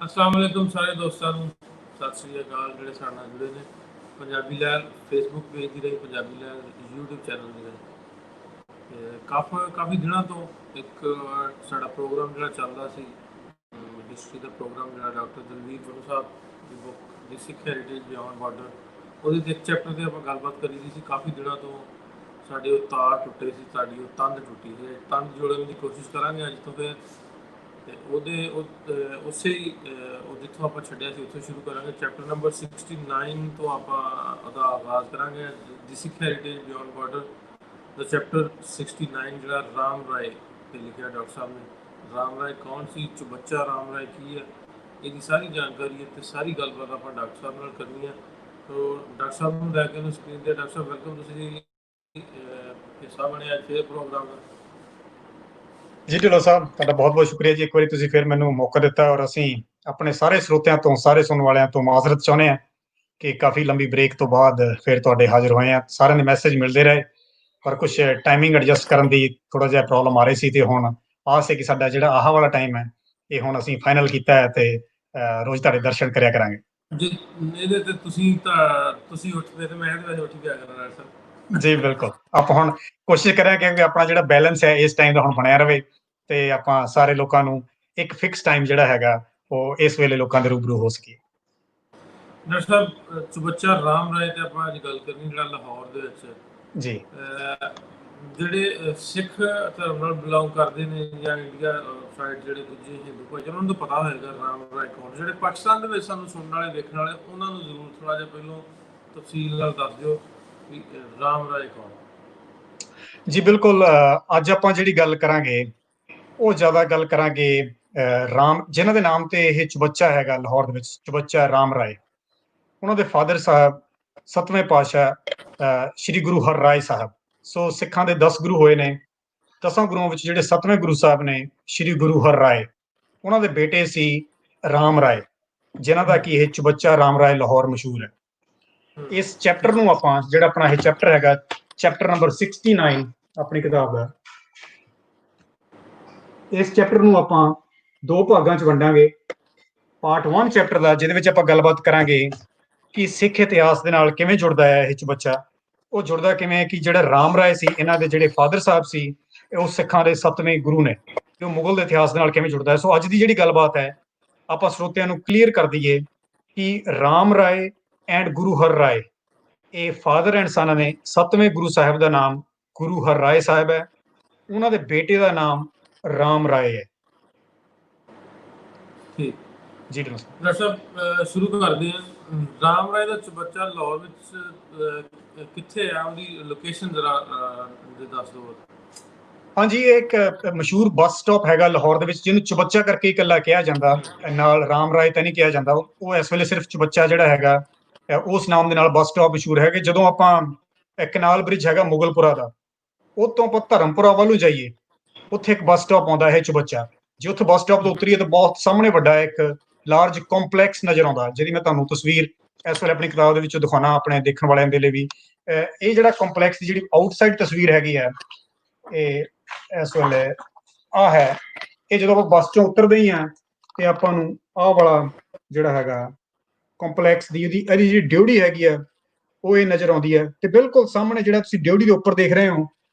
अस्सलाम वालेकुम सारे दोस्तों ਨੂੰ ਸਤਿ ਸ੍ਰੀ ਅਕਾਲ ਜਿਹੜੇ ਸਾਡੇ ਨਾਲ ਜੁੜੇ ਨੇ ਪੰਜਾਬੀ ਲਹਿਰ ਫੇਸਬੁੱਕ ਪੇਜ ਦੀ ਰਹੀ ਪੰਜਾਬੀ ਲਹਿਰ YouTube ਚੈਨਲ ਦੀ ਰਹੀ ਤੇ ਕਾਫੀ ਦਿਨਾਂ ਤੋਂ ਇੱਕ ਸਾਡਾ ਪ੍ਰੋਗਰਾਮ ਜਿਹੜਾ ਚੱਲਦਾ ਸੀ ਹਿਸਟਰੀ ਦਾ ਪ੍ਰੋਗਰਾਮ ਜਿਹੜਾ ਡਾਕਟਰ ਦਲਵੀਰ ਗੁਰੂ ਸਾਹਿਬ ਦੀ ਬੁੱਕ ਦੀ ਸਿੱਖ ਹੈਰੀਟੇਜ ਬਿਯੋਂਡ ਬਾਰਡਰ ਉਹਦੇ ਦੇ ਇੱਕ ਚੈਪਟਰ 'ਤੇ ਆਪਾਂ ਗੱਲਬਾਤ ਕਰੀ ਦੀ ਸੀ। ਕਾਫੀ ਦਿਨਾਂ ਤੋਂ ਸਾਡੇ ਉਹ ਤਾਰ ਟੁੱਟੇ ਸੀ, ਸਾਡੀ ਉਹ ਤੰਦ ਟੁੱਟੀ ਸੀ। ਤੰਦ ਜੋੜਨ ਦੀ ਕੋਸ਼ਿਸ਼ ਕਰਾਂਗੇ ਅੱਜ ਤੋਂ ਫਿਰ ਤੇ ਉਸੇ ਹੀ ਉਹ ਜਿੱਥੋਂ ਆਪਾਂ ਛੱਡਿਆ ਸੀ ਉੱਥੋਂ ਸ਼ੁਰੂ ਕਰਾਂਗੇ। ਚੈਪਟਰ ਨੰਬਰ 69 ਤੋਂ ਆਪਾਂ ਉਹਦਾ ਆਗਾਜ਼ ਕਰਾਂਗੇ। ਦੀ ਸਿੱਖ ਹੈਰੀਟੇਜ ਬਿਯੋਂਡ ਬਾਰਡਰ ਦਾ ਚੈਪਟਰ 69 ਜਿਹੜਾ ਰਾਮ ਰਾਏ 'ਤੇ ਲਿਖਿਆ ਡਾਕਟਰ ਸਾਹਿਬ ਨੇ। ਰਾਮ ਰਾਏ ਕੌਣ ਸੀ, ਚੁਬੱਚਾ ਰਾਮ ਰਾਏ ਕੀ ਹੈ, ਇਹਦੀ ਸਾਰੀ ਜਾਣਕਾਰੀ ਹੈ ਤੇ ਸਾਰੀ ਗੱਲਬਾਤ ਆਪਾਂ ਡਾਕਟਰ ਸਾਹਿਬ ਨਾਲ ਕਰਨੀ ਹੈ। ਤੋ ਡਾਕਟਰ ਸਾਹਿਬ ਨੂੰ ਲੈ ਕੇ ਉਹਨੂੰ ਸਕਰੀਨ 'ਤੇ। ਡਾਕਟਰ ਸਾਹਿਬ ਵੈਲਕਮ, ਤੁਸੀਂ ਹਿੱਸਾ ਬਣਿਆ ਅੱਜ ਫਿਰ ਪ੍ਰੋਗਰਾਮ ਦਾ। ਜੀ ਢਿੱਲੋਂ ਸਾਹਿਬ, ਤੁਹਾਡਾ ਬਹੁਤ ਬਹੁਤ ਸ਼ੁਕਰੀਆ ਜੀ। ਇੱਕ ਵਾਰੀ ਤੁਸੀਂ ਫਿਰ ਮੈਨੂੰ ਮੌਕਾ ਦਿੱਤਾ ਔਰ ਅਸੀਂ ਆਪਣੇ ਸਾਰੇ ਸਰੋਤਿਆਂ ਤੋਂ, ਸਾਰੇ ਸੁਣਨ ਵਾਲਿਆਂ ਤੋਂ ਮਾਜ਼ਰਤ ਚਾਹੁੰਦੇ ਹਾਂ ਕਿ ਕਾਫੀ ਲੰਬੀ ਬ੍ਰੇਕ ਤੋਂ ਬਾਅਦ ਫਿਰ ਤੁਹਾਡੇ ਹਾਜ਼ਰ ਹੋਏ ਹਾਂ। ਸਾਰਿਆਂ ਦੇ ਮੈਸੇਜ ਮਿਲਦੇ ਰਹੇ ਪਰ ਕੁਝ ਟਾਈਮਿੰਗ ਐਡਜਸਟ ਕਰਨ ਦੀ ਥੋੜਾ ਜਿਹਾ ਪ੍ਰੋਬਲਮ ਆ ਰਹੀ ਸੀ ਤੇ ਹੁਣ ਆਸ ਹੈ ਕਿ ਸਾਡਾ ਜਿਹੜਾ ਆਹ ਵਾਲਾ ਟਾਈਮ ਹੈ ਇਹ ਹੁਣ ਅਸੀਂ ਫਾਈਨਲ ਕੀਤਾ ਹੈ ਤੇ ਰੋਜ਼ ਤੁਹਾਡੇ ਦਰਸ਼ਨ ਕਰਿਆ ਕਰਾਂਗੇ ਜੀ। ਇਹਦੇ ਤੇ ਤੁਸੀਂ ਉੱਠਦੇ ਤੇ ਮੈਂ ਇਹਦੇ ਵਿੱਚ ਉੱਠ ਗਿਆ ਕਰਨਾ ਸਰ। ਜੀ ਬਿਲਕੁਲ, ਆਪਾਂ ਹੁਣ ਕੋਸ਼ਿਸ਼ ਕਰਾਂਗੇ ਕਿ ਆਪਣਾ ਜਿਹੜਾ ਬੈਲੈਂਸ ਹੈ ਇਸ ਟਾਈਮ ਦਾ ਹੁਣ ਬਣਿਆ ਰਵੇ ਤੇ ਆਪਾਂ ਸਾਰੇ ਲੋਕਾਂ ਨੂੰ ਇੱਕ ਫਿਕਸ ਟਾਈਮ ਜਿਹੜਾ ਹੈਗਾ ਉਹ ਇਸ ਵੇਲੇ ਲੋਕਾਂ ਦੇ ਰੂਬਰੂ ਹੋ ਸਕੀਏ। ਡਾਕਟਰ ਸਾਹਿਬ, ਚੁਬੱਚਾ ਰਾਮ ਰਾਏ ਤੇ ਆਪਾਂ ਅੱਜ ਗੱਲ ਕਰਨੀ ਜਿਹੜਾ ਲਾਹੌਰ ਦੇ ਵਿੱਚ ਜੀ ਜਿਹੜੇ ਸਿੱਖ ਧਰਮ ਨਾਲ ਬਿਲੋਂਗ ਕਰਦੇ ਨੇ ਜਾਂ ਇੰਡੀਆ ਸਾਈਡ ਜਿਹੜੇ ਦੂਜੇ ਹਿੰਦੂ ਭਾਈ ਉਹਨਾਂ ਨੂੰ ਪਤਾ ਹੋਏਗਾ ਰਾਮ ਰਾਏ ਕੌਣ। ਜਿਹੜੇ ਪਾਕਿਸਤਾਨ ਦੇ ਵਿੱਚ ਸਾਨੂੰ ਸੁਣਨ ਵਾਲੇ ਵੇਖਣ ਵਾਲੇ ਉਹਨਾਂ ਨੂੰ ਜ਼ਰੂਰ ਥੋੜਾ ਜਿਹਾ ਪਹਿਲਾਂ ਤਫਸੀਲ ਨਾਲ ਦੱਸ ਦਿਓ ਵੀ ਰਾਮ ਰਾਏ ਕੌਣ। ਜੀ ਬਿਲਕੁਲ, ਅੱਜ ਆਪਾਂ ਜਿਹੜੀ ਗੱਲ ਕਰਾਂਗੇ ਉਹ ਜ਼ਿਆਦਾ ਗੱਲ ਕਰਾਂਗੇ ਰਾਮ, ਜਿਨ੍ਹਾਂ ਦੇ ਨਾਮ ਤੇ ਇਹ ਚੁਬੱਚਾ ਹੈਗਾ ਲਾਹੌਰ ਦੇ ਵਿੱਚ, ਚੁਬੱਚਾ ਰਾਮ ਰਾਏ। ਉਹਨਾਂ ਦੇ ਫਾਦਰ ਸਾਹਿਬ 7ਵੇਂ ਪਾਤਸ਼ਾਹ ਸ਼੍ਰੀ ਗੁਰੂ ਹਰ ਰਾਏ ਸਾਹਿਬ। ਸੋ ਸਿੱਖਾਂ ਦੇ 10 ਗੁਰੂ ਹੋਏ ਨੇ। 10 ਗੁਰੂਆਂ ਵਿੱਚ ਜਿਹੜੇ 7ਵੇਂ ਗੁਰੂ ਸਾਹਿਬ ਨੇ ਸ਼੍ਰੀ ਗੁਰੂ ਹਰ ਰਾਏ, ਉਹਨਾਂ ਦੇ ਬੇਟੇ ਸੀ ਰਾਮ ਰਾਏ, ਜਿਨ੍ਹਾਂ ਦਾ ਕਿ ਇਹ ਚੁਬੱਚਾ ਰਾਮ ਰਾਏ ਲਾਹੌਰ ਮਸ਼ਹੂਰ ਹੈ। ਇਸ ਚੈਪਟਰ ਨੂੰ ਆਪਾਂ, ਜਿਹੜਾ ਆਪਣਾ ਇਹ ਚੈਪਟਰ ਹੈਗਾ, ਚੈਪਟਰ ਨੰਬਰ 69 ਆਪਣੀ ਕਿਤਾਬ ਦਾ, ਇਸ ਚੈਪਟਰ ਨੂੰ ਆਪਾਂ ਦੋ ਭਾਗਾਂ 'ਚ ਵੰਡਾਂਗੇ। ਪਾਰਟ 1 ਚੈਪਟਰ ਦਾ, ਜਿਹਦੇ ਵਿੱਚ ਆਪਾਂ ਗੱਲਬਾਤ ਕਰਾਂਗੇ ਕਿ ਸਿੱਖ ਇਤਿਹਾਸ ਦੇ ਨਾਲ ਕਿਵੇਂ ਜੁੜਦਾ ਹੈ ਇਹ ਚੁਬੱਚਾ। ਉਹ ਜੁੜਦਾ ਕਿਵੇਂ ਕਿ ਜਿਹੜਾ ਰਾਮ ਰਾਏ ਸੀ, ਇਹਨਾਂ ਦੇ ਜਿਹੜੇ ਫਾਦਰ ਸਾਹਿਬ ਸੀ ਉਹ ਸਿੱਖਾਂ ਦੇ 7ਵੇਂ ਗੁਰੂ ਨੇ, ਤੇ ਉਹ ਮੁਗਲ ਦੇ ਇਤਿਹਾਸ ਦੇ ਨਾਲ ਕਿਵੇਂ ਜੁੜਦਾ ਹੈ। ਸੋ ਅੱਜ ਦੀ ਜਿਹੜੀ ਗੱਲਬਾਤ ਹੈ ਆਪਾਂ ਸਰੋਤਿਆਂ ਨੂੰ ਕਲੀਅਰ ਕਰ ਦਈਏ ਕਿ ਰਾਮ ਰਾਏ ਐਂਡ ਗੁਰੂ ਹਰ ਰਾਏ, ਇਹ ਫਾਦਰ ਐਂਡ ਸਨ ਨੇ। 7ਵੇਂ ਗੁਰੂ ਸਾਹਿਬ ਦਾ ਨਾਮ ਗੁਰੂ ਹਰ ਰਾਏ ਸਾਹਿਬ ਹੈ, ਉਹਨਾਂ ਦੇ ਬੇਟੇ ਦਾ ਨਾਮ ਰਾਮ ਰਾਏ ਹੈ। ਠੀਕ ਜੀ ਡਾਕਟਰ ਸਾਹਿਬ, ਸ਼ੁਰੂ ਕਰਦੇ ਹਾਂ। ਰਾਮ ਰਾਏ ਦਾ ਚੁਬੱਚਾ ਲਾਹੌਰ ਵਿੱਚ ਕਿੱਥੇ ਆ, ਉਹਦੀ ਲੋਕੇਸ਼ਨ ਜ਼ਰਾ ਦੱਸ ਦਿਓ। ਹਾਂਜੀ, ਇਹ ਇੱਕ ਮਸ਼ਹੂਰ ਬੱਸ ਸਟਾਪ ਹੈਗਾ ਲਾਹੌਰ ਦੇ ਵਿੱਚ, ਜਿਹਨੂੰ ਚੁਬੱਚਾ ਕਰਕੇ ਇਕੱਲਾ ਕਿਹਾ ਜਾਂਦਾ, ਨਾਲ ਰਾਮ ਰਾਏ ਤਾਂ ਨਹੀਂ ਕਿਹਾ ਜਾਂਦਾ। ਉਹ ਇਸ ਵੇਲੇ ਸਿਰਫ ਚੁਬੱਚਾ ਜਿਹੜਾ ਹੈਗਾ ਉਸ ਨਾਮ ਦੇ ਨਾਲ ਬੱਸ ਸਟਾਪ ਮਸ਼ਹੂਰ ਹੈਗੇ। ਜਦੋਂ ਆਪਾਂ ਕਨਾਲ ਬ੍ਰਿਜ ਹੈਗਾ ਮੁਗਲਪੁਰਾ ਦਾ, ਉਹ ਤੋਂ ਆਪਾਂ ਧਰਮਪੁਰਾ ਵੱਲ ਨੂੰ ਜਾਈਏ, ਉੱਥੇ ਇੱਕ ਬੱਸ ਸਟਾਪ ਆਉਂਦਾ ਹੈ ਚੁਬੱਚਾ। ਜੇ ਉੱਥੇ ਬੱਸ ਸਟਾਪ ਤੋਂ ਉਤਰੀਏ ਤਾਂ ਬਹੁਤ ਸਾਹਮਣੇ ਵੱਡਾ ਇੱਕ ਲਾਰਜ ਕੰਪਲੈਕਸ ਨਜ਼ਰ ਆਉਂਦਾ, ਜਿਹਦੀ ਮੈਂ ਤੁਹਾਨੂੰ ਤਸਵੀਰ ਇਸ ਵੇਲੇ ਆਪਣੀ ਕਿਤਾਬ ਦੇ ਵਿੱਚੋਂ ਦਿਖਾਉਣਾ ਆਪਣੇ ਦੇਖਣ ਵਾਲਿਆਂ ਦੇ ਲਈ ਵੀ। ਇਹ ਜਿਹੜਾ ਕੰਪਲੈਕਸ ਦੀ ਜਿਹੜੀ ਆਊਟਸਾਈਡ ਤਸਵੀਰ ਹੈਗੀ ਹੈ, ਇਹ ਇਸ ਵੇਲੇ ਆਹ ਹੈ। ਇਹ ਜਦੋਂ ਆਪਾਂ ਬੱਸ ਚੋਂ ਉਤਰਦੇ ਹੀ ਆ ਤੇ ਆਪਾਂ ਨੂੰ ਆਹ ਵਾਲਾ ਜਿਹੜਾ ਹੈਗਾ ਕੰਪਲੈਕਸ ਦੀ ਇਹਦੀ ਜਿਹੜੀ ਡਿਊਟੀ ਹੈਗੀ ਆ ਉਹ ਇਹ ਨਜ਼ਰ ਆਉਂਦੀ ਹੈ। ਤੇ ਬਿਲਕੁਲ ਸਾਹਮਣੇ ਜਿਹੜਾ ਤੁਸੀਂ ਡਿਊਟੀ ਦੇ ਉੱਪਰ ਦੇਖ ਰਹੇ ਹੋ,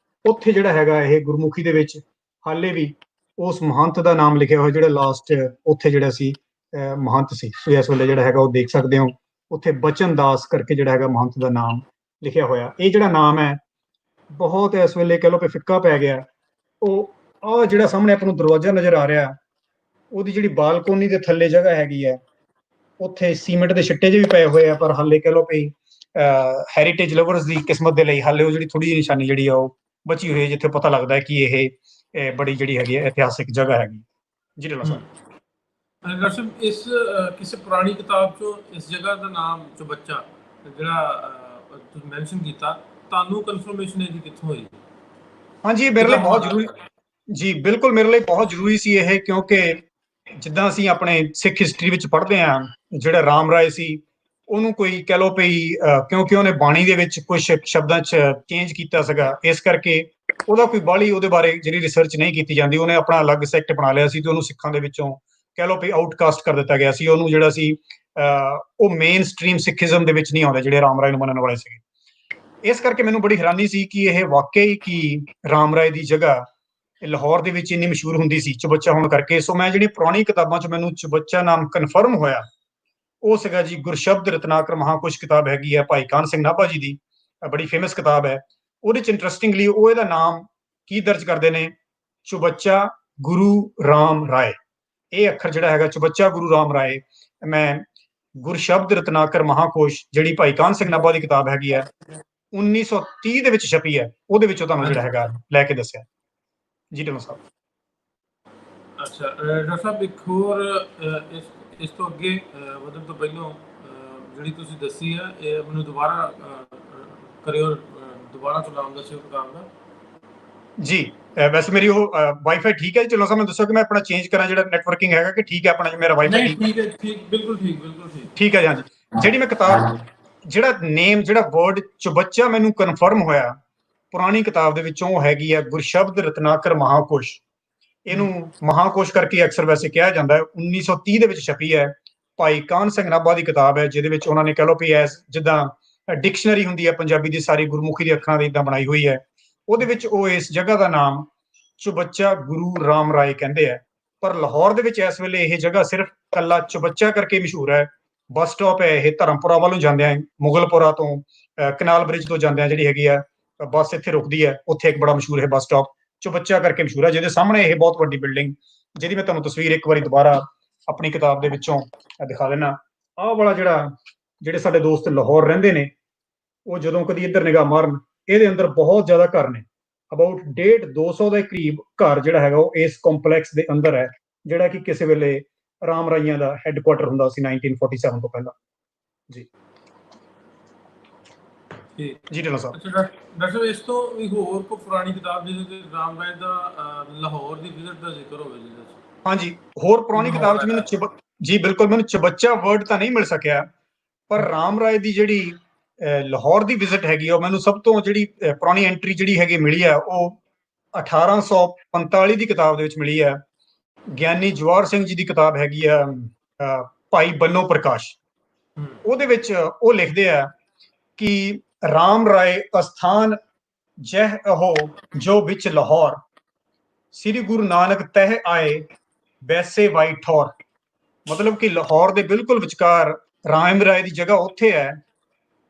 ਉੱਥੇ ਜਿਹੜਾ ਹੈਗਾ ਇਹ ਗੁਰਮੁਖੀ ਦੇ ਵਿੱਚ ਹਾਲੇ ਵੀ ਉਸ ਮਹੰਤ ਦਾ ਨਾਮ ਲਿਖਿਆ ਹੋਇਆ, ਜਿਹੜਾ ਲਾਸਟ ਉੱਥੇ ਜਿਹੜਾ ਸੀ ਮਹੰਤ ਸੀ। ਸੋ ਇਸ ਵੇਲੇ ਜਿਹੜਾ ਹੈਗਾ ਉਹ ਦੇਖ ਸਕਦੇ ਹੋ ਉੱਥੇ ਬਚਨ ਦਾਸ ਕਰਕੇ ਜਿਹੜਾ ਹੈਗਾ ਮਹੰਤ ਦਾ ਨਾਮ ਲਿਖਿਆ ਹੋਇਆ। ਇਹ ਜਿਹੜਾ ਨਾਮ ਹੈ ਬਹੁਤ ਇਸ ਵੇਲੇ ਕਹਿ ਲਓ ਕਿ ਫਿੱਕਾ ਪੈ ਗਿਆ। ਉਹ ਆਹ ਜਿਹੜਾ ਸਾਹਮਣੇ ਆਪਾਂ ਨੂੰ ਦਰਵਾਜ਼ਾ ਨਜ਼ਰ ਆ ਰਿਹਾ, ਉਹਦੀ ਜਿਹੜੀ ਬਾਲਕੋਨੀ ਦੇ ਥੱਲੇ ਜਗ੍ਹਾ ਹੈਗੀ ਹੈ, ਉੱਥੇ ਸੀਮੈਂਟ ਦੇ ਛਿੱਟੇ ਜਿਹੇ ਵੀ ਪਏ ਹੋਏ ਆ, ਪਰ ਹਾਲੇ ਕਹਿ ਲਓ ਵੀ ਹੈਰੀਟੇਜ ਲਵਰਸ ਦੀ ਕਿਸਮਤ ਦੇ ਲਈ ਹਾਲੇ ਉਹ ਜਿਹੜੀ ਥੋੜੀ ਜਿਹੀ ਨਿਸ਼ਾਨੀ ਜਿਹੜੀ ਆ ਉਹ ਬਚੀ ਹੋਈ ਹੈ, ਜਿੱਥੇ ਪਤਾ ਲੱਗਦਾ ਹੈ ਕਿ ਇਹ ਬੜੀ ਜਿਹੜੀ ਹੈਗੀ ਹੈ ਇਤਿਹਾਸਿਕ ਜਗ੍ਹਾ ਹੈਗੀ। ਜੀ ਢਿੱਲੋਂ ਸਾਹਿਬ, ਡਾਕਟਰ ਸਾਹਿਬ, ਇਸ ਕਿਸੇ ਪੁਰਾਣੀ ਕਿਤਾਬ ਚੋਂ ਇਸ ਜਗ੍ਹਾ ਦਾ ਨਾਮ ਚੁਬੱਚਾ ਜਿਹੜਾ ਤੁਸੀਂ ਮੈਂਸ਼ਨ ਕੀਤਾ, ਤੁਹਾਨੂੰ ਕਨਫਰਮੇਸ਼ਨ ਇਹਦੀ ਕਿੱਥੋਂ ਹੋਈ? ਹਾਂਜੀ, ਮੇਰੇ ਲਈ ਬਹੁਤ ਜ਼ਰੂਰੀ, ਜੀ ਬਿਲਕੁਲ ਮੇਰੇ ਲਈ ਬਹੁਤ ਜ਼ਰੂਰੀ ਸੀ ਇਹ, ਕਿਉਂਕਿ ਜਿੱਦਾਂ ਅਸੀਂ ਆਪਣੇ ਸਿੱਖ ਹਿਸਟਰੀ ਵਿੱਚ ਪੜ੍ਹਦੇ ਹਾਂ, ਜਿਹੜਾ ਰਾਮ ਰਾਏ ਸੀ ਉਹਨੂੰ ਕੋਈ ਕਹਿ ਲਓ ਵੀ ਕਿਉਂਕਿ ਉਹਨੇ ਬਾਣੀ ਦੇ ਵਿੱਚ ਕੁਝ ਸ਼ਬਦਾਂ 'ਚ ਚੇਂਜ ਕੀਤਾ ਸੀਗਾ, ਇਸ ਕਰਕੇ ਉਹਦਾ ਕੋਈ ਬਾਹਲੀ ਉਹਦੇ ਬਾਰੇ ਜਿਹੜੀ ਰਿਸਰਚ ਨਹੀਂ ਕੀਤੀ ਜਾਂਦੀ। ਉਹਨੇ ਆਪਣਾ ਅਲੱਗ ਸੈਕਟ ਬਣਾ ਲਿਆ ਸੀ ਤੇ ਉਹਨੂੰ ਸਿੱਖਾਂ ਦੇ ਵਿੱਚੋਂ ਕਹਿ ਲਓ ਵੀ ਆਊਟਕਾਸਟ ਕਰ ਦਿੱਤਾ ਗਿਆ ਸੀ ਉਹਨੂੰ, ਜਿਹੜਾ ਸੀ ਉਹ ਮੇਨ ਸਟ੍ਰੀਮ ਸਿੱਖੀਜ਼ਮ ਦੇ ਵਿੱਚ ਨਹੀਂ ਆਉਂਦੇ ਜਿਹੜੇ ਰਾਮ ਰਾਏ ਨੂੰ ਮੰਨਣ ਵਾਲੇ ਸੀਗੇ। ਇਸ ਕਰਕੇ ਮੈਨੂੰ ਬੜੀ ਹੈਰਾਨੀ ਸੀ ਕਿ ਇਹ ਵਾਕਈ ਕੀ ਰਾਮ ਰਾਏ ਦੀ ਜਗ੍ਹਾ ਲਾਹੌਰ ਦੇ ਵਿੱਚ ਇੰਨੀ ਮਸ਼ਹੂਰ ਹੁੰਦੀ ਸੀ ਚੁਬੱਚਾ ਹੋਣ ਕਰਕੇ। ਸੋ ਮੈਂ ਜਿਹੜੀ ਪੁਰਾਣੀ ਕਿਤਾਬਾਂ 'ਚ ਮੈਨੂੰ ਚੁਬੱਚਾ ਨਾਮ ਕਨਫਰਮ ਹੋਇਆ ਉਹ ਸੀਗਾ ਜੀ ਗੁਰਸ਼ਬਦ ਰਤਨਾਕਰ ਮਹਾਕੋਸ਼ ਕਿਤਾਬ ਹੈਗੀ ਹੈ ਭਾਈ ਕਾਨ ਸਿੰਘ ਨਾਭਾ ਜੀ ਦੀ, ਬੜੀ ਫੇਮਸ ਕਿਤਾਬ ਹੈ। ਉਹਦੇ 'ਚ ਇੰਟਰਸਟਿੰਗਲੀ ਉਹ ਇਹਦਾ ਨਾਮ ਕੀ ਦਰਜ ਕਰਦੇ ਨੇ, ਚੁਬੱਚਾ ਗੁਰੂ ਰਾਮ ਰਾਏ। ਇਹ ਅੱਖਰ ਜਿਹੜਾ ਹੈਗਾ ਚੁਬੱਚਾ ਗੁਰੂ ਰਾਮ ਰਾਏ, ਮੈਂ ਗੁਰਸ਼ਬਦ ਰਤਨਾਕਰ ਮਹਾਕੋਸ਼ ਜਿਹੜੀ ਭਾਈ ਕਾਨ ਸਿੰਘ ਨਾਭਾ ਦੀ ਕਿਤਾਬ ਹੈਗੀ ਹੈ 1930 ਦੇ ਵਿੱਚ ਛਪੀ ਹੈ, ਉਹਦੇ ਵਿੱਚੋਂ ਤੁਹਾਨੂੰ ਜਿਹੜਾ ਹੈਗਾ ਲੈ ਕੇ ਦੱਸਿਆ ਜੀ ਢਿੱਲੋਂ ਸਾਹਿਬ। ਅੱਛਾ ਡਾਕਟਰ ਸਾਹਿਬ, ਇੱਕ ਹੋਰ ਇਸ ਤੋਂ ਅੱਗੇ ਵਧਣ ਤੋਂ ਪਹਿਲਾਂ ਜਿਹੜੀ ਤੁਸੀਂ ਦੱਸੀ ਹੈ ਇਹ ਮੈਨੂੰ ਦੁਬਾਰਾ ਕਰਿਓ, ਦੁਬਾਰਾ ਚਲਾਉਣ ਦੱਸਿਓ ਕਿਤਾਬ ਦਾ ਜੀ। ਵੈਸੇ ਮੇਰੀ ਉਹ ਵਾਈਫਾਈ ਠੀਕ ਹੈ ਜੀ ਢਿੱਲੋਂ ਸਾਹਿਬ, ਮੈਂ ਦੱਸੋ ਕਿ ਮੈਂ ਆਪਣਾ ਚੇਂਜ ਕਰਾਂ ਜਿਹੜਾ ਨੈਟਵਰਕਿੰਗ ਹੈਗਾ ਕਿ ਠੀਕ ਹੈ ਆਪਣਾ ਮੇਰਾ ਵਾਈਫਾਈ ਠੀਕ ਹੈ? ਠੀਕ, ਬਿਲਕੁਲ ਠੀਕ, ਬਿਲਕੁਲ ਠੀਕ। ਠੀਕ ਹੈ ਜੀ। ਹਾਂਜੀ, ਜਿਹੜੀ ਮੈਂ ਕਿਤਾਬ ਜਿਹੜਾ ਨੇਮ ਜਿਹੜਾ ਵਰਡ ਚੁਬੱਚਾ ਮੈਨੂੰ ਕਨਫਰਮ ਹੋਇਆ ਪੁਰਾਣੀ ਕਿਤਾਬ ਦੇ ਵਿੱਚੋਂ ਉਹ ਹੈਗੀ ਹੈ ਗੁਰਸ਼ਬਦ ਰਤਨਾਕਰ ਮਹਾਕੋਸ਼। ਇਹਨੂੰ ਮਹਾਕੋਸ਼ ਕਰਕੇ ਅਕਸਰ ਵੈਸੇ ਕਿਹਾ ਜਾਂਦਾ ਹੈ। 1930 ਦੇ ਵਿੱਚ ਛਪੀ ਹੈ, ਭਾਈ ਕਾਨ ਸਿੰਘ ਨਾਭਾ ਦੀ ਕਿਤਾਬ ਹੈ, ਜਿਹਦੇ ਵਿੱਚ ਉਹਨਾਂ ਨੇ ਕਹਿ ਲਓ ਵੀ ਐਸ ਜਿੱਦਾਂ ਡਿਕਸ਼ਨਰੀ ਹੁੰਦੀ ਹੈ ਪੰਜਾਬੀ ਦੀ ਸਾਰੀ ਗੁਰਮੁਖੀ ਦੇ ਅੱਖਰਾਂ ਦੀ ਇੱਦਾਂ ਬਣਾਈ ਹੋਈ ਹੈ। ਉਹਦੇ ਵਿੱਚ ਉਹ ਇਸ ਜਗ੍ਹਾ ਦਾ ਨਾਮ ਚੁਬੱਚਾ ਗੁਰੂ ਰਾਮ ਰਾਏ ਕਹਿੰਦੇ ਆ। ਪਰ ਲਾਹੌਰ ਦੇ ਵਿੱਚ ਇਸ ਵੇਲੇ ਇਹ ਜਗ੍ਹਾ ਸਿਰਫ ਕੱਲਾ ਚੁਬੱਚਾ ਕਰਕੇ ਮਸ਼ਹੂਰ ਹੈ। ਬੱਸ ਸਟਾਪ ਹੈ ਇਹ, ਧਰਮਪੁਰਾ ਵੱਲੋਂ ਜਾਂਦੇ ਆ ਮੁਗਲਪੁਰਾ ਤੋਂ ਕਨਾਲ ਬ੍ਰਿਜ ਤੋਂ ਜਾਂਦੇ ਆ ਜਿਹੜੀ ਹੈਗੀ ਆ ਬੱਸ ਇੱਥੇ ਰੁਕਦੀ ਹੈ, ਉੱਥੇ ਇੱਕ ਬੜਾ ਮਸ਼ਹੂਰ ਹੈ ਬੱਸ ਸਟਾਪ, ਚੁਬੱਚਾ ਕਰਕੇ ਮਸ਼ਹੂਰ ਹੈ, ਜਿਹਦੇ ਸਾਹਮਣੇ ਇਹ ਬਹੁਤ ਵੱਡੀ ਬਿਲਡਿੰਗ ਜਿਹਦੀ ਮੈਂ ਤੁਹਾਨੂੰ ਤਸਵੀਰ ਇੱਕ ਵਾਰੀ ਦੁਬਾਰਾ ਆਪਣੀ ਕਿਤਾਬ ਦੇ ਵਿੱਚੋਂ ਦਿਖਾ ਦੇਣਾ। ਆਹ ਵਾਲਾ ਜਿਹੜੇ ਸਾਡੇ ਦੋਸਤ ਲਾਹੌਰ ਰਹਿੰਦੇ ਨੇ ਉਹ ਜਦੋਂ ਕਦੀ ਇੱਧਰ ਨਿਗਾਹ ਮਾਰਨ, ਇਹਦੇ ਅੰਦਰ ਬਹੁਤ ਜ਼ਿਆਦਾ ਘਰ ਨੇ, ਅਬਾਊਟ 150-200 ਦੇ ਕਰੀਬ ਘਰ ਜਿਹੜਾ ਹੈਗਾ ਉਹ ਇਸ ਕੰਪਲੈਕਸ ਦੇ ਅੰਦਰ ਹੈ, ਜਿਹੜਾ ਕਿ ਕਿਸੇ ਵੇਲੇ ਰਾਮ ਰਾਈਆਂ ਦਾ ਹੈੱਡਕੁਆਟਰ ਹੁੰਦਾ ਸੀ 1947 ਤੋਂ ਪਹਿਲਾਂ ਜੀ। ਜੀ ਢਿੱਲੋਂ ਸਾਹਿਬ। ਅੱਛਾ ਡਾਕਟਰ ਸਾਹਿਬ, ਇਸ ਤੋਂ ਵੀ ਹੋਰ ਕੋਈ ਪੁਰਾਣੀ ਕਿਤਾਬ ਜਿਹਦੇ ਵਿੱਚ ਰਾਮ ਰਾਏ ਦਾ ਲਾਹੌਰ ਦੀ ਵਿਜ਼ਿਟ ਦਾ ਜ਼ਿਕਰ ਹੋਵੇ ਜਿਹਦੇ ਵਿੱਚ? ਹਾਂਜੀ, ਹੋਰ ਪੁਰਾਣੀ ਕਿਤਾਬ 'ਚ ਮੈਨੂੰ ਜੀ ਬਿਲਕੁਲ ਮੈਨੂੰ ਚੁਬੱਚਾ ਵਰਡ ਤਾਂ ਨਹੀਂ ਮਿਲ ਸਕਿਆ, ਪਰ ਰਾਮ ਰਾਏ ਦੀ ਜਿਹੜੀ ਲਾਹੌਰ ਦੀ ਵਿਜ਼ਿਟ ਹੈਗੀ ਉਹ ਮੈਨੂੰ ਸਭ ਤੋਂ ਜਿਹੜੀ ਪੁਰਾਣੀ ਐਂਟਰੀ ਜਿਹੜੀ ਹੈਗੀ ਮਿਲੀ ਹੈ ਉਹ 1845 ਦੀ ਕਿਤਾਬ ਦੇ ਵਿੱਚ ਮਿਲੀ ਹੈ। ਗਿਆਨੀ ਜਵਾਹਰ ਸਿੰਘ ਜੀ ਦੀ ਕਿਤਾਬ ਹੈਗੀ ਆ ਭਾਈ ਬੰਨੋ ਪ੍ਰਕਾਸ਼। ਉਹਦੇ ਵਿੱਚ ਉਹ ਲਿਖਦੇ ਆ ਕਿ ਰਾਮ ਰਾਏ ਅਸਥਾਨ ਜਹ ਉਹ ਜੋ ਵਿੱਚ ਲਾਹੌਰ, ਸ੍ਰੀ ਗੁਰੂ ਨਾਨਕ ਤਹਿ ਆਏ ਵੈਸੇ ਵਾਈ ਠੌਰ। ਮਤਲਬ ਕਿ ਲਾਹੌਰ ਦੇ ਬਿਲਕੁਲ ਵਿਚਕਾਰ ਰਾਮ ਰਾਏ ਦੀ ਜਗ੍ਹਾ ਉੱਥੇ ਹੈ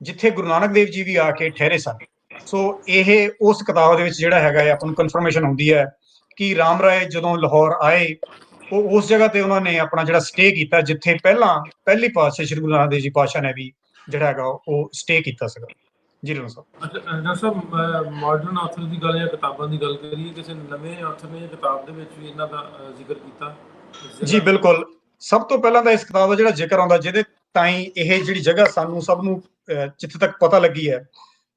ਜਿੱਥੇ ਗੁਰੂ ਨਾਨਕ ਦੇਵ ਜੀ ਵੀ ਆ ਕੇ ਠਹਿਰੇ ਸਨ। ਸੋ ਇਹ ਉਸ ਕਿਤਾਬ ਦੇ ਵਿੱਚ ਜਿਹੜਾ ਹੈਗਾ ਆਪਾਂ ਨੂੰ ਕਨਫਰਮੇਸ਼ਨ ਹੁੰਦੀ ਹੈ ਕਿ ਰਾਮ ਰਾਏ ਜਦੋਂ ਲਾਹੌਰ ਆਏ ਉਹ ਉਸ ਜਗ੍ਹਾ ਤੇ ਉਹਨਾਂ ਨੇ ਆਪਣਾ ਜਿਹੜਾ ਸਟੇ ਕੀਤਾ ਜਿੱਥੇ ਪਹਿਲੀ ਪਾਤਸ਼ਾਹ ਸ੍ਰੀ ਗੁਰੂ ਨਾਨਕ ਦੇਵ ਜੀ ਪਾਤਸ਼ਾਹ ਨੇ ਵੀ ਜਿਹੜਾ ਹੈਗਾ ਉਹ ਸਟੇ ਕੀਤਾ ਸੀਗਾ ਜੀ ਢਿੱਲੋਂ ਸਾਹਿਬ। ਅੱਛਾ ਡਾਕਟਰ ਸਾਹਿਬ, ਮਾਡਰਨ ਆਥਰ ਦੀ ਗੱਲ ਜਾਂ ਕਿਤਾਬਾਂ ਦੀ ਗੱਲ ਕਰੀਏ, ਕਿਸੇ ਨਵੇਂ ਆਥਰ ਨੇ ਕਿਤਾਬ ਦੇ ਵਿੱਚ ਵੀ ਇਹਨਾਂ ਦਾ ਜ਼ਿਕਰ ਕੀਤਾ? ਜੀ ਬਿਲਕੁਲ, ਸਭ ਤੋਂ ਪਹਿਲਾਂ ਤਾਂ ਇਸ ਕਿਤਾਬ ਦਾ ਜਿਹੜਾ ਜ਼ਿਕਰ ਆਉਂਦਾ ਜਿਹਦੇ ਤਾਈਂ ਇਹ ਜਿਹੜੀ ਜਗ੍ਹਾ ਸਾਨੂੰ ਸਭ ਨੂੰ ਜਿੱਥੇ ਤੱਕ ਪਤਾ ਲੱਗੀ ਹੈ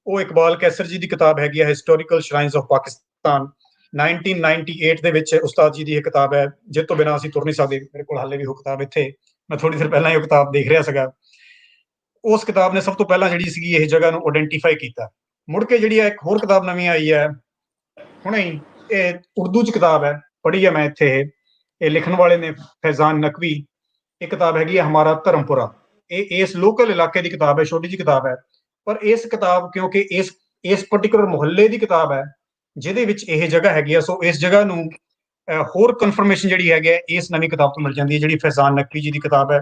ਉਹ ਇਕਬਾਲ ਕੈਸਰ ਜੀ ਦੀ ਕਿਤਾਬ ਹੈਗੀ ਹੈ ਹਿਸਟੋਰੀਕਲ ਸ਼ਰਾਈਨਸ ਆਫ ਪਾਕਿਸਤਾਨ। 1998 ਦੇ ਵਿੱਚ ਉਸਤਾਦ ਜੀ ਦੀ ਇਹ ਕਿਤਾਬ ਹੈ ਜਿਸ ਤੋਂ ਬਿਨਾਂ ਅਸੀਂ ਤੁਰ ਨਹੀਂ ਸਕਦੇ। ਮੇਰੇ ਕੋਲ ਹਾਲੇ ਵੀ ਉਹ ਕਿਤਾਬ ਇੱਥੇ, ਮੈਂ ਥੋੜੀ ਦੇਰ ਪਹਿਲਾਂ ਇਹ ਕਿਤਾਬ ਦੇਖ ਰਿਹਾ ਸੀਗਾ। ਉਸ ਕਿਤਾਬ ਨੇ ਸਭ ਤੋਂ ਪਹਿਲਾਂ ਜਿਹੜੀ ਸੀਗੀ ਇਹ ਜਗ੍ਹਾ ਨੂੰ ਆਇਡੈਂਟੀਫਾਈ ਕੀਤਾ। ਮੁੜ ਕੇ ਜਿਹੜੀ ਹੈ ਇੱਕ ਹੋਰ ਕਿਤਾਬ ਨਵੀਂ ਆਈ ਹੈ ਹੁਣੇ ਹੀ, ਇਹ ਉਰਦੂ 'ਚ ਕਿਤਾਬ ਹੈ, ਪੜ੍ਹੀ ਹੈ ਮੈਂ ਇੱਥੇ, ਇਹ ਲਿਖਣ ਵਾਲੇ ਨੇ ਫੈਜ਼ਾਨ ਨਕਵੀ। ਇਹ ਕਿਤਾਬ ਹੈਗੀ ਹੈ ਹਮਾਰਾ ਧਰਮਪੁਰਾ। ਇਹ ਇਸ ਲੋਕਲ ਇਲਾਕੇ ਦੀ ਕਿਤਾਬ ਹੈ, ਛੋਟੀ ਜਿਹੀ ਕਿਤਾਬ ਹੈ, ਪਰ ਇਸ ਕਿਤਾਬ ਕਿਉਂਕਿ ਇਸ ਪਾਰਟਿਕੂਲਰ ਮੁਹੱਲੇ ਦੀ ਕਿਤਾਬ ਹੈ ਜਿਹਦੇ ਵਿੱਚ ਇਹ ਜਗ੍ਹਾ ਹੈਗੀ ਆ, ਸੋ ਇਸ ਜਗ੍ਹਾ ਨੂੰ ਹੋਰ ਕਨਫਰਮੇਸ਼ਨ ਜਿਹੜੀ ਹੈਗੀ ਹੈ ਇਸ ਨਵੀਂ ਕਿਤਾਬ ਤੋਂ ਮਿਲ ਜਾਂਦੀ ਹੈ ਜਿਹੜੀ ਫੈਜ਼ਾਨ ਨਕਵੀ ਜੀ ਦੀ ਕਿਤਾਬ ਹੈ।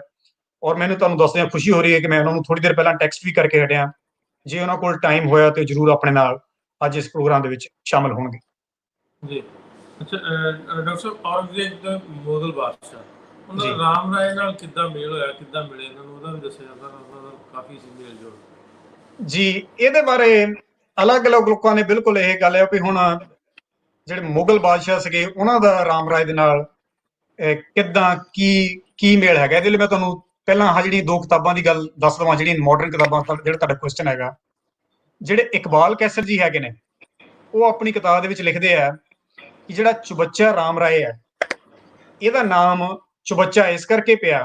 ਔਰ ਮੈਨੂੰ ਤੁਹਾਨੂੰ ਦੱਸਦਿਆਂ ਖੁਸ਼ੀ ਹੋ ਰਹੀ ਹੈ ਕਿ ਮੈਂ ਉਹਨਾਂ ਨੂੰ ਥੋੜੀ ਦੇਰ ਪਹਿਲਾਂ ਟੈਕਸਟ ਵੀ ਕਰਕੇ ਹਟਿਆ। ਜੇ ਉਹਨਾਂ ਕੋਲ ਟਾਈਮ ਹੋਇਆ ਤੇ ਜ਼ਰੂਰ ਆਪਣੇ ਨਾਲ ਅੱਜ ਇਸ ਪ੍ਰੋਗਰਾਮ ਦੇ ਵਿੱਚ ਸ਼ਾਮਲ ਹੋਣਗੇ ਜੀ। ਅੱਛਾ ਡਾਕਟਰ ਸਾਹਿਬ, ਔਰੰਗਜ਼ੇਬ ਦਾ ਮੁਗਲ ਬਾਦਸ਼ਾਹ, ਉਹਨਾਂ ਦਾ ਰਾਮ ਰਾਏ ਨਾਲ ਕਿੱਦਾਂ ਮੇਲ ਹੋਇਆ, ਕਿੱਦਾਂ ਮਿਲੇ ਇਹਨਾਂ ਨੂੰ, ਉਹਦਾ ਵੀ ਦੱਸਿਆ ਜਾਂਦਾ, ਉਹਨਾਂ ਦਾ ਕਾਫੀ ਸੀ ਮੇਲ ਜੋਲ ਜੀ। ਇਹਦੇ ਬਾਰੇ ਅਲੱਗ-ਅਲੱਗ ਲੋਕਾਂ ਨੇ ਬਿਲਕੁਲ ਇਹ ਗੱਲ ਹੈ ਵੀ ਹੁਣ ਜਿਹੜੇ ਮੁਗਲ ਬਾਦਸ਼ਾਹ ਸੀਗੇ ਉਹਨਾਂ ਦਾ ਰਾਮ ਰਾਏ ਦੇ ਨਾਲ ਕਿੱਦਾਂ ਕੀ ਮੇਲ ਹੈਗਾ। ਇਹਦੇ ਲਈ ਮੈਂ ਤੁਹਾਨੂੰ ਪਹਿਲਾਂ ਆਹ ਜਿਹੜੀਆਂ ਦੋ ਕਿਤਾਬਾਂ ਦੀ ਗੱਲ ਦੱਸ ਦੇਵਾਂ ਜਿਹੜੀਆਂ ਮਾਡਰਨ ਕਿਤਾਬਾਂ, ਜਿਹੜਾ ਤੁਹਾਡਾ ਕੁਐਸਚਨ ਹੈਗਾ। ਜਿਹੜੇ ਇਕਬਾਲ ਕੈਸਰ ਜੀ ਹੈਗੇ ਨੇ ਉਹ ਆਪਣੀ ਕਿਤਾਬ ਦੇ ਵਿੱਚ ਲਿਖਦੇ ਆ ਕਿ ਜਿਹੜਾ ਚੁਬੱਚਾ ਰਾਮ ਰਾਏ ਹੈ ਇਹਦਾ ਨਾਮ ਚੁਬੱਚਾ ਇਸ ਕਰਕੇ ਪਿਆ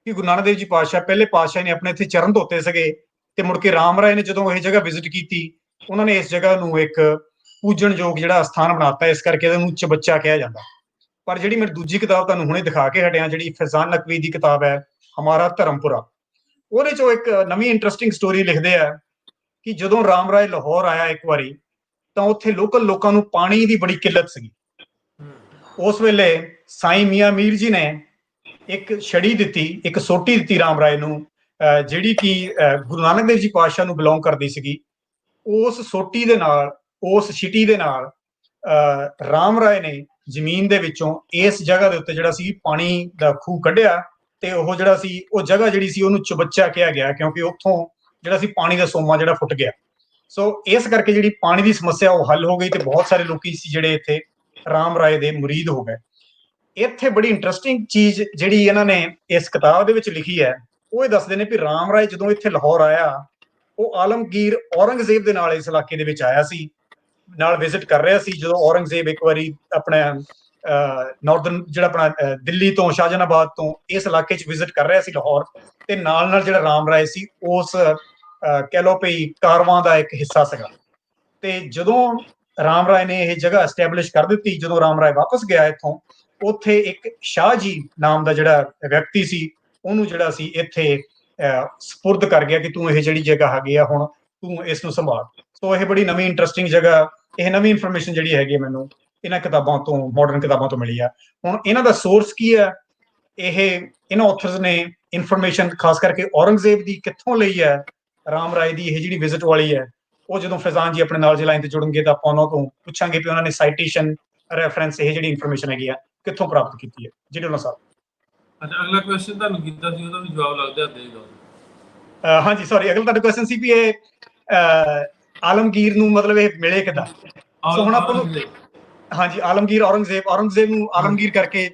ਕਿ ਗੁਰੂ ਨਾਨਕ ਦੇਵ ਜੀ ਪਾਤਸ਼ਾਹ ਪਹਿਲੇ ਪਾਤਸ਼ਾਹ ਨੇ ਆਪਣੇ ਇੱਥੇ ਚਰਨ ਧੋਤੇ ਸੀਗੇ ਤੇ ਮੁੜ ਕੇ ਰਾਮ ਰਾਏ ਨੇ ਜਦੋਂ ਇਹ ਜਗ੍ਹਾ ਵਿਜ਼ਿਟ ਕੀਤੀ ਉਹਨਾਂ ਨੇ ਇਸ ਜਗ੍ਹਾ ਨੂੰ ਇੱਕ ਪੂਜਣਯੋਗ ਜਿਹੜਾ ਸਥਾਨ ਬਣਾਤਾ, ਇਸ ਕਰਕੇ ਇਹਨੂੰ ਚੁਬੱਚਾ ਕਿਹਾ ਜਾਂਦਾ। ਪਰ ਜਿਹੜੀ ਮੈਂ ਦੂਜੀ ਕਿਤਾਬ ਤੁਹਾਨੂੰ ਹੁਣੇ ਦਿਖਾ ਕੇ ਹਟਿਆ, ਜਿਹੜੀ ਫੈਜ਼ਾਨ ਨਕਵੀ ਦੀ ਕਿਤਾਬ ਹੈ ਹਮਾਰਾ ਧਰਮਪੁਰਾ, ਉਹਦੇ ਚੋਂ ਇੱਕ ਨਵੀਂ ਇੰਟਰਸਟਿੰਗ ਸਟੋਰੀ ਲਿਖਦੇ ਆ ਕਿ ਜਦੋਂ ਰਾਮ ਰਾਏ ਲਾਹੌਰ ਆਇਆ ਇੱਕ ਵਾਰੀ, ਤਾਂ ਉੱਥੇ ਲੋਕਲ ਲੋਕਾਂ ਨੂੰ ਪਾਣੀ ਦੀ ਬੜੀ ਕਿੱਲਤ ਸੀਗੀ। ਉਸ ਵੇਲੇ ਸਾਈਂ ਮੀਆਂ ਮੀਰ ਜੀ ਨੇ ਇੱਕ ਛੜੀ ਦਿੱਤੀ, ਇੱਕ ਸੋਟੀ ਦਿੱਤੀ ਰਾਮ ਰਾਏ ਨੂੰ, ਜਿਹੜੀ ਕਿ ਗੁਰੂ ਨਾਨਕ ਦੇਵ ਜੀ ਪਾਤਸ਼ਾਹ ਨੂੰ ਬਿਲੋਂਗ ਕਰਦੀ ਸੀਗੀ। ਉਸ ਸੋਟੀ ਦੇ ਨਾਲ, ਉਸ ਛਿਟੀ ਦੇ ਨਾਲ ਰਾਮ ਰਾਏ ਨੇ ਜ਼ਮੀਨ ਦੇ ਵਿੱਚੋਂ ਇਸ ਜਗ੍ਹਾ ਦੇ ਉੱਤੇ ਜਿਹੜਾ ਸੀ ਪਾਣੀ ਦਾ ਖੂਹ ਕੱਢਿਆ, ਤੇ ਉਹ ਜਿਹੜਾ ਸੀ ਉਹ ਜਗ੍ਹਾ ਜਿਹੜੀ ਸੀ ਉਹਨੂੰ ਚੁਬੱਚਾ ਕਿਹਾ ਗਿਆ, ਕਿਉਂਕਿ ਉੱਥੋਂ ਜਿਹੜਾ ਸੀ ਪਾਣੀ ਦਾ ਸੋਮਾ ਜਿਹੜਾ ਫੁੱਟ ਗਿਆ। ਸੋ ਇਸ ਕਰਕੇ ਜਿਹੜੀ ਪਾਣੀ ਦੀ ਸਮੱਸਿਆ ਉਹ ਹੱਲ ਹੋ ਗਈ, ਤੇ ਬਹੁਤ ਸਾਰੇ ਲੋਕੀ ਸੀ ਜਿਹੜੇ ਇੱਥੇ ਰਾਮ ਰਾਏ ਦੇ ਮੁਰੀਦ ਹੋ ਗਏ। ਇੱਥੇ ਬੜੀ ਇੰਟਰਸਟਿੰਗ ਚੀਜ਼ ਜਿਹੜੀ ਇਹਨਾਂ ਨੇ ਇਸ ਕਿਤਾਬ ਦੇ ਵਿੱਚ ਲਿਖੀ ਹੈ, ਉਹ ਇਹ ਦੱਸਦੇ ਨੇ ਵੀ ਰਾਮ ਰਾਏ ਜਦੋਂ ਇੱਥੇ ਲਾਹੌਰ ਆਇਆ, ਉਹ ਆਲਮਗੀਰ ਔਰੰਗਜ਼ੇਬ ਦੇ ਨਾਲ ਇਸ ਇਲਾਕੇ ਦੇ ਵਿੱਚ ਆਇਆ ਸੀ, ਨਾਲ ਵਿਜ਼ਿਟ ਕਰ ਰਿਹਾ ਸੀ। ਜਦੋਂ ਔਰੰਗਜ਼ੇਬ ਇੱਕ ਵਾਰੀ ਆਪਣਾ ਨਾਰਦਰਨ ਜਿਹੜਾ ਆਪਣਾ ਦਿੱਲੀ ਤੋਂ, ਸ਼ਾਹਜਹਾਨਾਬਾਦ ਤੋਂ ਇਸ ਇਲਾਕੇ 'ਚ ਵਿਜ਼ਿਟ ਕਰ ਰਿਹਾ ਸੀ ਲਾਹੌਰ, ਤੇ ਨਾਲ ਨਾਲ ਜਿਹੜਾ ਰਾਮ ਰਾਏ ਸੀ ਉਸ ਕਹਿ ਲਓ ਵੀ ਕਾਰਵਾਂ ਦਾ ਇੱਕ ਹਿੱਸਾ ਸੀਗਾ। ਤੇ ਜਦੋਂ ਰਾਮ ਰਾਏ ਨੇ ਇਹ ਜਗ੍ਹਾ ਐਸਟੈਬਲਿਸ਼ ਕਰ ਦਿੱਤੀ, ਜਦੋਂ ਰਾਮ ਰਾਏ ਵਾਪਸ ਗਿਆ ਇੱਥੋਂ, ਉੱਥੇ ਇੱਕ ਸ਼ਾਹ ਜੀ ਨਾਮ ਦਾ ਜਿਹੜਾ ਵਿਅਕਤੀ ਸੀ, ਉਹਨੂੰ ਜਿਹੜਾ ਸੀ ਇੱਥੇ ਸਪੁਰਦ ਕਰ ਗਿਆ ਕਿ ਤੂੰ ਇਹ ਜਿਹੜੀ ਜਗ੍ਹਾ ਹੈਗੀ ਆ, ਹੁਣ ਤੂੰ ਇਸ ਨੂੰ ਸੰਭਾਲ। ਸੋ ਇਹ ਬੜੀ ਨਵੀਂ ਇੰਟਰਸਟਿੰਗ ਜਗ੍ਹਾ, ਇਹ ਨਵੀਂ ਇਨਫੋਰਮੇਸ਼ਨ ਜਿਹੜੀ ਹੈਗੀ ਮੈਨੂੰ ਇਹਨਾਂ ਕਿਤਾਬਾਂ ਤੋਂ, ਮਾਡਰਨ ਕਿਤਾਬਾਂ ਤੋਂ ਮਿਲੀ ਆ। ਹੁਣ ਇਹਨਾਂ ਦਾ ਸੋਰਸ ਕੀ ਹੈ? ਇਹਨਾਂ ਆਥਰਸ ਨੇ ਇਨਫੋਰਮੇਸ਼ਨ ਖਾਸ ਕਰਕੇ ਔਰੰਗਜ਼ੇਬ ਦੀ ਕਿੱਥੋਂ ਲਈ ਹੈ, ਰਾਮ ਰਾਏ ਦੀ ਇਹ ਜਿਹੜੀ ਵਿਜ਼ਿਟ ਵਾਲੀ ਹੈ, ਉਹ ਜਦੋਂ ਫੈਜ਼ਾਨ ਜੀ ਆਪਣੇ ਨਾਲ ਜੇ ਲਾਈਨ ਤੇ ਜੁੜਨਗੇ ਤਾਂ ਆਪਾਂ ਉਹਨਾਂ ਤੋਂ ਪੁੱਛਾਂਗੇ ਕਿ ਉਹਨਾਂ ਨੇ ਸਾਈਟੇਸ਼ਨ, ਰੈਫਰੈਂਸ, ਇਹ ਜਿਹੜੀ ਇਨਫੋਰਮੇਸ਼ਨ ਹੈਗੀ ਆ ਕਿੱਥੋਂ ਪ੍ਰਾਪਤ ਕੀਤੀ ਹੈ। ਜੀ ਢਿੱਲੋਂ ਸਾਹਿਬ। ਅੱਛਾ, ਅਗਲਾ ਕੁਐਸਚਨ ਤੁਹਾਨੂੰ ਕੀਤਾ ਸੀ, ਉਹਦਾ ਵੀ ਜਵਾਬ ਲੱਗਦਾ ਦੇਗਾ। ਹਾਂਜੀ, ਸੌਰੀ, ਅਗਲਾ ਤੁਹਾਡਾ ਕੁਐਸਚਨ ਸੀ ਵੀ ਇਹ ਆਲਮਗੀਰ ਨੂੰ ਮਤਲਬ ਇਹ ਮਿਲੇ ਕਿੱਦਾਂ? ਸੋ ਹੁਣ ਆਪਾਂ ਨੂੰ, ਹਾਂਜੀ, ਆਲਮਗੀਰ ਔਰੰਗਜ਼ੇਬ ਨੂੰ ਆਲਮਗੀਰ ਕਰਕੇ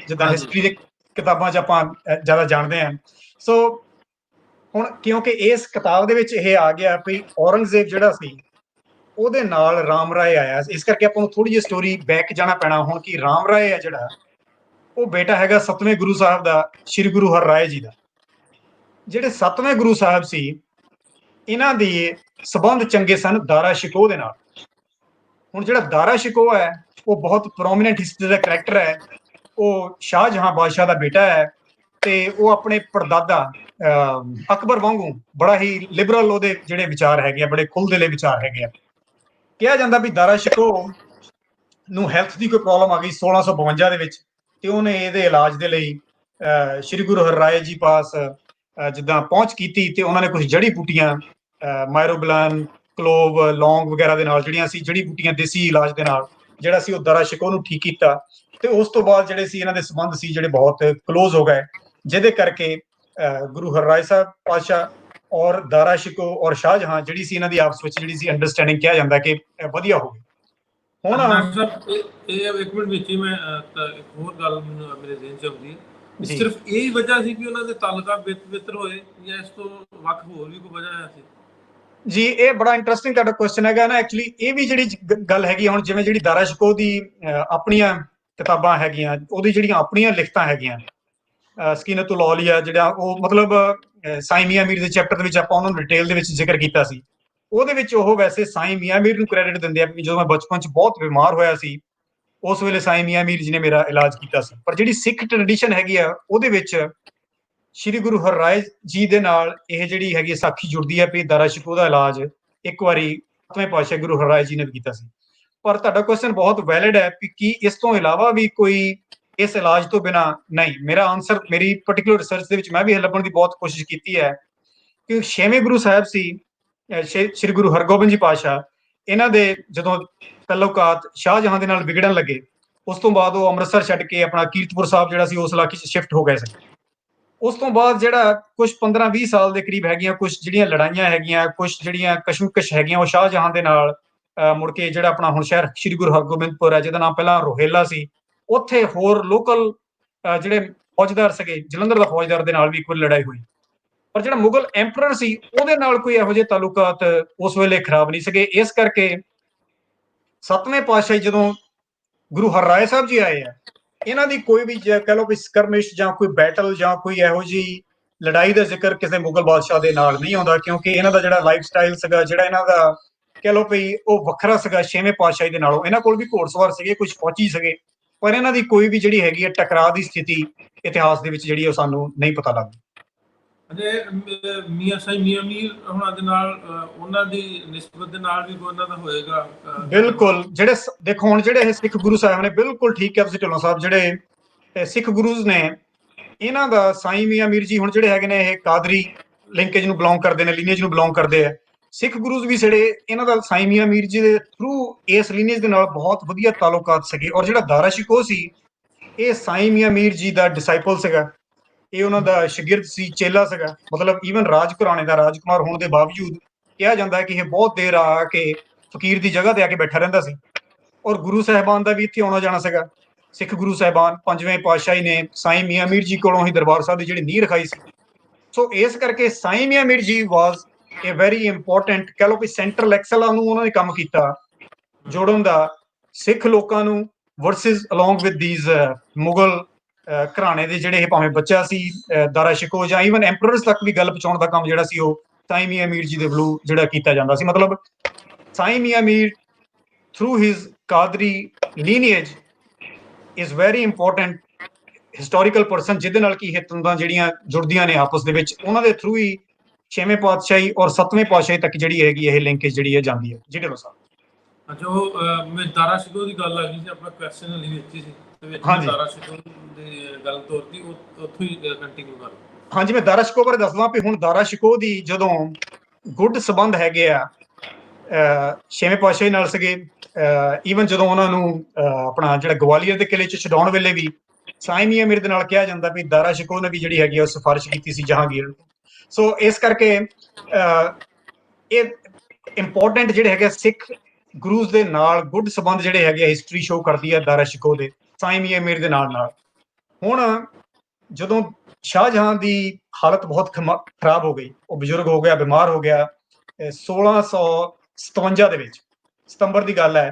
ਜਿੱਦਾਂ ਹਿਸਟਰੀ ਦੇ ਕਿਤਾਬਾਂ 'ਚ ਆਪਾਂ ਜ਼ਿਆਦਾ ਜਾਣਦੇ ਹਾਂ। ਸੋ ਹੁਣ ਕਿਉਂਕਿ ਇਸ ਕਿਤਾਬ ਦੇ ਵਿੱਚ ਇਹ ਆ ਗਿਆ ਵੀ ਔਰੰਗਜ਼ੇਬ ਜਿਹੜਾ ਸੀ ਉਹਦੇ ਨਾਲ ਰਾਮ ਰਾਏ ਆਇਆ, ਇਸ ਕਰਕੇ ਆਪਾਂ ਨੂੰ ਥੋੜੀ ਜਿਹੀ ਸਟੋਰੀ ਬੈਕ ਜਾਣਾ ਪੈਣਾ ਹੁਣ ਕਿ ਰਾਮ ਰਾਏ ਹੈ ਜਿਹੜਾ, ਉਹ ਬੇਟਾ ਹੈਗਾ 7ਵੇਂ ਗੁਰੂ ਸਾਹਿਬ ਦਾ, ਸ੍ਰੀ ਗੁਰੂ ਹਰਿਰਾਏ ਜੀ ਦਾ। ਜਿਹੜੇ 7ਵੇਂ ਗੁਰੂ ਸਾਹਿਬ ਸੀ, ਇਹਨਾਂ ਦੇ ਸਬੰਧ ਚੰਗੇ ਸਨ ਦਾਰਾ ਸ਼ਿਕੋਹ ਦੇ ਨਾਲ। ਹੁਣ ਜਿਹੜਾ ਦਾਰਾ ਸ਼ਿਕੋਹ ਹੈ, ਉਹ ਬਹੁਤ ਪ੍ਰੋਮੀਨੈਂਟ ਹਿਸਟਰੀ ਦਾ ਕਰੈਕਟਰ ਹੈ। ਉਹ ਸ਼ਾਹਜਹਾਂ ਬਾਦਸ਼ਾਹ ਦਾ ਬੇਟਾ ਹੈ, ਤੇ ਉਹ ਆਪਣੇ ਪੜਦਾਦਾ ਅਕਬਰ ਵਾਂਗੂ ਬੜਾ ਹੀ ਲਿਬਰਲ ਉਹਦੇ ਜਿਹੜੇ ਵਿਚਾਰ ਹੈਗੇ ਆ, ਬੜੇ ਖੁੱਲ੍ਹਦਿਲੇ ਵਿਚਾਰ ਹੈਗੇ ਆ। ਕਿਹਾ ਜਾਂਦਾ ਵੀ ਦਾਰਾ ਸ਼ਿਕੋਹ ਨੂੰ ਹੈਲਥ ਦੀ ਕੋਈ ਪ੍ਰੋਬਲਮ ਆ ਗਈ 1652 ਦੇ ਵਿੱਚ, ਤੇ ਉਹਨੇ ਇਹਦੇ ਇਲਾਜ ਦੇ ਲਈ ਸ੍ਰੀ ਗੁਰੂ ਹਰਿਰਾਏ ਜੀ ਪਾਸ ਜਿੱਦਾਂ ਪਹੁੰਚ ਕੀਤੀ, ਤੇ ਉਹਨਾਂ ਨੇ ਕੁਝ ਜੜੀ ਬੂਟੀਆਂ, ਮਾਇਰੋਬਲਾਨ, ਕਲੋਵ, ਲੌਂਗ ਵਗੈਰਾ ਦੇ ਨਾਲ, ਜਿਹੜੀਆਂ ਸੀ ਜੜੀ ਬੂਟੀਆਂ ਦੇਸੀ ਇਲਾਜ ਦੇ ਨਾਲ ਜਿਹੜਾ ਸੀ ਉਹ ਦਾਰਾ ਸ਼ਿਕੋਹ ਨੂੰ ਠੀਕ ਕੀਤਾ। ਤੇ ਉਸ ਤੋਂ ਬਾਅਦ ਜਿਹੜੇ ਸੀ ਇਹਨਾਂ ਦੇ ਸੰਬੰਧ ਸੀ ਜਿਹੜੇ ਬਹੁਤ ਕਲੋਜ਼ ਹੋ ਗਏ, ਜਿਹਦੇ ਕਰਕੇ ਗੁਰੂ ਹਰਿਰਾਏ ਸਾਹਿਬ ਪਾਤਸ਼ਾਹ ਔਰ ਦਾਰਾ ਸ਼ਿਕੋਹ ਔਰ ਸ਼ਾਹਜਹਾਂ ਜਿਹੜੀ ਸੀ ਇਹਨਾਂ ਦੀ ਆਪਸ ਵਿੱਚ ਜਿਹੜੀ ਸੀ ਅੰਡਰਸਟੈਂਡਿੰਗ, ਕਿਹਾ ਜਾਂਦਾ ਕਿ ਵਧੀਆ ਹੋ ਗਈ। ਹੁਣ ਇਹ ਇੱਕ ਮਿੰਟ ਵਿੱਚ ਹੀ ਮੈਂ ਇੱਕ ਹੋਰ ਗੱਲ ਮੈਨੂੰ ਮੇਰੇ ਜ਼ਿਹਨ 'ਚ ਆਉਂਦੀ ਹੈ, ਸਿਰਫ ਇਹ ਵਜ੍ਹਾ ਸੀ ਕਿ ਉਹਨਾਂ ਦੇ ਤਾਲੁਕਾਤ ਬਿਹਤਰ ਹੋਏ, ਜਾਂ ਇਸ ਤੋਂ ਵੱਖ ਹੋਰ ਵੀ ਕੋਈ ਵਜ੍ਹਾ ਸੀ? ਜੀ, ਇਹ ਬੜਾ ਇੰਟਰਸਟਿੰਗ ਤੁਹਾਡਾ ਕੁਐਸਚਨ ਹੈਗਾ ਨਾ। ਐਕਚੁਅਲੀ ਇਹ ਵੀ ਜਿਹੜੀ ਗੱਲ ਹੈਗੀ, ਹੁਣ ਜਿਵੇਂ ਜਿਹੜੀ ਦਾਰਾ ਸ਼ਿਕੋਹ ਦੀ ਆਪਣੀਆਂ ਕਿਤਾਬਾਂ ਹੈਗੀਆਂ, ਉਹਦੀ ਜਿਹੜੀਆਂ ਆਪਣੀਆਂ ਲਿਖਤਾਂ ਹੈਗੀਆਂ, ਸਕੀਨਤੁਲ ਔਲੀਆ ਜਿਹੜਾ, ਉਹ ਮਤਲਬ ਸਾਈਂ ਮੀਆਂ ਮੀਰ ਦੇ ਚੈਪਟਰ ਦੇ ਵਿੱਚ ਆਪਾਂ ਉਹਨਾਂ ਨੂੰ ਡਿਟੇਲ ਦੇ ਵਿੱਚ ਜ਼ਿਕਰ ਕੀਤਾ ਸੀ। ਉਹਦੇ ਵਿੱਚ ਉਹ ਵੈਸੇ ਸਾਈਂ ਮੀਆਂ ਮੀਰ ਨੂੰ ਕ੍ਰੈਡਿਟ ਦਿੰਦੇ ਆ ਕਿ ਜਦੋਂ ਮੈਂ ਬਚਪਨ 'ਚ ਬਹੁਤ ਬਿਮਾਰ ਹੋਇਆ ਸੀ, ਉਸ ਵੇਲੇ ਸਾਈਂ ਮੀਆਂ ਮੀਰ ਜੀ ਨੇ ਮੇਰਾ ਇਲਾਜ ਕੀਤਾ ਸੀ। ਪਰ ਜਿਹੜੀ ਸਿੱਖ ਟ੍ਰੈਡੀਸ਼ਨ ਹੈਗੀ ਆ, ਉਹਦੇ ਵਿੱਚ ਸ੍ਰੀ ਗੁਰੂ ਹਰਿਰਾਏ ਜੀ ਦੇ ਨਾਲ ਇਹ ਜਿਹੜੀ ਹੈਗੀ ਸਾਖੀ ਜੁੜਦੀ ਹੈ ਵੀ ਦਾਰਾ ਸ਼ਿਕੋਹ ਦਾ ਇਲਾਜ ਇੱਕ ਵਾਰੀ 7ਵੇਂ ਪਾਤਸ਼ਾਹ ਗੁਰੂ ਹਰਿਰਾਏ ਜੀ ਨੇ ਕੀਤਾ ਸੀ। ਪਰ ਤੁਹਾਡਾ ਕੁਐਸਚਨ ਬਹੁਤ ਵੈਲਿਡ ਹੈ ਕਿ ਕੀ ਇਸ ਤੋਂ ਇਲਾਵਾ ਵੀ ਕੋਈ ਇਸ ਇਲਾਜ ਤੋਂ ਬਿਨਾ? ਨਹੀਂ। ਮੇਰਾ ਆਨਸਰ, ਮੇਰੀ ਪਾਰਟਿਕੂਲਰ ਰਿਸਰਚ ਦੇ ਵਿੱਚ ਮੈਂ ਵੀ ਲੱਭਣ ਦੀ ਬਹੁਤ ਕੋਸ਼ਿਸ਼ ਕੀਤੀ ਹੈ ਕਿ 6ਵੇਂ ਗੁਰੂ ਸਾਹਿਬ ਸੀ ਸ੍ਰੀ ਗੁਰੂ ਹਰਗੋਬਿੰਦ ਜੀ ਪਾਤਸ਼ਾਹ, ਇਹਨਾਂ ਦੇ ਜਦੋਂ ਤਾਲੁਕਾਤ ਸ਼ਾਹਜਹਾਂ ਦੇ ਨਾਲ ਵਿਗੜਨ ਲੱਗੇ, ਉਸ ਤੋਂ ਬਾਅਦ ਉਹ ਅੰਮ੍ਰਿਤਸਰ ਛੱਡ ਕੇ ਆਪਣਾ ਕੀਰਤਪੁਰ ਸਾਹਿਬ ਜਿਹੜਾ ਸੀ ਉਸ ਇਲਾਕੇ 'ਚ ਸ਼ਿਫਟ ਹੋ ਗਏ ਸਨ। ਉਸ ਤੋਂ ਬਾਅਦ ਜਿਹੜਾ ਕੁਝ 15-20 ਸਾਲ ਦੇ ਕਰੀਬ ਹੈਗੀਆਂ, ਕੁਝ ਜਿਹੜੀਆਂ ਲੜਾਈਆਂ ਹੈਗੀਆਂ, ਕੁਝ ਜਿਹੜੀਆਂ ਕਸ਼ਮਕਸ਼ ਹੈਗੀਆਂ, ਉਹ ਸ਼ਾਹਜਹਾਂ ਦੇ ਨਾਲ ਮੁੜ ਕੇ ਜਿਹੜਾ ਆਪਣਾ ਹੁਣ ਸ਼ਹਿਰ ਸ੍ਰੀ ਗੁਰੂ ਹਰਗੋਬਿੰਦਪੁਰ ਹੈ, ਜਿਹਦਾ ਨਾਮ ਪਹਿਲਾਂ ਰੋਹੇਲਾ ਸੀ, ਉੱਥੇ ਹੋਰ ਲੋਕਲ ਜਿਹੜੇ ਫੌਜਦਾਰ ਸੀਗੇ, ਜਲੰਧਰ ਦਾ ਫੌਜਦਾਰ ਦੇ ਨਾਲ ਵੀ ਇੱਕ ਵਾਰ ਲੜਾਈ ਹੋਈ। ਪਰ ਜਿਹੜਾ ਮੁਗਲ ਐਂਪਰਰ ਸੀ, ਉਹਦੇ ਨਾਲ ਕੋਈ ਇਹੋ ਜਿਹੇ ਤਾਲੁਕਾਤ ਉਸ ਵੇਲੇ ਖਰਾਬ ਨਹੀਂ ਸੀਗੇ। ਇਸ ਕਰਕੇ 7ਵੇਂ ਪਾਤਸ਼ਾਹੀ ਜਦੋਂ ਗੁਰੂ ਹਰਿਰਾਏ ਸਾਹਿਬ ਜੀ ਆਏ ਆ, ਇਹਨਾਂ ਦੀ ਕੋਈ ਵੀ ਕਹਿ ਲਓ ਵੀ ਸਕਰਮਿਸ਼ ਜਾਂ ਕੋਈ ਬੈਟਲ ਜਾਂ ਕੋਈ ਇਹੋ ਜਿਹੀ ਲੜਾਈ ਦਾ ਜ਼ਿਕਰ ਕਿਸੇ ਮੁਗਲ ਬਾਦਸ਼ਾਹ ਦੇ ਨਾਲ ਨਹੀਂ ਆਉਂਦਾ, ਕਿਉਂਕਿ ਇਹਨਾਂ ਦਾ ਜਿਹੜਾ ਲਾਈਫ ਸਟਾਈਲ ਸੀਗਾ, ਜਿਹੜਾ ਇਹਨਾਂ ਦਾ ਕਹਿ ਲਓ ਵੀ ਉਹ ਵੱਖਰਾ ਸੀਗਾ 6ਵੇਂ ਪਾਤਸ਼ਾਹੀ ਦੇ ਨਾਲੋਂ। ਇਹਨਾਂ ਕੋਲ ਵੀ ਘੋੜਸਵਾਰ ਸੀਗੇ, ਕੁਝ ਫੌਜੀ ਸੀਗੇ, ਪਰ ਇਹਨਾਂ ਦੀ ਕੋਈ ਵੀ ਜਿਹੜੀ ਹੈਗੀ ਹੈ ਟਕਰਾਅ ਦੀ ਸਥਿਤੀ ਇਤਿਹਾਸ ਦੇ ਵਿੱਚ ਜਿਹੜੀ ਉਹ ਸਾਨੂੰ ਨਹੀਂ ਪਤਾ ਲੱਗਦੀ। ਅਤੇ ਮੀਆਂ ਸਾਈਂ ਮੀਆਂ ਮੀਰ ਹੋਣਾ ਦੇ ਨਾਲ ਉਹਨਾਂ ਦੀ ਨਿਸਬਤ ਦੇ ਨਾਲ ਵੀ ਕੋਈ ਉਹਨਾਂ ਦਾ ਹੋਏਗਾ? ਬਿਲਕੁਲ, ਜਿਹੜੇ ਦੇਖੋ ਹੁਣ ਜਿਹੜੇ ਇਹ ਸਿੱਖ ਗੁਰੂ ਸਾਹਿਬ ਨੇ, ਬਿਲਕੁਲ ਠੀਕ ਹੈ ਤੁਸੀਂ ਢਿੱਲੋਂ ਸਾਹਿਬ, ਜਿਹੜੇ ਸਿੱਖ ਗੁਰੂਜ਼ ਨੇ ਇਹਨਾਂ ਦਾ ਸਾਈਂ ਮੀਆਂ ਮੀਰ ਜੀ ਹੁਣ ਜਿਹੜੇ ਹੈਗੇ ਨੇ ਇਹ ਕਾਦਰੀ ਲਿੰਕੇਜ ਨੂੰ ਬਿਲੋਂਗ ਕਰਦੇ ਨੇ, ਲੀਨੀਏਜ ਨੂੰ ਬਿਲੋਂਗ ਕਰਦੇ ਆ। ਸਿੱਖ ਗੁਰੂਜ਼ ਵੀ ਜਿਹੜੇ ਇਹਨਾਂ ਦਾ ਸਾਈਂ ਮੀਆਂ ਮੀਰ ਜੀ ਦੇ ਥਰੂ ਇਸ ਲੀਨੀਏਜ ਦੇ ਨਾਲ ਬਹੁਤ ਵਧੀਆ ਤਾਲੁਕਾਤ ਸੀਗੇ। ਔਰ ਜਿਹੜਾ ਦਾਰਾ ਸ਼ਿਕੋਹ ਸੀ ਇਹ ਸਾਈਂ ਮੀਆਂ ਮੀਰ ਜੀ ਦਾ ਡਿਸਾਈਪਲ ਸੀਗਾ, ਇਹ ਉਹਨਾਂ ਦਾ ਸ਼ਾਗਿਰਦ ਸੀ, ਚੇਲਾ ਸੀਗਾ। ਮਤਲਬ ਈਵਨ ਰਾਜ ਘਰਾਣੇ ਦਾ ਰਾਜਕੁਮਾਰ ਹੋਣ ਦੇ ਬਾਵਜੂਦ ਕਿਹਾ ਜਾਂਦਾ ਹੈ ਕਿ ਇਹ ਬਹੁਤ ਦੇਰ ਆ ਕੇ ਫਕੀਰ ਦੀ ਜਗ੍ਹਾ ਤੇ ਆ ਕੇ ਬੈਠਾ ਰਹਿੰਦਾ ਸੀ। ਔਰ ਗੁਰੂ ਸਾਹਿਬਾਨ ਦਾ ਵੀ ਇੱਥੇ ਆਉਣਾ ਜਾਣਾ ਸੀਗਾ। ਸਿੱਖ ਗੁਰੂ ਸਾਹਿਬਾਨ ਪੰਜਵੇਂ ਪਾਤਸ਼ਾਹੀ ਨੇ ਸਾਈਂ ਮੀਆਂ ਮੀਰ ਜੀ ਕੋਲੋਂ ਹੀ ਦਰਬਾਰ ਸਾਹਿਬ ਦੀ ਜਿਹੜੀ ਨੀਂਹ ਰਖਾਈ ਸੀ। ਸੋ ਇਸ ਕਰਕੇ ਸਾਈਂ ਮੀਆਂ ਮੀਰ ਜੀ ਵਾਜ਼ ਏ ਵੈਰੀ ਇੰਪੋਰਟੈਂਟ, ਕਹਿ ਲਓ ਵੀ ਸੈਂਟਰਲ ਐਕਸਲ ਨੂੰ ਉਹਨਾਂ ਨੇ ਕੰਮ ਕੀਤਾ ਜੋੜਨ ਦਾ ਸਿੱਖ ਲੋਕਾਂ ਨੂੰ versus along with these Mughal ਘਰਾਣੇ ਦੇ ਜਿਹੜੇ ਇਹ ਭਾਵੇਂ ਬੱਚਾ ਸੀ ਦਾਰਾ ਸ਼ਿਕੋਹ ਜਾਂ ਈਵਨ ਐਂਪਰਰਸ ਤੱਕ ਵੀ ਗੱਲ ਪਹੁੰਚਾਉਣ ਦਾ ਕੰਮ ਜਿਹੜਾ ਸੀ ਉਹ ਸਾਈਂ ਮੀਆਂ ਮੀਰ ਜੀ ਦੇ ਵੱਲੋਂ ਜਿਹੜਾ ਕੀਤਾ ਜਾਂਦਾ ਸੀ। ਮਤਲਬ ਸਾਈਂ Mian Mir through his Qadri lineage is very important historical person, ਜਿਹਦੇ ਨਾਲ ਕਿ ਇਹ ਤੰਦਾਂ ਜਿਹੜੀਆਂ ਜੁੜਦੀਆਂ ਨੇ ਆਪਸ ਦੇ ਵਿੱਚ, ਉਹਨਾਂ ਦੇ ਥਰੂ ਹੀ ਛੇਵੇਂ ਪਾਤਸ਼ਾਹੀ ਔਰ ਸੱਤਵੇਂ ਪਾਤਸ਼ਾਹੀ ਤੱਕ ਜਿਹੜੀ ਹੈਗੀ ਇਹ ਲਿੰਕੇਜ ਜਿਹੜੀ ਹੈ ਜਾਂਦੀ ਹੈ। ਜੀ ਢਿੱਲੋਂ ਸਾਹਿਬ। ਅੱਛਾ, ਉਹ ਮੈਂ ਦਾਰਾ ਸ਼ਿਕੋਹ ਦੀ ਗੱਲ ਆ ਗਈ ਸੀ, ਆਪਣਾ ਕੁਐਸਚਨ ਵਾਲੀ ਵਿੱਚ ਹੀ ਸੀ ਤੇ ਵਿੱਚ ਦਾਰਾ ਸ਼ਿਕੋਹ ਦੀ ਗੱਲ ਤੋਰ ਦੀ, ਉੱਥੋਂ ਹੀ ਕੰਟੀਨਿਊ ਕਰ। ਹਾਂਜੀ, ਮੈਂ ਦਾਰਾ ਸ਼ਿਕੋਹ ਬਾਰੇ ਦੱਸਦਾ ਵੀ ਹੁਣ ਦਾਰਾ ਸ਼ਿਕੋਹ ਦੀ ਜਦੋਂ ਗੁੱਡ ਸੰਬੰਧ ਹੈਗੇ ਆ ਛੇਵੇਂ ਪਾਤਸ਼ਾਹੀ ਨਾਲ ਸੀਗੇ। ਈਵਨ ਜਦੋਂ ਉਹਨਾਂ ਨੂੰ ਆਪਣਾ ਜਿਹੜਾ ਗਵਾਲੀਅਰ ਦੇ ਕਿਲੇ 'ਚ ਛਡਾਉਣ ਵੇਲੇ ਵੀ ਸਾਈਂ ਮੀਆਂ ਮੀਰ ਦੇ ਨਾਲ ਕਿਹਾ ਜਾਂਦਾ ਵੀ ਦਾਰਾ ਸ਼ਿਕੋਹ ਨੇ ਵੀ ਜਿਹੜੀ ਹੈਗੀ ਉਹ ਸਿਫਾਰਿਸ਼ ਕੀਤੀ ਸੀ ਜਹਾਂਗੀਰ ਨੂੰ। ਸੋ ਇਸ ਕਰਕੇ ਇਹ ਇੰਪੋਰਟੈਂਟ ਜਿਹੜੇ ਹੈਗੇ ਸਿੱਖ ਗੁਰੂਜ਼ ਦੇ ਨਾਲ ਗੁੱਡ ਸੰਬੰਧ ਜਿਹੜੇ ਹੈਗੇ ਹਿਸਟਰੀ ਸ਼ੋ ਕਰਦੀ ਹੈ ਦਾਰਾ ਸ਼ਿਕੋਹ ਦੇ ਸਾਈਂ ਮੀਆਂ ਮੀਰ ਦੇ ਨਾਲ। ਹੁਣ ਜਦੋਂ ਸ਼ਾਹਜਹਾਂ ਦੀ ਹਾਲਤ ਬਹੁਤ ਖਰਾਬ ਹੋ ਗਈ, ਉਹ ਬਜ਼ੁਰਗ ਹੋ ਗਿਆ, ਬਿਮਾਰ ਹੋ ਗਿਆ 1657 ਦੇ ਵਿੱਚ, ਸਤੰਬਰ ਦੀ ਗੱਲ ਹੈ,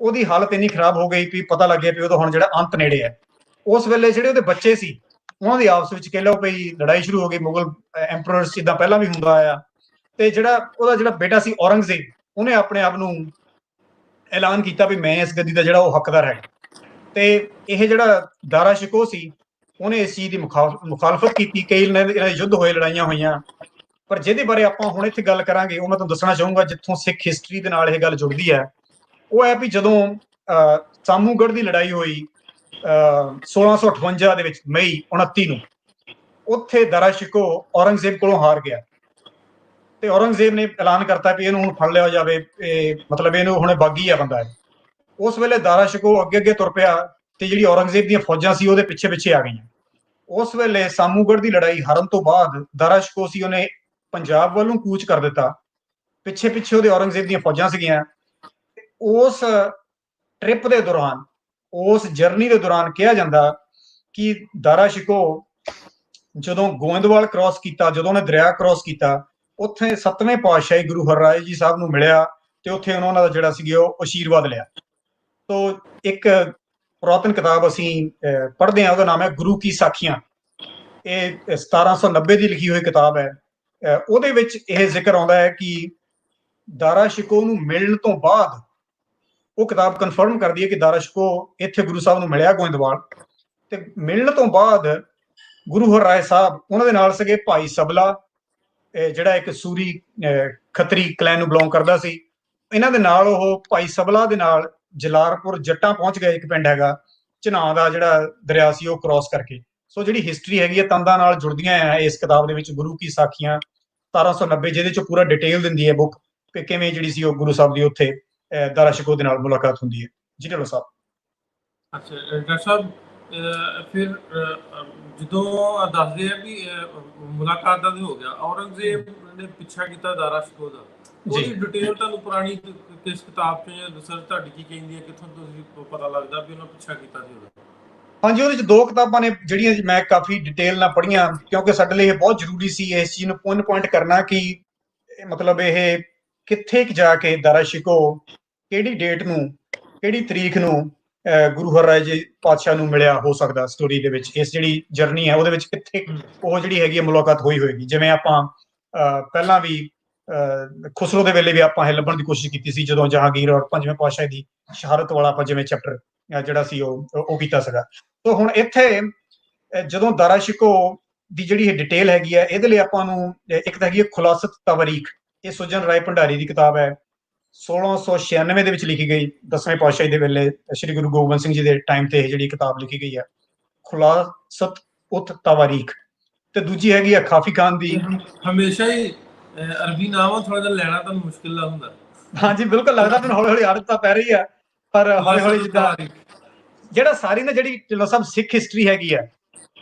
ਉਹਦੀ ਹਾਲਤ ਇੰਨੀ ਖਰਾਬ ਹੋ ਗਈ ਵੀ ਪਤਾ ਲੱਗਿਆ ਵੀ ਉਹਦਾ ਹੁਣ ਜਿਹੜਾ ਅੰਤ ਨੇੜੇ ਹੈ। ਉਸ ਵੇਲੇ ਜਿਹੜੇ ਉਹਦੇ ਬੱਚੇ ਸੀ ਉਹਨਾਂ ਦੀ ਆਪਸ ਵਿੱਚ ਕਹਿ ਲਓ ਵੀ ਲੜਾਈ ਸ਼ੁਰੂ ਹੋ ਗਈ। ਮੁਗਲ ਐਂਪਰਰਸ ਜਿੱਦਾਂ ਪਹਿਲਾਂ ਵੀ ਹੁੰਦਾ ਆਇਆ, ਤੇ ਉਹਦਾ ਜਿਹੜਾ ਬੇਟਾ ਸੀ ਔਰੰਗਜ਼ੇਬ, ਉਹਨੇ ਆਪਣੇ ਆਪ ਨੂੰ ਐਲਾਨ ਕੀਤਾ ਵੀ ਮੈਂ ਇਸ ਗੱਦੀ ਦਾ ਜਿਹੜਾ ਉਹ ਹੱਕਦਾਰ ਹੈ। ਤੇ ਇਹ ਜਿਹੜਾ ਦਾਰਾ ਸ਼ਿਕੋਹ ਸੀ ਉਹਨੇ ਇਸ ਚੀਜ਼ ਦੀ ਮੁਖਾਲਫਤ ਕੀਤੀ। ਕਈ ਇਹਨਾਂ ਦੇ ਯੁੱਧ ਹੋਏ, ਲੜਾਈਆਂ ਹੋਈਆਂ, ਪਰ ਜਿਹਦੇ ਬਾਰੇ ਆਪਾਂ ਹੁਣ ਇੱਥੇ ਗੱਲ ਕਰਾਂਗੇ ਉਹ ਮੈਂ ਤੁਹਾਨੂੰ ਦੱਸਣਾ ਚਾਹੂੰਗਾ ਜਿੱਥੋਂ ਸਿੱਖ ਹਿਸਟਰੀ ਦੇ ਨਾਲ ਇਹ ਗੱਲ ਜੁੜਦੀ ਹੈ। ਉਹ ਹੈ ਵੀ ਜਦੋਂ ਸਾਮੂਗੜ੍ਹ ਦੀ ਲੜਾਈ ਹੋਈ 1658 ਦੇ ਵਿੱਚ ਮਈ 29 ਨੂੰ, ਉੱਥੇ ਦਾਰਾ ਸ਼ਿਕੋਹ ਔਰੰਗਜ਼ੇਬ ਕੋਲੋਂ ਹਾਰ ਗਿਆ ਤੇ ਔਰੰਗਜ਼ੇਬ ਨੇ ਐਲਾਨ ਕਰਤਾ ਵੀ ਇਹਨੂੰ ਹੁਣ ਫੜ ਲਿਆ ਜਾਵੇ, ਮਤਲਬ ਇਹਨੂੰ ਹੁਣ ਬਾਗੀ ਆ ਬੰਦਾ ਹੈ। ਉਸ ਵੇਲੇ ਦਾਰਾ ਸ਼ਿਕੋਹ ਅੱਗੇ ਅੱਗੇ ਤੁਰ ਪਿਆ ਤੇ ਜਿਹੜੀ ਔਰੰਗਜ਼ੇਬ ਦੀਆਂ ਫੌਜਾਂ ਸੀ ਉਹਦੇ ਪਿੱਛੇ ਪਿੱਛੇ ਆ ਗਈਆਂ। ਉਸ ਵੇਲੇ ਸਾਮੂਗੜ੍ਹ ਦੀ ਲੜਾਈ ਹਾਰਨ ਤੋਂ ਬਾਅਦ ਦਾਰਾ ਸ਼ਿਕੋਹ ਸੀ ਉਹਨੇ ਪੰਜਾਬ ਵੱਲ ਨੂੰ ਕੂਚ ਕਰ ਦਿੱਤਾ, ਪਿੱਛੇ ਪਿੱਛੇ ਉਹਦੇ ਔਰੰਗਜ਼ੇਬ ਦੀਆਂ ਫੌਜਾਂ ਸੀਗੀਆਂ। ਉਸ ਟ੍ਰਿਪ ਦੇ ਦੌਰਾਨ, ਉਸ ਜਰਨੀ ਦੇ ਦੌਰਾਨ ਕਿਹਾ ਜਾਂਦਾ ਕਿ ਦਾਰਾ ਸ਼ਿਕੋਹ ਜਦੋਂ ਗੋਇੰਦਵਾਲ ਕ੍ਰਾਸ ਕੀਤਾ, ਜਦੋਂ ਉਹਨੇ ਦਰਿਆ ਕ੍ਰਾਸ ਕੀਤਾ, ਉੱਥੇ ਸੱਤਵੇਂ ਪਾਤਸ਼ਾਹੀ ਗੁਰੂ ਹਰਰਾਏ ਜੀ ਸਾਹਿਬ ਨੂੰ ਮਿਲਿਆ ਤੇ ਉੱਥੇ ਉਹਨਾਂ ਦਾ ਜਿਹੜਾ ਸੀ ਉਹ ਆਸ਼ੀਰਵਾਦ ਲਿਆ। ਤੋਂ ਇੱਕ ਪੁਰਾਤਨ ਕਿਤਾਬ ਅਸੀਂ ਪੜ੍ਹਦੇ ਹਾਂ, ਉਹਦਾ ਨਾਮ ਹੈ ਗੁਰੂ ਕੀ ਸਾਖੀਆਂ। ਇਹ 1790 ਦੀ ਲਿਖੀ ਹੋਈ ਕਿਤਾਬ ਹੈ। ਉਹਦੇ ਵਿੱਚ ਇਹ ਜ਼ਿਕਰ ਆਉਂਦਾ ਹੈ ਕਿ ਦਾਰਾ ਸ਼ਿਕੋਹ ਨੂੰ ਮਿਲਣ ਤੋਂ ਬਾਅਦ ਉਹ ਕਿਤਾਬ ਕਨਫਰਮ ਕਰਦੀ ਹੈ ਕਿ ਦਾਰਾ ਸ਼ਿਕੋਹ ਇੱਥੇ ਗੁਰੂ ਸਾਹਿਬ ਨੂੰ ਮਿਲਿਆ ਗੋਇੰਦਵਾਲ, ਤੇ ਮਿਲਣ ਤੋਂ ਬਾਅਦ ਗੁਰੂ ਹਰਰਾਏ ਸਾਹਿਬ ਉਹਨਾਂ ਦੇ ਨਾਲ ਸੀਗੇ ਭਾਈ ਸਬਲਾ, ਜਿਹੜਾ ਇੱਕ ਸੂਰੀ ਖੱਤਰੀ ਕਲੈਨ ਨੂੰ ਬਿਲੋਂਗ ਕਰਦਾ ਸੀ। ਇਹਨਾਂ ਦੇ ਨਾਲ ਉਹ ਭਾਈ ਸਬਲਾ ਦੇ ਨਾਲ ਜਲਾਰਪੁਰ ਜੱਟਾਂ ਪਹੁੰਚ ਗਏ, ਇੱਕ ਪਿੰਡ ਹੈਗਾ ਝਨਾਹ ਦਾ, ਜਿਹੜਾ ਦਰਿਆ ਸੀ ਉਹ ਕ੍ਰਾਸ ਕਰਕੇ। ਸੋ ਜਿਹੜੀ ਹਿਸਟਰੀ ਹੈਗੀ ਹੈ ਤੰਦਾਂ ਨਾਲ ਜੁੜਦੀਆਂ ਹੈ ਇਸ ਕਿਤਾਬ ਦੇ ਵਿੱਚ, ਗੁਰੂ ਕੀ ਸਾਖੀਆਂ 1790, ਜਿਹਦੇ ਚ ਪੂਰਾ ਡਿਟੇਲ ਦਿੰਦੀ ਹੈ ਬੁੱਕ ਕਿ ਕਿਵੇਂ ਜਿਹੜੀ ਸੀ ਉਹ ਗੁਰੂ ਸਾਹਿਬ ਦੀ ਉੱਥੇ ਦਾਰਾ ਸ਼ਿਕੋਹ ਦੇ ਨਾਲ ਮੁਲਾਕਾਤ ਹੁੰਦੀ ਹੈ। ਜੀ ਢਿੱਲੋਂ ਸਾਹਿਬ। ਅੱਛਾ ਡਾਕਟਰ ਸਾਹਿਬ, ਫਿਰ ਜਦੋਂ ਦੱਸਦੇ ਆ ਵੀ ਮੁਲਾਕਾਤ ਦਾ ਹੋ ਗਿਆ, ਔਰੰਗਜ਼ੇਬ ਨੇ ਪਿੱਛਾ ਕੀਤਾ ਦਾਰਾ ਸ਼ਿਕੋਹ ਦਾ, ਉਹਦੀ ਡਿਟੇਲ ਤੁਹਾਨੂੰ ਪੁਰਾਣੀ ਕਿਸ ਕਿਤਾਬ ਚ ਜਾਂ ਰਿਸਰਚ ਤੁਹਾਡੀ ਕੀ ਕਹਿੰਦੀ ਹੈ, ਕਿੱਥੋਂ ਤੁਸੀਂ ਪਤਾ ਲੱਗਦਾ ਵੀ ਉਹਨਾਂ ਪਿੱਛਾ ਕੀਤਾ ਸੀ ਉਹਦਾ? ਹਾਂਜੀ, ਉਹਦੇ ਚ ਦੋ ਕਿਤਾਬਾਂ ਨੇ ਜਿਹੜੀਆਂ ਮੈਂ ਕਾਫੀ ਡਿਟੇਲ ਨਾਲ ਪੜ੍ਹੀਆਂ, ਕਿਉਂਕਿ ਸਾਡੇ ਲਈ ਇਹ ਬਹੁਤ ਜ਼ਰੂਰੀ ਸੀ ਇਸ ਚੀਜ਼ ਨੂੰ ਪੁਆਇੰਟ ਕਰਨਾ ਕਿ ਮਤਲਬ ਇਹ ਕਿੱਥੇ ਜਾ ਕੇ ਦਾਰਾ ਸ਼ਿਕੋਹ ਕਿਹੜੀ ਡੇਟ ਨੂੰ, ਕਿਹੜੀ ਤਰੀਕ ਨੂੰ ਗੁਰੂ ਹਰਰਾਏ ਜੀ ਪਾਤਸ਼ਾਹ ਨੂੰ ਮਿਲਿਆ ਹੋ ਸਕਦਾ ਸਟੋਰੀ ਦੇ ਵਿੱਚ। ਇਸ ਜਿਹੜੀ ਜਰਨੀ ਹੈ ਉਹਦੇ ਵਿੱਚ ਕਿੱਥੇ ਉਹ ਜਿਹੜੀ ਹੈਗੀ ਹੈ ਮੁਲਾਕਾਤ ਹੋਈ ਹੋਏਗੀ। ਜਿਵੇਂ ਆਪਾਂ ਪਹਿਲਾਂ ਵੀ ਖੁਸਰੋ ਦੇ ਵੇਲੇ ਵੀ ਆਪਾਂ ਇਹ ਲੱਭਣ ਦੀ ਕੋਸ਼ਿਸ਼ ਕੀਤੀ ਸੀ, ਜਦੋਂ ਜਹਾਂਗੀਰ ਔਰ ਪੰਜਵੇਂ ਪਾਤਸ਼ਾਹ ਦੀ ਸ਼ਹਾਦਤ ਵਾਲਾ ਆਪਾਂ ਜਿਵੇਂ ਚੈਪਟਰ ਜਿਹੜਾ ਸੀ ਉਹ ਕੀਤਾ ਸੀਗਾ। ਸੋ ਹੁਣ ਇੱਥੇ ਜਦੋਂ ਦਾਰਾ ਸ਼ਿਕੋ ਦੀ ਜਿਹੜੀ ਇਹ ਡਿਟੇਲ ਹੈਗੀ ਹੈ, ਇਹਦੇ ਲਈ ਆਪਾਂ ਨੂੰ ਇੱਕ ਤਾਂ ਹੈਗੀ ਹੈ ਖੁਲਾਸਤ ਤਵਾਰੀਖ। ਇਹ ਸੁਜਨ ਰਾਏ ਭੰਡਾਰੀ ਦੀ ਕਿਤਾਬ ਹੈ, 1696 ਦੇ ਵਿੱਚ ਲਿਖੀ ਗਈ, 10ਵੇਂ ਪਾਤਸ਼ਾਹੀ ਦੇ ਵੇਲੇ ਸ਼੍ਰੀ ਗੁਰੂ ਗੋਬਿੰਦ ਸਿੰਘ ਜੀ ਦੇ ਟਾਈਮ ਤੇ ਇਹ ਜਿਹੜੀ ਕਿਤਾਬ ਲਿਖੀ ਗਈ ਹੈ, ਖੁਲਾਸਤ ਉਤ ਤਵਾਰੀਖ। ਤੇ ਦੂਜੀ ਹੈਗੀ ਹੈ ਕਾਫੀ ਖਾਨ ਦੀ। ਹਮੇਸ਼ਾ ਹੀ ਅਰਬੀ ਨਾਮ ਥੋੜਾ ਜਿਹਾ ਲੈਣਾ ਤੁਹਾਨੂੰ ਮੁਸ਼ਕਿਲ ਹੁੰਦਾ। ਹਾਂਜੀ ਬਿਲਕੁਲ, ਲੱਗਦਾ ਮੈਨੂੰ ਹੌਲੀ ਹੌਲੀ ਆਦਤ ਤਾਂ ਪੈ ਰਹੀ ਹੈ, ਪਰ ਹੌਲੀ ਹੌਲੀ ਜਿੱਦਾਂ ਜਿਹੜਾ ਸਾਰੀ ਨਾ ਜਿਹੜੀ ਢਿੱਲੋਂ ਸਾਹਿਬ ਸਿੱਖ ਹਿਸਟਰੀ ਹੈਗੀ ਹੈ,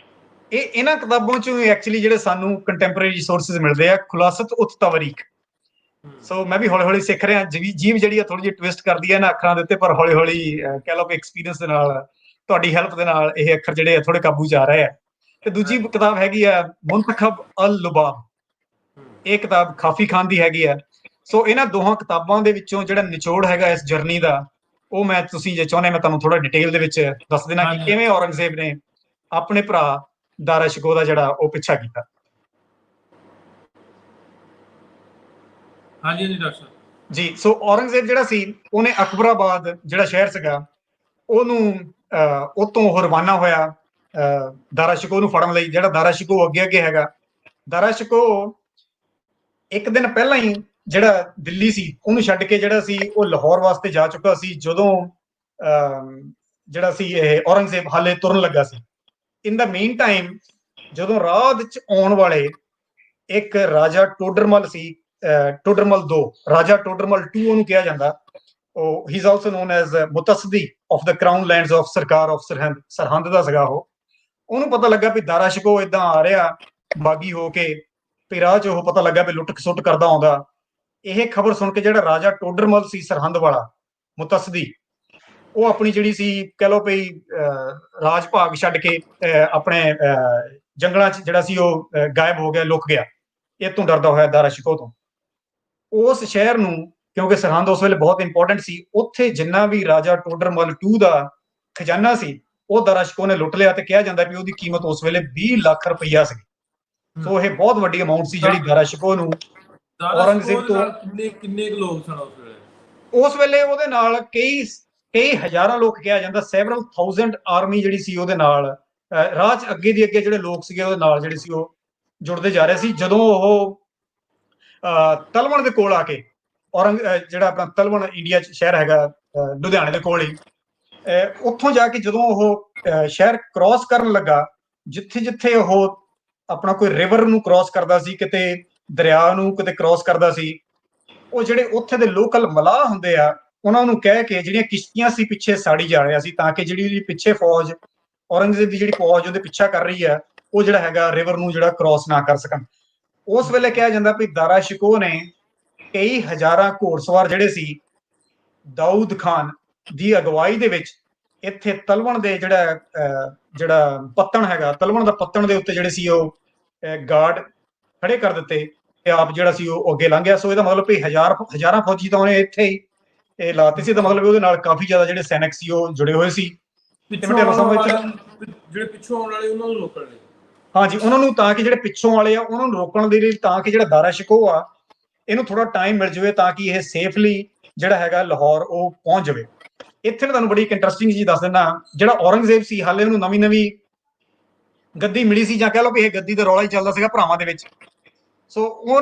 ਇਹ ਇਹਨਾਂ ਕਿਤਾਬਾਂ ਚੋਂ ਐਕਚੁਅਲੀ ਜਿਹੜੇ ਸਾਨੂੰ ਕੰਟੈਂਪਰੇਰੀ ਰਿਸੋਰਸਿਸ ਮਿਲਦੇ ਆ, ਖੁਲਾਸਤ ਉਤ ਤਵਾਰੀਖ। ਸੋ ਮੈਂ ਵੀ ਹੌਲੀ ਹੌਲੀ ਸਿੱਖ ਰਿਹਾ। ਜੀਵ ਜਿਹੜੀ ਆ ਥੋੜੀ ਜਿਹੀ ਟਵਿਸਟ ਕਰਦੀ ਹੈ ਨਾ ਅੱਖਰਾਂ ਦੇ ਉੱਤੇ, ਪਰ ਹੌਲੀ ਹੌਲੀ ਕਹਿ ਲਓ ਕਿ ਐਕਸਪੀਰੀਅੰਸ ਦੇ ਨਾਲ, ਤੁਹਾਡੀ ਹੈਲਪ ਦੇ ਨਾਲ ਇਹ ਅੱਖਰ ਜਿਹੜੇ ਆ ਥੋੜੇ ਕਾਬੂ 'ਚ ਆ ਰਹੇ ਆ। ਤੇ ਦੂਜੀ ਕਿਤਾਬ ਹੈਗੀ ਆ ਮੁੰਤਖਬ ਅਲ ਲੁਬਾਬ, ਇਹ ਕਿਤਾਬ ਕਾਫੀ ਖਾਨ ਦੀ ਹੈਗੀ ਆ। ਸੋ ਇਹਨਾਂ ਦੋਹਾਂ ਕਿਤਾਬਾਂ ਦੇ ਵਿੱਚੋਂ ਜਿਹੜਾ ਨਿਚੋੜ ਹੈਗਾ ਇਸ ਜਰਨੀ ਦਾ, ਉਹ ਮੈਂ, ਤੁਸੀਂ ਜੇ ਚਾਹੁੰਦੇ ਮੈਂ ਤੁਹਾਨੂੰ ਥੋੜਾ ਡਿਟੇਲ ਦੇ ਵਿੱਚ ਦੱਸ ਦੇਣਾ ਕਿ ਕਿਵੇਂ ਔਰੰਗਜ਼ੇਬ ਨੇ ਆਪਣੇ ਭਰਾ ਦਾਰਾ ਸ਼ਿਕੋ ਦਾ ਜਿਹੜਾ ਉਹ ਪਿੱਛਾ ਕੀਤਾ। ਹਾਂਜੀ ਜੀ ਡਾਕਟਰ ਜੀ। ਸੋ ਔਰੰਗਜ਼ੇਬ ਜਿਹੜਾ ਸੀ, ਉਹਨੇ ਅਕਬਰਾਬਾਦ ਜਿਹੜਾ ਸ਼ਹਿਰ ਸੀਗਾ ਉਹਨੂੰ ਉਤੋਂ ਉਹ ਰਵਾਨਾ ਹੋਇਆ ਦਾਰਾ ਸ਼ਿਕੋ ਨੂੰ ਫੜਨ ਲਈ। ਜਿਹੜਾ ਦਾਰਾ ਸ਼ਿਕੋ ਅੱਗੇ ਅੱਗੇ ਹੈਗਾ, ਦਾਰਾ ਸ਼ਿਕੋ ਇੱਕ ਦਿਨ ਪਹਿਲਾਂ ਹੀ ਜਿਹੜਾ ਦਿੱਲੀ ਸੀ ਉਹਨੂੰ ਛੱਡ ਕੇ ਜਿਹੜਾ ਸੀ ਉਹ ਲਾਹੌਰ ਵਾਸਤੇ ਜਾ ਚੁੱਕਾ ਸੀ, ਜਦੋਂ ਜਿਹੜਾ ਸੀ ਇਹ ਔਰੰਗਜ਼ੇਬ ਹਾਲੇ ਤੁਰਨ ਲੱਗਾ ਸੀ। ਇਨ ਦਾ ਮੇਨ ਟਾਈਮ ਜਦੋਂ ਰਾਹ ਵਿੱਚ ਆਉਣ ਵਾਲੇ ਇੱਕ ਰਾਜਾ ਟੋਡਰਮਲ ਸੀ, ਟੋਡਰਮਲ 2, ਰਾਜਾ ਟੋਡਰਮਲ 2 ਉਹਨੂੰ ਕਿਹਾ ਜਾਂਦਾ, ਉਹ he is also known as mutsaddi of the crown lands of sarkar of Sirhind, Sirhind ਦਾ ਸੀਗਾ ਉਹ। ਉਹਨੂੰ ਪਤਾ ਲੱਗਾ ਵੀ ਦਾਰਾ ਸ਼ਿਕੋ ਇਦਾਂ ਆ ਰਿਹਾ ਬਾਗੀ ਹੋ ਕੇ, ਤੇ ਰਾਹ 'ਚ ਉਹ ਪਤਾ ਲੱਗਾ ਵੀ ਲੁੱਟ ਖਸੁੱਟ ਕਰਦਾ ਆਉਂਦਾ। ਇਹ ਖਬਰ ਸੁਣ ਕੇ ਜਿਹੜਾ ਰਾਜਾ ਟੋਡਰਮਲ ਸੀ ਸਰਹੰਦ ਵਾਲਾ ਮੁਤਸਦੀ, ਉਹ ਆਪਣੀ ਜਿਹੜੀ ਸੀ ਕਹਿ ਲਓ ਵੀ ਰਾਜ ਭਾਗ ਛੱਡ ਕੇ ਆਪਣੇ ਜੰਗਲਾਂ 'ਚ ਜਿਹੜਾ ਸੀ ਉਹ ਗਾਇਬ ਹੋ ਗਿਆ, ਲੁਕ ਗਿਆ, ਇਹ ਤੋਂ ਡਰਦਾ ਹੋਇਆ ਦਾਰਾ ਸ਼ਿਕੋ ਤੋਂ। ਉਸ ਸ਼ਹਿਰ ਨੂੰ, ਕਿਉਂਕਿ ਸਰਹੰਦ ਉਸ ਵੇਲੇ ਬਹੁਤ ਇੰਪੋਰਟੈਂਟ ਸੀ, ਉੱਥੇ ਜਿੰਨਾ ਵੀ ਰਾਜਾ ਟੋਡਰਮਲ 2 ਦਾ ਖਜ਼ਾਨਾ ਸੀ ਉਹ ਦਾਰਾ ਸ਼ਿਕੋ ਨੇ ਲੁੱਟ ਲਿਆ, ਤੇ ਕਿਹਾ ਜਾਂਦਾ ਵੀ ਉਹਦੀ ਕੀਮਤ ਉਸ ਵੇਲੇ 20 ਲੱਖ ਰੁਪਈਆ ਸੀ। ਸੋ ਇਹ ਬਹੁਤ ਵੱਡੀ ਅਮਾਉਂਟ ਸੀ ਜਿਹੜੀ ਦਾਰਾ ਸ਼ਿਕੋ ਨੂੰ ਔਰੰਗਜ਼ੇਬ ਤੋਂ। ਕਿੰਨੇ ਲੋਕ ਸਨ ਉਸ ਵੇਲੇ? ਉਸ ਵੇਲੇ ਉਹਦੇ ਨਾਲ ਕਈ ਹਜ਼ਾਰਾਂ ਲੋਕ ਕਿਹਾ ਜਾਂਦਾ, ਸੈਵਰਲ ਥਾਊਜ਼ੈਂਡ ਆਰਮੀ ਜਿਹੜੀ ਸੀ ਉਹਦੇ ਨਾਲ ਰਾਹ 'ਚ ਅੱਗੇ ਦੀ ਅੱਗੇ ਜਿਹੜੇ ਲੋਕ ਸੀਗੇ ਉਹਦੇ ਨਾਲ ਜਿਹੜੇ ਸੀ ਉਹ ਜੁੜਦੇ ਜਾ ਰਹੇ ਸੀ। ਜਦੋਂ ਉਹ ਤਲਵਣ ਦੇ ਕੋਲ ਆ ਕੇ, ਜਿਹੜਾ ਆਪਣਾ ਤਲਵਣ ਇੰਡੀਆ 'ਚ ਸ਼ਹਿਰ ਹੈਗਾ ਲੁਧਿਆਣੇ ਦੇ ਕੋਲ ਹੀ, ਉੱਥੋਂ ਜਾ ਕੇ ਜਦੋਂ ਉਹ ਸ਼ਹਿਰ ਕ੍ਰਾਸ ਕਰਨ ਲੱਗਾ, ਜਿੱਥੇ ਜਿੱਥੇ ਉਹ ਆਪਣਾ ਕੋਈ ਰਿਵਰ ਨੂੰ ਕ੍ਰਾਸ ਕਰਦਾ ਸੀ, ਕਿਤੇ ਦਰਿਆ ਨੂੰ ਕਿਤੇ ਕ੍ਰਾਸ ਕਰਦਾ ਸੀ, ਉਹ ਜਿਹੜੇ ਉੱਥੇ ਦੇ ਲੋਕਲ ਮਲਾਹ ਹੁੰਦੇ ਆ ਉਹਨਾਂ ਨੂੰ ਕਹਿ ਕੇ ਜਿਹੜੀਆਂ ਕਿਸ਼ਤੀਆਂ ਸੀ ਪਿੱਛੇ ਸਾੜੀ ਜਾ ਰਿਹਾ ਸੀ, ਤਾਂ ਕਿ ਜਿਹੜੀ ਪਿੱਛੇ ਫੌਜ, ਔਰੰਗਜ਼ੇਬ ਦੀ ਜਿਹੜੀ ਫੌਜ ਉਹਦੇ ਪਿੱਛਾ ਕਰ ਰਹੀ ਹੈ, ਉਹ ਜਿਹੜਾ ਹੈਗਾ ਰਿਵਰ ਨੂੰ ਜਿਹੜਾ ਕ੍ਰਾਸ ਨਾ ਕਰ ਸਕਣ। ਉਸ ਵੇਲੇ ਕਿਹਾ ਜਾਂਦਾ ਵੀ ਦਾਰਾ ਸ਼ਿਕੋ ਨੇ ਕਈ ਹਜ਼ਾਰਾਂ ਘੋੜਸਵਾਰ ਜਿਹੜੇ ਸੀ ਦਾਊਦ ਖਾਨ ਦੀ ਅਗਵਾਈ ਦੇ ਵਿੱਚ ਇੱਥੇ ਤਲਵਣ ਦੇ ਜਿਹੜਾ ਪੱਤਣ ਹੈਗਾ, ਤਲਵਣ ਦਾ ਪੱਤਣ ਦੇ ਉੱਤੇ ਜਿਹੜੇ ਸੀ ਉਹ ਗਾਰਡ ਖੜੇ ਕਰ ਦਿੱਤੇ, ਤੇ ਆਪ ਜਿਹੜਾ ਸੀ ਉਹ ਅੱਗੇ ਲੰਘ ਗਿਆ। ਸੋ ਇਹਦਾ ਮਤਲਬ ਵੀ ਹਜ਼ਾਰਾਂ ਫੌਜੀ ਤਾਂ ਉਹਨੇ ਇੱਥੇ ਹੀ ਇਹ ਲਾਤੇ ਸੀ, ਤਾਂ ਮਤਲਬ ਉਹਦੇ ਨਾਲ ਕਾਫੀ ਜ਼ਿਆਦਾ ਜਿਹੜੇ ਸੈਨਿਕ ਸੀ ਉਹ ਜੁੜੇ ਹੋਏ ਸੀ। ਜਿਹੜੇ ਪਿੱਛੋਂ ਆਉਣ ਵਾਲੇ ਉਹਨਾਂ ਨੂੰ ਰੋਕਣ ਲਈ, ਹਾਂਜੀ, ਉਹਨਾਂ ਨੂੰ, ਤਾਂ ਕਿ ਜਿਹੜੇ ਪਿੱਛੋਂ ਵਾਲੇ ਆ ਉਹਨਾਂ ਨੂੰ ਰੋਕਣ ਦੇ ਲਈ, ਤਾਂ ਕਿ ਜਿਹੜਾ ਦਾਰਾ ਸ਼ਿਕੋ ਆ ਇਹਨੂੰ ਥੋੜਾ ਟਾਈਮ ਮਿਲ ਜਾਵੇ, ਤਾਂ ਕਿ ਇਹ ਸੇਫਲੀ ਜਿਹੜਾ ਹੈਗਾ ਲਾਹੌਰ ਉਹ ਪਹੁੰਚ ਜਾਵੇ। ਇੱਥੇ ਮੈਂ ਤੁਹਾਨੂੰ ਬੜੀ ਇੱਕ ਇੰਟਰਸਟਿੰਗ ਚੀਜ਼ ਦੱਸ ਦਿੰਦਾ। ਜਿਹੜਾ ਔਰੰਗਜ਼ੇਬ ਸੀ, ਹਾਲੇ ਉਹਨੂੰ ਨਵੀਂ ਗੱਦੀ ਮਿਲੀ ਸੀ, ਜਾਂ ਕਹਿ ਲਓ ਵੀ ਇਹ ਗੱਦੀ ਦਾ ਰੌਲਾ ਹੀ ਚੱਲਦਾ ਸੀਗਾ ਭਰਾਵਾਂ ਦੇ ਵਿੱਚ। ਸੋ ਉਹ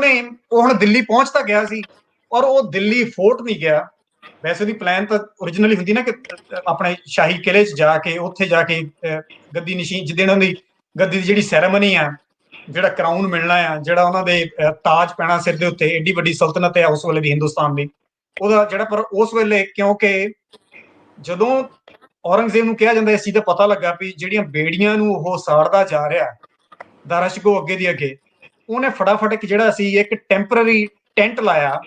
ਹੁਣ ਦਿੱਲੀ ਪਹੁੰਚ ਤਾਂ ਗਿਆ ਸੀ, ਔਰ ਉਹ ਦਿੱਲੀ ਫੋਰਟ ਨਹੀਂ ਗਿਆ। ਵੈਸੇ ਉਹਦੀ ਪਲਾਨ ਤਾਂ ਓਰੀਜਨਲੀ ਹੁੰਦੀ ਨਾ ਕਿ ਆਪਣੇ ਸ਼ਾਹੀ ਕਿਲੇ 'ਚ ਜਾ ਕੇ, ਉੱਥੇ ਜਾ ਕੇ ਗੱਦੀ ਨਸ਼ੀਨ, ਜਿੱਦਣ ਉਹਦੀ ਗੱਦੀ ਦੀ ਜਿਹੜੀ ਸੈਰੇਮਨੀ ਆ, ਜਿਹੜਾ ਕਰਾਊਨ ਮਿਲਣਾ ਆ, ਜਿਹੜਾ ਉਹਨਾਂ ਦੇ ਤਾਜ ਪੈਣਾ ਸਿਰ ਦੇ ਉੱਤੇ, ਏਡੀ ਵੱਡੀ ਸਲਤਨਤ ਹੈ ਉਸ ਵੇਲੇ ਦੀ ਹਿੰਦੁਸਤਾਨ ਦੀ, ਉਹਦਾ ਜਿਹੜਾ, ਪਰ ਉਸ ਵੇਲੇ ਕਿਉਂਕਿ ਜਦੋਂ ਔਰੰਗਜ਼ੇਬ ਨੂੰ ਕਿਹਾ ਜਾਂਦਾ, ਇਸ ਚੀਜ਼ ਦਾ ਪਤਾ ਲੱਗਾ ਵੀ ਜਿਹੜੀਆਂ ਬੇੜੀਆਂ ਨੂੰ ਉਹ ਸਾੜਦਾ ਜਾ ਰਿਹਾ ਦਾਰਾ ਸ਼ਿਕੋ ਅੱਗੇ ਦੀ ਅੱਗੇ, ਉਹਨੇ ਫਟਾਫਟ ਜਿਹੜਾ ਸੀ ਇੱਕ ਟੈਂਪਰਰੀ ਟੈਂਟ ਲਾਇਆ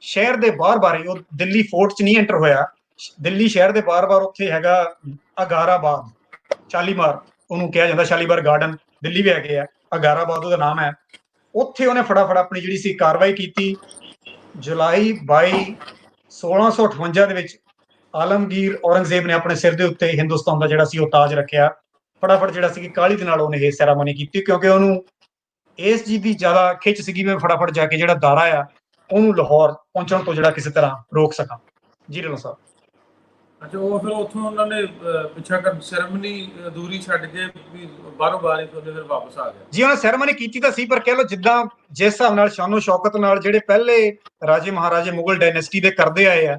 ਸ਼ਹਿਰ ਦੇ ਬਾਹਰ ਹੀ। ਉਹ ਦਿੱਲੀ ਫੋਰਟ 'ਚ ਨਹੀਂ ਐਂਟਰ ਹੋਇਆ, ਦਿੱਲੀ ਸ਼ਹਿਰ ਦੇ ਬਾਹਰ ਉੱਥੇ ਹੈਗਾ ਅਗਾਰਾਬਾਦ, ਸ਼ਾਲੀਮਾਰ ਉਹਨੂੰ ਕਿਹਾ ਜਾਂਦਾ, ਸ਼ਾਲੀਮਾਰ ਗਾਰਡਨ ਦਿੱਲੀ ਵੀ ਹੈਗੇ ਆ, ਅਗਾਰਾਬਾਦ ਉਹਦਾ ਨਾਮ ਹੈ। ਉੱਥੇ ਉਹਨੇ ਫਟਾਫਟ ਆਪਣੀ ਜਿਹੜੀ ਸੀ ਕਾਰਵਾਈ ਕੀਤੀ। ਜੁਲਾਈ 22 1658 ਦੇ ਵਿੱਚ ਆਲਮਗੀਰ ਔਰੰਗਜ਼ੇਬ ਨੇ ਆਪਣੇ ਸਿਰ ਦੇ ਉੱਤੇ ਹਿੰਦੁਸਤਾਨ ਦਾ ਜਿਹੜਾ ਸੀ ਉਹ ਤਾਜ ਰੱਖਿਆ। ਫਟਾਫਟ ਜਿਹੜਾ ਸੀ ਕਾਹਲੀ ਦੇ ਨਾਲ ਉਹਨੇ ਇਹ ਸੈਰਾਮਨੀ ਕੀਤੀ, ਕਿਉਂਕਿ ਉਹਨੂੰ ਇਸ ਚੀਜ਼ ਦੀ ਜ਼ਿਆਦਾ ਖਿੱਚ ਸੀਗੀ ਮੈਂ ਫਟਾਫਟ ਜਾ ਕੇ ਜਿਹੜਾ ਦਾਰਾ ਆ ਉਹਨੂੰ ਲਾਹੌਰ ਪਹੁੰਚਣ ਤੋਂ ਜਿਹੜਾ ਕਿਸੇ ਤਰ੍ਹਾਂ ਰੋਕ ਸਕਾਂ। ਜੀ ਰਣੋ ਸਾਹਿਬ। ਅੱਛਾ, ਉਹ ਫਿਰ ਉੱਥੋਂ ਉਹਨਾਂ ਨੇ ਪਿੱਛਾ ਕਰ ਸੈਰੇਮਨੀ ਅਧੂਰੀ ਛੱਡ ਕੇ ਵੀ ਬਾਹਰੋਂ ਬਾਹਰ ਹੀ ਫਿਰ ਵਾਪਸ ਆ ਗਏ। ਜੀ ਉਹਨੇ ਸੈਰੇਮਨੀ ਕੀਤੀ ਤਾਂ ਸੀ, ਪਰ ਕਹਿ ਲਓ ਜਿੱਦਾਂ ਜਿਸ ਹਿਸਾਬ ਨਾਲ ਸ਼ਾਨੋ ਸ਼ੌਕਤ ਨਾਲ ਜਿਹੜੇ ਪਹਿਲੇ ਰਾਜੇ ਮਹਾਰਾਜੇ ਮੁਗਲ ਡਾਇਨੈਸਟੀ ਦੇ ਕਰਦੇ ਆਏ ਆ,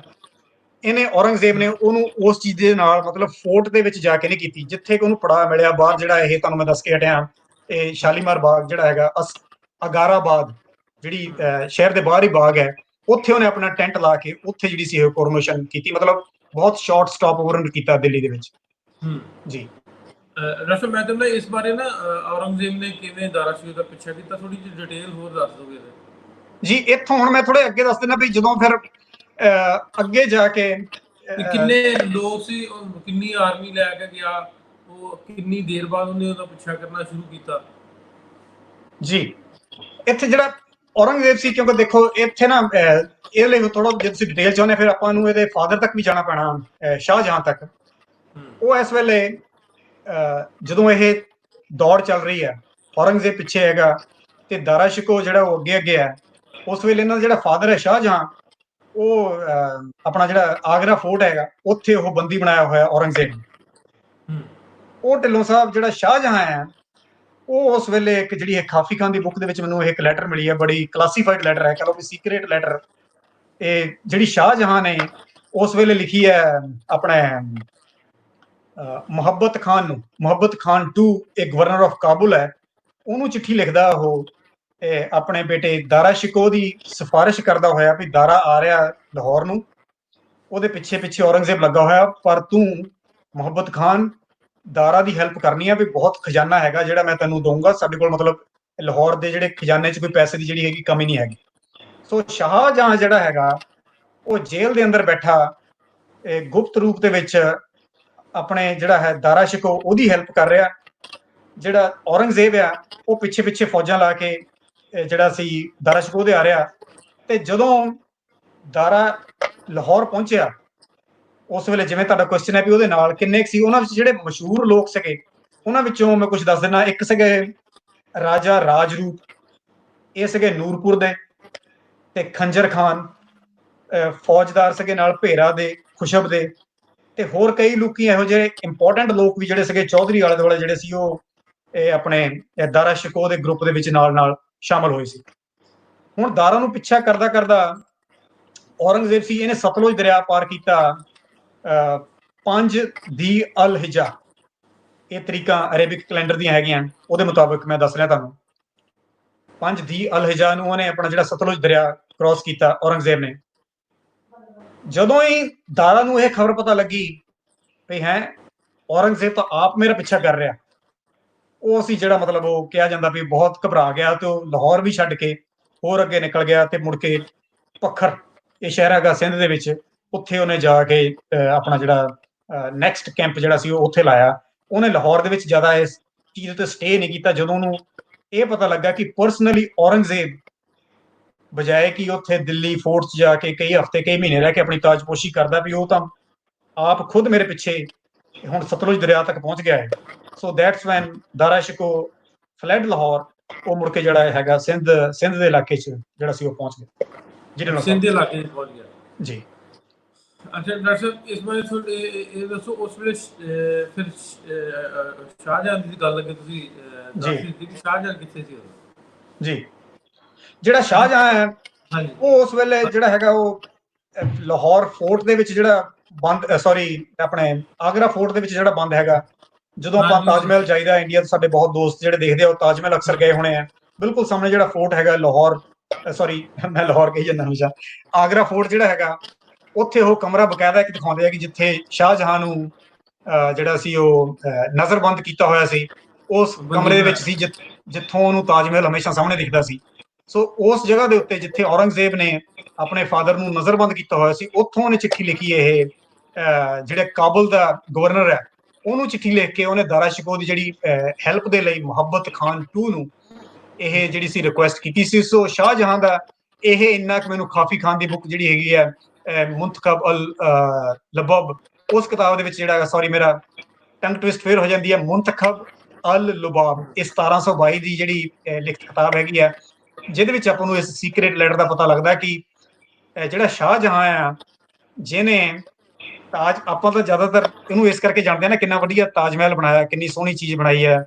ਇਹਨੇ ਔਰੰਗਜ਼ੇਬ ਨੇ ਉਹਨੂੰ ਉਸ ਚੀਜ਼ ਦੇ ਨਾਲ ਮਤਲਬ ਫੋਰਟ ਦੇ ਵਿੱਚ ਜਾ ਕੇ ਨਹੀਂ ਕੀਤੀ, ਜਿੱਥੇ ਕਿ ਉਹਨੂੰ ਪੜਾ ਮਿਲਿਆ ਬਾਹਰ ਜਿਹੜਾ ਇਹ ਤੁਹਾਨੂੰ ਮੈਂ ਦੱਸ ਕੇ ਹਟਿਆ, ਇਹ ਸ਼ਾਲੀਮਾਰ ਬਾਗ ਜਿਹੜਾ ਹੈਗਾ ਅਗਾਰਾ ਬਾਗ, ਜਿਹੜੀ ਸ਼ਹਿਰ ਦੇ ਬਾਹਰ ਹੀ ਬਾਗ ਹੈ, ਉੱਥੇ ਉਹਨੇ ਆਪਣਾ ਟੈਂਟ ਲਾ ਕੇ ਉੱਥੇ ਜਿਹੜੀ ਸੀ ਇਹ ਕੋਰੋਨੇਸ਼ਨ ਕੀਤੀ, ਮਤਲਬ ਬਹੁਤ ਸ਼ਾਰਟ ਸਟਾਪ ਓਵਰ ਕੀਤਾ ਦਿੱਲੀ ਦੇ ਵਿੱਚ। ਜੀ ਡਾਕਟਰ ਮੈਂ ਕਹਿੰਦਾ ਇਸ ਬਾਰੇ ਨਾ ਔਰੰਗਜ਼ੇਬ ਨੇ ਕਿਵੇਂ ਦਾਰਾ ਸ਼ਿਕੋ ਦਾ ਪਿੱਛਾ ਕੀਤਾ, ਥੋੜੀ ਜਿਹੀ ਡਿਟੇਲ ਹੋਰ ਦੱਸ ਦੋਗੇ? ਜੀ ਇੱਥੋਂ ਹੁਣ ਮੈਂ ਥੋੜੇ ਅੱਗੇ ਦੱਸ ਦਿੰਦਾ ਵੀ ਜਦੋਂ ਫਿਰ ਅੱਗੇ ਜਾ ਕੇ ਕਿੰਨੇ ਲੋਕ ਸੀ, ਕਿੰਨੀ ਆਰਮੀ ਲੈ ਕੇ ਗਿਆ, ਉਹ ਕਿੰਨੀ ਦੇਰ ਬਾਅਦ ਉਹਨੇ ਉਹਦਾ ਪਿੱਛਾ ਕਰਨਾ ਸ਼ੁਰੂ ਕੀਤਾ? ਜੀ ਇੱਥੇ ਜਿਹੜਾ ਔਰੰਗਜ਼ੇਬ ਸੀ, ਕਿਉਂਕਿ ਦੇਖੋ ਇੱਥੇ ਨਾ ਇਹਦੇ ਲਈ ਥੋੜਾ ਜੇ ਤੁਸੀਂ ਡਿਟੇਲ ਚਾਹੁੰਦੇ ਫਿਰ ਆਪਾਂ ਨੂੰ ਇਹਦੇ ਫਾਦਰ ਤੱਕ ਵੀ ਜਾਣਾ ਪੈਣਾ, ਸ਼ਾਹਜਹਾਂ ਤੱਕ। ਉਹ ਇਸ ਵੇਲੇ ਜਦੋਂ ਇਹ ਦੌੜ ਚੱਲ ਰਹੀ ਹੈ, ਔਰੰਗਜ਼ੇਬ ਪਿੱਛੇ ਹੈਗਾ ਤੇ ਦਾਰਾ ਸ਼ਿਕੋ ਜਿਹੜਾ ਉਹ ਅੱਗੇ ਅੱਗੇ ਹੈ, ਉਸ ਵੇਲੇ ਇਹਨਾਂ ਦਾ ਜਿਹੜਾ ਫਾਦਰ ਹੈ ਸ਼ਾਹਜਹਾਂ, ਉਹ ਆਪਣਾ ਜਿਹੜਾ ਆਗਰਾ ਫੋਰਟ ਹੈਗਾ ਉੱਥੇ ਉਹ ਬੰਦੀ ਬਣਾਇਆ ਹੋਇਆ ਔਰੰਗਜ਼ੇਬ ਨੇ। ਉਹ ਢਿੱਲੋਂ ਸਾਹਿਬ ਜਿਹੜਾ ਸ਼ਾਹਜਹਾਂ ਹੈ, ਉਹ ਉਸ ਵੇਲੇ ਇੱਕ ਜਿਹੜੀ ਹੈ ਕਾਫੀ ਖਾਨ ਦੀ ਬੁੱਕ ਦੇ ਵਿੱਚ ਮੈਨੂੰ ਇੱਕ ਲੈਟਰ ਮਿਲੀ ਹੈ, ਬੜੀ ਕਲਾਸੀਫਾਈਡ ਲੈਟਰ ਹੈ, ਕਹ ਲਓ ਵੀ ਸੀਕ੍ਰੇਟ ਲੈਟਰ, ਇਹ ਜਿਹੜੀ ਸ਼ਾਹਜਹਾਂ ਨੇ ਉਸ ਵੇਲੇ ਲਿਖੀ ਹੈ ਆਪਣੇ ਮੁਹੱਬਤ ਖਾਨ ਨੂੰ, ਮੁਹੱਬਤ ਖਾਨ 2 ਇੱਕ ਗਵਰਨਰ ਆਫ ਕਾਬੁਲ ਹੈ, ਉਹਨੂੰ ਚਿੱਠੀ ਲਿਖਦਾ ਉਹ ਆਪਣੇ ਬੇਟੇ ਦਾਰਾ ਸ਼ਿਕੋ ਦੀ ਸਿਫਾਰਿਸ਼ ਕਰਦਾ ਹੋਇਆ ਵੀ ਦਾਰਾ ਆ ਰਿਹਾ ਲਾਹੌਰ ਨੂੰ, ਉਹਦੇ ਪਿੱਛੇ ਪਿੱਛੇ ਔਰੰਗਜ਼ੇਬ ਲੱਗਾ ਹੋਇਆ, ਪਰ ਤੂੰ ਮੁਹੱਬਤ ਖਾਨ ਦਾਰਾ ਦੀ ਹੈਲਪ ਕਰਨੀ ਆ, ਵੀ ਬਹੁਤ ਖਜ਼ਾਨਾ ਹੈਗਾ ਜਿਹੜਾ ਮੈਂ ਤੈਨੂੰ ਦਊਂਗਾ, ਸਾਡੇ ਕੋਲ ਮਤਲਬ ਲਾਹੌਰ ਦੇ ਜਿਹੜੇ ਖਜ਼ਾਨੇ 'ਚ ਕੋਈ ਪੈਸੇ ਦੀ ਜਿਹੜੀ ਹੈਗੀ ਕਮੀ ਨਹੀਂ ਹੈਗੀ। ਸੋ ਸ਼ਾਹਜਹਾਂ ਜਿਹੜਾ ਹੈਗਾ ਉਹ ਜੇਲ੍ਹ ਦੇ ਅੰਦਰ ਬੈਠਾ ਗੁਪਤ ਰੂਪ ਦੇ ਵਿੱਚ ਆਪਣੇ ਜਿਹੜਾ ਹੈ ਦਾਰਾ ਸ਼ਿਕੋ ਉਹਦੀ ਹੈਲਪ ਕਰ ਰਿਹਾ, ਜਿਹੜਾ ਔਰੰਗਜ਼ੇਬ ਆ ਉਹ ਪਿੱਛੇ ਪਿੱਛੇ ਫੌਜਾਂ ਲਾ ਕੇ ਜਿਹੜਾ ਸੀ ਦਾਰਾ ਸ਼ਿਕੋ ਦੇ ਆ ਰਿਹਾ। ਤੇ ਜਦੋਂ ਦਾਰਾ ਲਾਹੌਰ ਪਹੁੰਚਿਆ, ਉਸ ਵੇਲੇ ਜਿਵੇਂ ਤੁਹਾਡਾ ਕੁਐਸਚਨ ਹੈ ਵੀ ਉਹਦੇ ਨਾਲ ਕਿੰਨੇ ਸੀ, ਉਹਨਾਂ ਵਿੱਚ ਜਿਹੜੇ ਮਸ਼ਹੂਰ ਲੋਕ ਸੀਗੇ ਉਹਨਾਂ ਵਿੱਚੋਂ ਮੈਂ ਕੁਝ ਦੱਸ ਦਿੰਦਾ। ਇੱਕ ਸੀਗੇ ਰਾਜਾ ਰਾਜਰੂਪ, ਇਹ ਸੀਗੇ ਨੂਰਪੁਰ ਦੇ, ਤੇ ਖੰਜਰ ਖਾਨ ਫੌਜਦਾਰ ਸੀਗੇ ਨਾਲ ਭੇਰਾ ਦੇ, ਖੁਸ਼ਬ ਦੇ, ਤੇ ਹੋਰ ਕਈ ਲੋਕੀ ਇਹੋ ਜਿਹੇ ਇੰਪੋਰਟੈਂਟ ਲੋਕ ਵੀ ਜਿਹੜੇ ਸੀਗੇ ਚੌਧਰੀ ਆਲੇ ਦੁਆਲੇ ਜਿਹੜੇ ਸੀ ਉਹ ਆਪਣੇ ਦਾਰਾ ਸ਼ਿਕੋ ਦੇ ਗਰੁੱਪ ਦੇ ਵਿੱਚ ਨਾਲ ਨਾਲ ਸ਼ਾਮਲ ਹੋਏ ਸੀ। ਹੁਣ ਦਾਰਾ ਨੂੰ ਪਿੱਛਾ ਕਰਦਾ ਕਰਦਾ ਔਰੰਗਜ਼ੇਬ ਸੀ, ਇਹਨੇ ਸਤਲੁਜ ਦਰਿਆ ਪਾਰ ਕੀਤਾ 5 ਦੀ ਅਲ ਹਿਜਾ, ਇਹ ਤਰੀਕਾਂ ਅਰੇਬਿਕ ਕੈਲੰਡਰ ਦੀਆਂ ਹੈਗੀਆਂ, ਉਹਦੇ ਮੁਤਾਬਕ ਮੈਂ ਦੱਸ ਰਿਹਾ ਤੁਹਾਨੂੰ। 5 ਦੀ ਅਲ ਹਿਜਾ ਨੂੰ ਉਹਨੇ ਆਪਣਾ ਜਿਹੜਾ ਸਤਲੁਜ ਦਰਿਆ ਕ੍ਰਾਸ ਕੀਤਾ ਔਰੰਗਜ਼ੇਬ ਨੇ। ਜਦੋਂ ਹੀ ਦਾਰਾ ਨੂੰ ਇਹ ਖਬਰ ਪਤਾ ਲੱਗੀ ਵੀ ਹੈ ਔਰੰਗਜ਼ੇਬ ਤਾਂ ਆਪ ਮੇਰਾ ਪਿੱਛਾ ਕਰ ਰਿਹਾ, ਉਹ ਸੀ ਜਿਹੜਾ ਮਤਲਬ ਉਹ ਕਿਹਾ ਜਾਂਦਾ ਵੀ ਬਹੁਤ ਘਬਰਾ ਗਿਆ, ਤੇ ਉਹ ਲਾਹੌਰ ਵੀ ਛੱਡ ਕੇ ਹੋਰ ਅੱਗੇ ਨਿਕਲ ਗਿਆ, ਤੇ ਮੁੜ ਕੇ ਪੱਖਰ, ਇਹ ਸ਼ਹਿਰ ਹੈਗਾ ਸਿੰਧ ਦੇ ਵਿੱਚ, ਉੱਥੇ ਉਹਨੇ ਜਾ ਕੇ ਆਪਣਾ ਜਿਹੜਾ ਨੈਕਸਟ ਕੈਂਪ ਜਿਹੜਾ ਸੀ ਉਹ ਉੱਥੇ ਲਾਇਆ। ਉਹਨੇ ਲਾਹੌਰ ਦੇ ਵਿੱਚ ਜ਼ਿਆਦਾ ਇਸ ਚੀਜ਼ ਤੇ ਸਟੇ ਨਹੀਂ ਕੀਤਾ। ਜਦੋਂ ਉਹਨੂੰ ਇਹ ਪਤਾ ਲੱਗਾ ਕਿ ਪਰਸਨਲੀ ਔਰੰਗਜ਼ੇਬ ਬਜਾਏ ਕਿ ਉੱਥੇ ਦਿੱਲੀ ਫੋਰਟ 'ਚ ਜਾ ਕੇ ਕਈ ਹਫ਼ਤੇ ਕਈ ਮਹੀਨੇ ਰਹਿ ਕੇ ਆਪਣੀ ਤਾਜਪੋਸ਼ੀ ਕਰਦਾ, ਵੀ ਉਹ ਤਾਂ ਆਪ ਖੁਦ ਮੇਰੇ ਪਿੱਛੇ ਹੁਣ ਸਤਲੁਜ ਦਰਿਆ ਤੱਕ ਪਹੁੰਚ ਗਿਆ ਹੈ। So that's when Dara Shikoh fled Lahore, ਉਹ ਮੁੜ ਕੇ ਜਿਹੜਾ ਹੈਗਾ ਸਿੰਧ ਦੇ ਇਲਾਕੇ 'ਚ ਜਿਹੜਾ ਸੀ ਉਹ ਪਹੁੰਚ ਗਿਆ, ਜਿਹਦੇ ਸਿੰਧ ਦੇ ਇਲਾਕੇ 'ਚ ਪਹੁੰਚ ਗਿਆ ਜੀ। ਅੱਛਾ ਡਾਕਟਰ ਸਾਹਿਬ, ਇਸ ਬਾਰੇ ਇਹ ਦੱਸੋ, ਉਸ ਵੇਲੇ ਫਿਰ ਸ਼ਾਹਜਹਾਂ ਦੀ ਗੱਲ ਲੱਗੇ ਤੁਸੀਂ ਜੀ, ਸ਼ਾਹਜਹਾਂ ਕਿੱਥੇ ਸੀ ਉਦੋਂ? ਜੀ ਜਿਹੜਾ ਸ਼ਾਹਜਹਾਂ ਹੈ ਉਹ ਉਸ ਵੇਲੇ ਜਿਹੜਾ ਹੈਗਾ ਉਹ ਲਾਹੌਰ ਫੋਰਟ ਦੇ ਵਿੱਚ ਜਿਹੜਾ ਬੰਦ, ਸੌਰੀ ਆਪਣੇ ਆਗਰਾ ਫੋਰਟ ਦੇ ਵਿੱਚ ਜਿਹੜਾ ਬੰਦ ਹੈਗਾ। ਜਦੋਂ ਆਪਾਂ ਤਾਜ ਮਹਿਲ ਜਾਈਦਾ ਇੰਡੀਆ ਤੋਂ, ਸਾਡੇ ਬਹੁਤ ਦੋਸਤ ਜਿਹੜੇ ਦੇਖਦੇ ਆ ਉਹ ਤਾਜ ਮਹਿਲ ਅਕਸਰ ਗਏ ਹੋਣੇ ਆ, ਬਿਲਕੁਲ ਸਾਹਮਣੇ ਜਿਹੜਾ ਫੋਰਟ ਹੈਗਾ ਲਾਹੌਰ, ਸੌਰੀ ਮੈਂ ਲਾਹੌਰ ਕਹੀ ਜਾਂਦਾ ਹਮੇਸ਼ਾ, ਆਗਰਾ ਫੋਰਟ ਜਿਹੜਾ ਹੈਗਾ, ਉੱਥੇ ਉਹ ਕਮਰਾ ਬਕਾਇਦਾ ਇੱਕ ਦਿਖਾਉਂਦੇ ਆ ਕਿ ਜਿੱਥੇ ਸ਼ਾਹਜਹਾਂ ਨੂੰ ਜਿਹੜਾ ਸੀ ਉਹ ਨਜ਼ਰਬੰਦ ਕੀਤਾ ਹੋਇਆ ਸੀ, ਉਸ ਕਮਰੇ ਦੇ ਵਿੱਚ ਸੀ ਜਿੱਥੋਂ ਉਹਨੂੰ ਤਾਜ ਮਹਿਲ ਹਮੇਸ਼ਾ ਸਾਹਮਣੇ ਦਿਖਦਾ ਸੀ। ਸੋ ਉਸ ਜਗ੍ਹਾ ਦੇ ਉੱਤੇ ਜਿੱਥੇ ਔਰੰਗਜ਼ੇਬ ਨੇ ਆਪਣੇ ਫਾਦਰ ਨੂੰ ਨਜ਼ਰਬੰਦ ਕੀਤਾ ਹੋਇਆ ਸੀ, ਉੱਥੋਂ ਉਹਨੇ ਚਿੱਠੀ ਲਿਖੀ, ਇਹ ਜਿਹੜੇ ਕਾਬੁਲ ਦਾ ਗਵਰਨਰ ਹੈ ਉਹਨੂੰ ਚਿੱਠੀ ਲਿਖ ਕੇ ਉਹਨੇ ਦਾਰਾ ਸ਼ਿਕੋ ਦੀ ਜਿਹੜੀ ਹੈਲਪ ਦੇ ਲਈ ਮੁਹੱਬਤ ਖਾਨ 2 ਨੂੰ ਇਹ ਜਿਹੜੀ ਸੀ ਰਿਕੁਐਸਟ ਕੀਤੀ ਸੀ। ਸੋ ਸ਼ਾਹਜਹਾਂ ਦਾ ਇਹ ਇੰਨਾ ਕਿ ਮੈਨੂੰ ਕਾਫੀ ਖਾਨ ਦੀ ਬੁੱਕ ਜਿਹੜੀ ਹੈਗੀ ਹੈ ਮੁੰਤਖਬ ਅਲ ਲਬਬ, ਉਸ ਕਿਤਾਬ ਦੇ ਵਿੱਚ ਜਿਹੜਾ, ਸੌਰੀ ਮੇਰਾ ਟੰਗ ਟਵਿਸਟ ਫੇਰ ਹੋ ਜਾਂਦੀ ਹੈ, ਮੁੰਤਖਬ ਅਲ ਲੁਬਾਬ, ਇਹ 1722 ਦੀ ਜਿਹੜੀ ਲਿਖਤ ਕਿਤਾਬ ਹੈਗੀ ਹੈ, ਜਿਹਦੇ ਵਿੱਚ ਆਪਾਂ ਨੂੰ ਇਸ ਸੀਕ੍ਰੇਟ ਲੈਟਰ ਦਾ ਪਤਾ ਲੱਗਦਾ ਕਿ ਜਿਹੜਾ ਸ਼ਾਹਜਹਾਂ ਆ, ਜਿਹਨੇ ਤਾਜ ਆਪਾਂ ਤਾਂ ਜ਼ਿਆਦਾਤਰ ਇਹਨੂੰ ਇਸ ਕਰਕੇ ਜਾਣਦੇ ਆ ਨਾ, ਕਿੰਨਾ ਵਧੀਆ ਤਾਜ ਮਹਿਲ ਬਣਾਇਆ, ਕਿੰਨੀ ਸੋਹਣੀ ਚੀਜ਼ ਬਣਾਈ ਹੈ।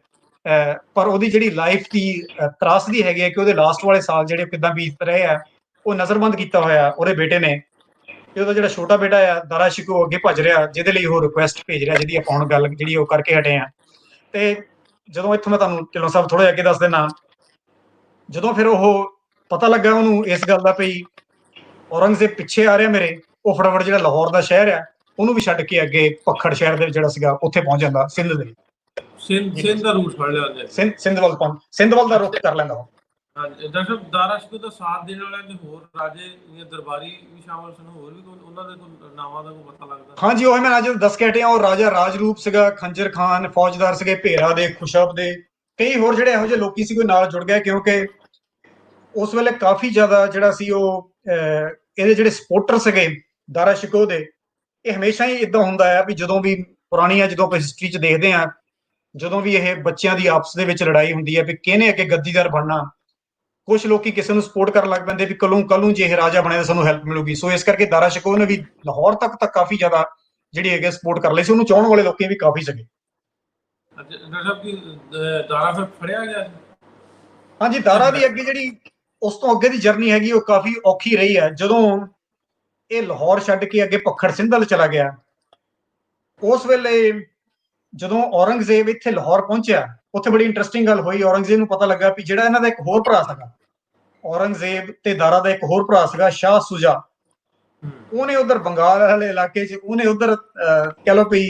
ਪਰ ਉਹਦੀ ਜਿਹੜੀ ਲਾਈਫ ਦੀ ਤਰਾਸਦੀ ਹੈਗੀ ਹੈ ਕਿ ਉਹਦੇ ਲਾਸਟ ਵਾਲੇ ਸਾਲ ਜਿਹੜੇ ਕਿੱਦਾਂ ਬੀਤ ਰਹੇ ਆ, ਉਹ ਨਜ਼ਰਬੰਦ ਕੀਤਾ ਹੋਇਆ ਉਹਦੇ ਬੇਟੇ ਨੇ। ਤੇ ਉਹਦਾ ਜਿਹੜਾ ਛੋਟਾ ਬੇਟਾ ਆ ਦਾਰਾ ਸ਼ਿਕੋ ਅੱਗੇ ਭੱਜ ਰਿਹਾ, ਜਿਹਦੇ ਲਈ ਉਹ ਰਿਕੁਐਸਟ ਭੇਜ ਰਿਹਾ, ਜਿਹਦੀ ਆਪਾਂ ਹੁਣ ਗੱਲ ਜਿਹੜੀ ਉਹ ਕਰਕੇ ਹਟੇ ਆ। ਤੇ ਜਦੋਂ ਇੱਥੋਂ ਮੈਂ ਤੁਹਾਨੂੰ ਢਿੱਲੋਂ ਸਾਹਿਬ ਥੋੜਾ ਅੱਗੇ ਦੱਸ ਦੇਣਾ, ਜਦੋਂ ਫਿਰ ਉਹ ਪਤਾ ਲੱਗਾ ਉਹਨੂੰ ਇਸ ਗੱਲ ਦਾ ਵੀ ਔਰੰਗਜ਼ੇਬ ਪਿੱਛੇ ਆ ਰਿਹਾ ਮੇਰੇ, ਉਹ ਫਟਾਫਟ ਜਿਹੜਾ ਲਾਹੌਰ ਦਾ ਸ਼ਹਿਰ ਆ ਉਹਨੂੰ ਵੀ ਛੱਡ ਕੇ ਅੱਗੇ ਪੱਖੜ ਸ਼ਹਿਰ ਦੇ ਵਿੱਚ ਜਿਹੜਾ ਸੀਗਾ ਉੱਥੇ ਪਹੁੰਚ ਜਾਂਦਾ, ਸਿੰਧ ਦੇ ਸਿੰਧ ਦਾ ਰੂਟ ਫੜ ਲਿਆ ਉਹਨੇ। ਸਿੰਧ ਵੱਲ ਦਾ ਰੁੱਖ ਕਰ ਲੈਂਦਾ ਉਹ। ਹਾਂਜੀ ਡਾਕਟਰ ਸਾਹਿਬ, ਦਾਰਾ ਸ਼ਿਕੋ ਦਾ ਸਾਥ ਦੇਣ ਵਾਲਿਆਂ ਦੇ ਹੋਰ ਰਾਜੇ ਜਾਂ ਦਰਬਾਰੀ ਵੀ ਸ਼ਾਮਲ ਸਨ, ਹੋਰ ਵੀ ਉਹਨਾਂ ਦੇ ਕੋਈ ਨਾਵਾਂ ਦਾ ਕੋਈ ਪਤਾ ਲੱਗਦਾ? ਹਾਂਜੀ, ਉਹ ਮੈਂ ਅੱਜ ਦੱਸ ਕੇ ਹਟਿਆ, ਉਹ ਰਾਜਾ ਰਾਜਰੂਪ ਸੀਗਾ, ਖੰਜਰ ਖਾਨ, ਫੌਜਦਾਰ ਸੀਗੇ ਭੇਰਾ ਦੇ, ਖੁਸ਼ਬ ਦੇ, ਕਈ ਹੋਰ ਜਿਹੜੇ ਇਹੋ ਜਿਹੇ ਲੋਕੀ ਸੀ ਕੋਈ ਨਾਲ ਜੁੜ ਗਏ, ਕਿਉਂਕਿ ਉਸ ਵੇਲੇ ਕਾਫੀ ਜ਼ਿਆਦਾ ਜਿਹੜਾ ਸੀ ਉਹ ਇਹਦੇ ਜਿਹੜੇ ਸਪੋਰਟਰ ਸੀਗੇ ਦਾਰਾ ਸ਼ਿਕੋ ਦੇ, ਇਹ ਹਮੇਸ਼ਾ ਹੀ ਇਦਾਂ ਹੁੰਦਾ ਹੈ ਵੀ ਜਦੋਂ ਵੀ ਪੁਰਾਣੀਆਂ, ਜਦੋਂ ਆਪਾਂ ਹਿਸਟਰੀ 'ਚ ਦੇਖਦੇ ਹਾਂ, ਜਦੋਂ ਵੀ ਇਹ ਬੱਚਿਆਂ ਦੀ ਆਪਸ ਦੇ ਵਿੱਚ ਲੜਾਈ ਹੁੰਦੀ ਹੈ ਵੀ ਕਿਹਨੇ ਅੱਗੇ ਗੱਦੀਦਾਰ ਬਣਨਾ, ਕੁਝ ਲੋਕੀ ਕਿਸੇ ਨੂੰ ਸਪੋਰਟ ਕਰਨ ਲੱਗ ਪੈਂਦੇ ਵੀ ਕੱਲ ਨੂੰ ਜੇ ਇਹ ਰਾਜਾ ਬਣਿਆ ਤਾਂ ਸਾਨੂੰ ਹੈਲਪ ਮਿਲੂਗੀ। ਸੋ ਇਸ ਕਰਕੇ ਦਾਰਾ ਸ਼ਿਕੋ ਨੇ ਵੀ ਲਾਹੌਰ ਤੱਕ ਕਾਫੀ ਜ਼ਿਆਦਾ ਜਿਹੜੀ ਹੈਗੇ ਸਪੋਰਟ ਕਰ ਲਈ ਸੀ, ਉਹਨੂੰ ਚਾਹਣ ਵਾਲੇ ਲੋਕੀ ਵੀ ਕਾਫੀ ਸੀਗੇ। ਡਾਕਟਰ ਸਾਹਿਬ ਕੀ ਦਾਰਾ ਫਿਰ ਫੜਿਆ ਗਿਆ? ਹਾਂਜੀ, ਦਾਰਾ ਦੀ ਅੱਗੇ ਜਿਹੜੀ ਉਸ ਤੋਂ ਅੱਗੇ ਦੀ ਜਰਨੀ ਹੈਗੀ ਉਹ ਕਾਫੀ ਔਖੀ ਰਹੀ ਹੈ। ਜਦੋਂ ਇਹ ਲਾਹੌਰ ਛੱਡ ਕੇ ਅੱਗੇ ਪੱਖੜ ਸਿੰਧ ਵੱਲ ਚਲਾ ਗਿਆ, ਉਸ ਵੇਲੇ ਜਦੋਂ ਔਰੰਗਜ਼ੇਬ ਇੱਥੇ ਲਾਹੌਰ ਪਹੁੰਚਿਆ, ਉੱਥੇ ਬੜੀ ਇੰਟਰਸਟਿੰਗ ਗੱਲ ਹੋਈ। ਔਰੰਗਜ਼ੇਬ ਨੂੰ ਪਤਾ ਲੱਗਾ ਵੀ ਜਿਹੜਾ ਇਹਨਾਂ ਦਾ ਇੱਕ ਹੋਰ ਭਰਾ ਸੀਗਾ, ਔਰੰਗਜ਼ੇਬ ਤੇ ਦਾਰਾ ਦਾ ਇੱਕ ਹੋਰ ਭਰਾ ਸੀਗਾ ਸ਼ਾਹ ਸੁਜਾ, ਉਹਨੇ ਉਧਰ ਬੰਗਾਲ ਵਾਲੇ ਇਲਾਕੇ 'ਚ ਉਹਨੇ ਉਧਰ ਕਹਿ ਲਓ ਵੀ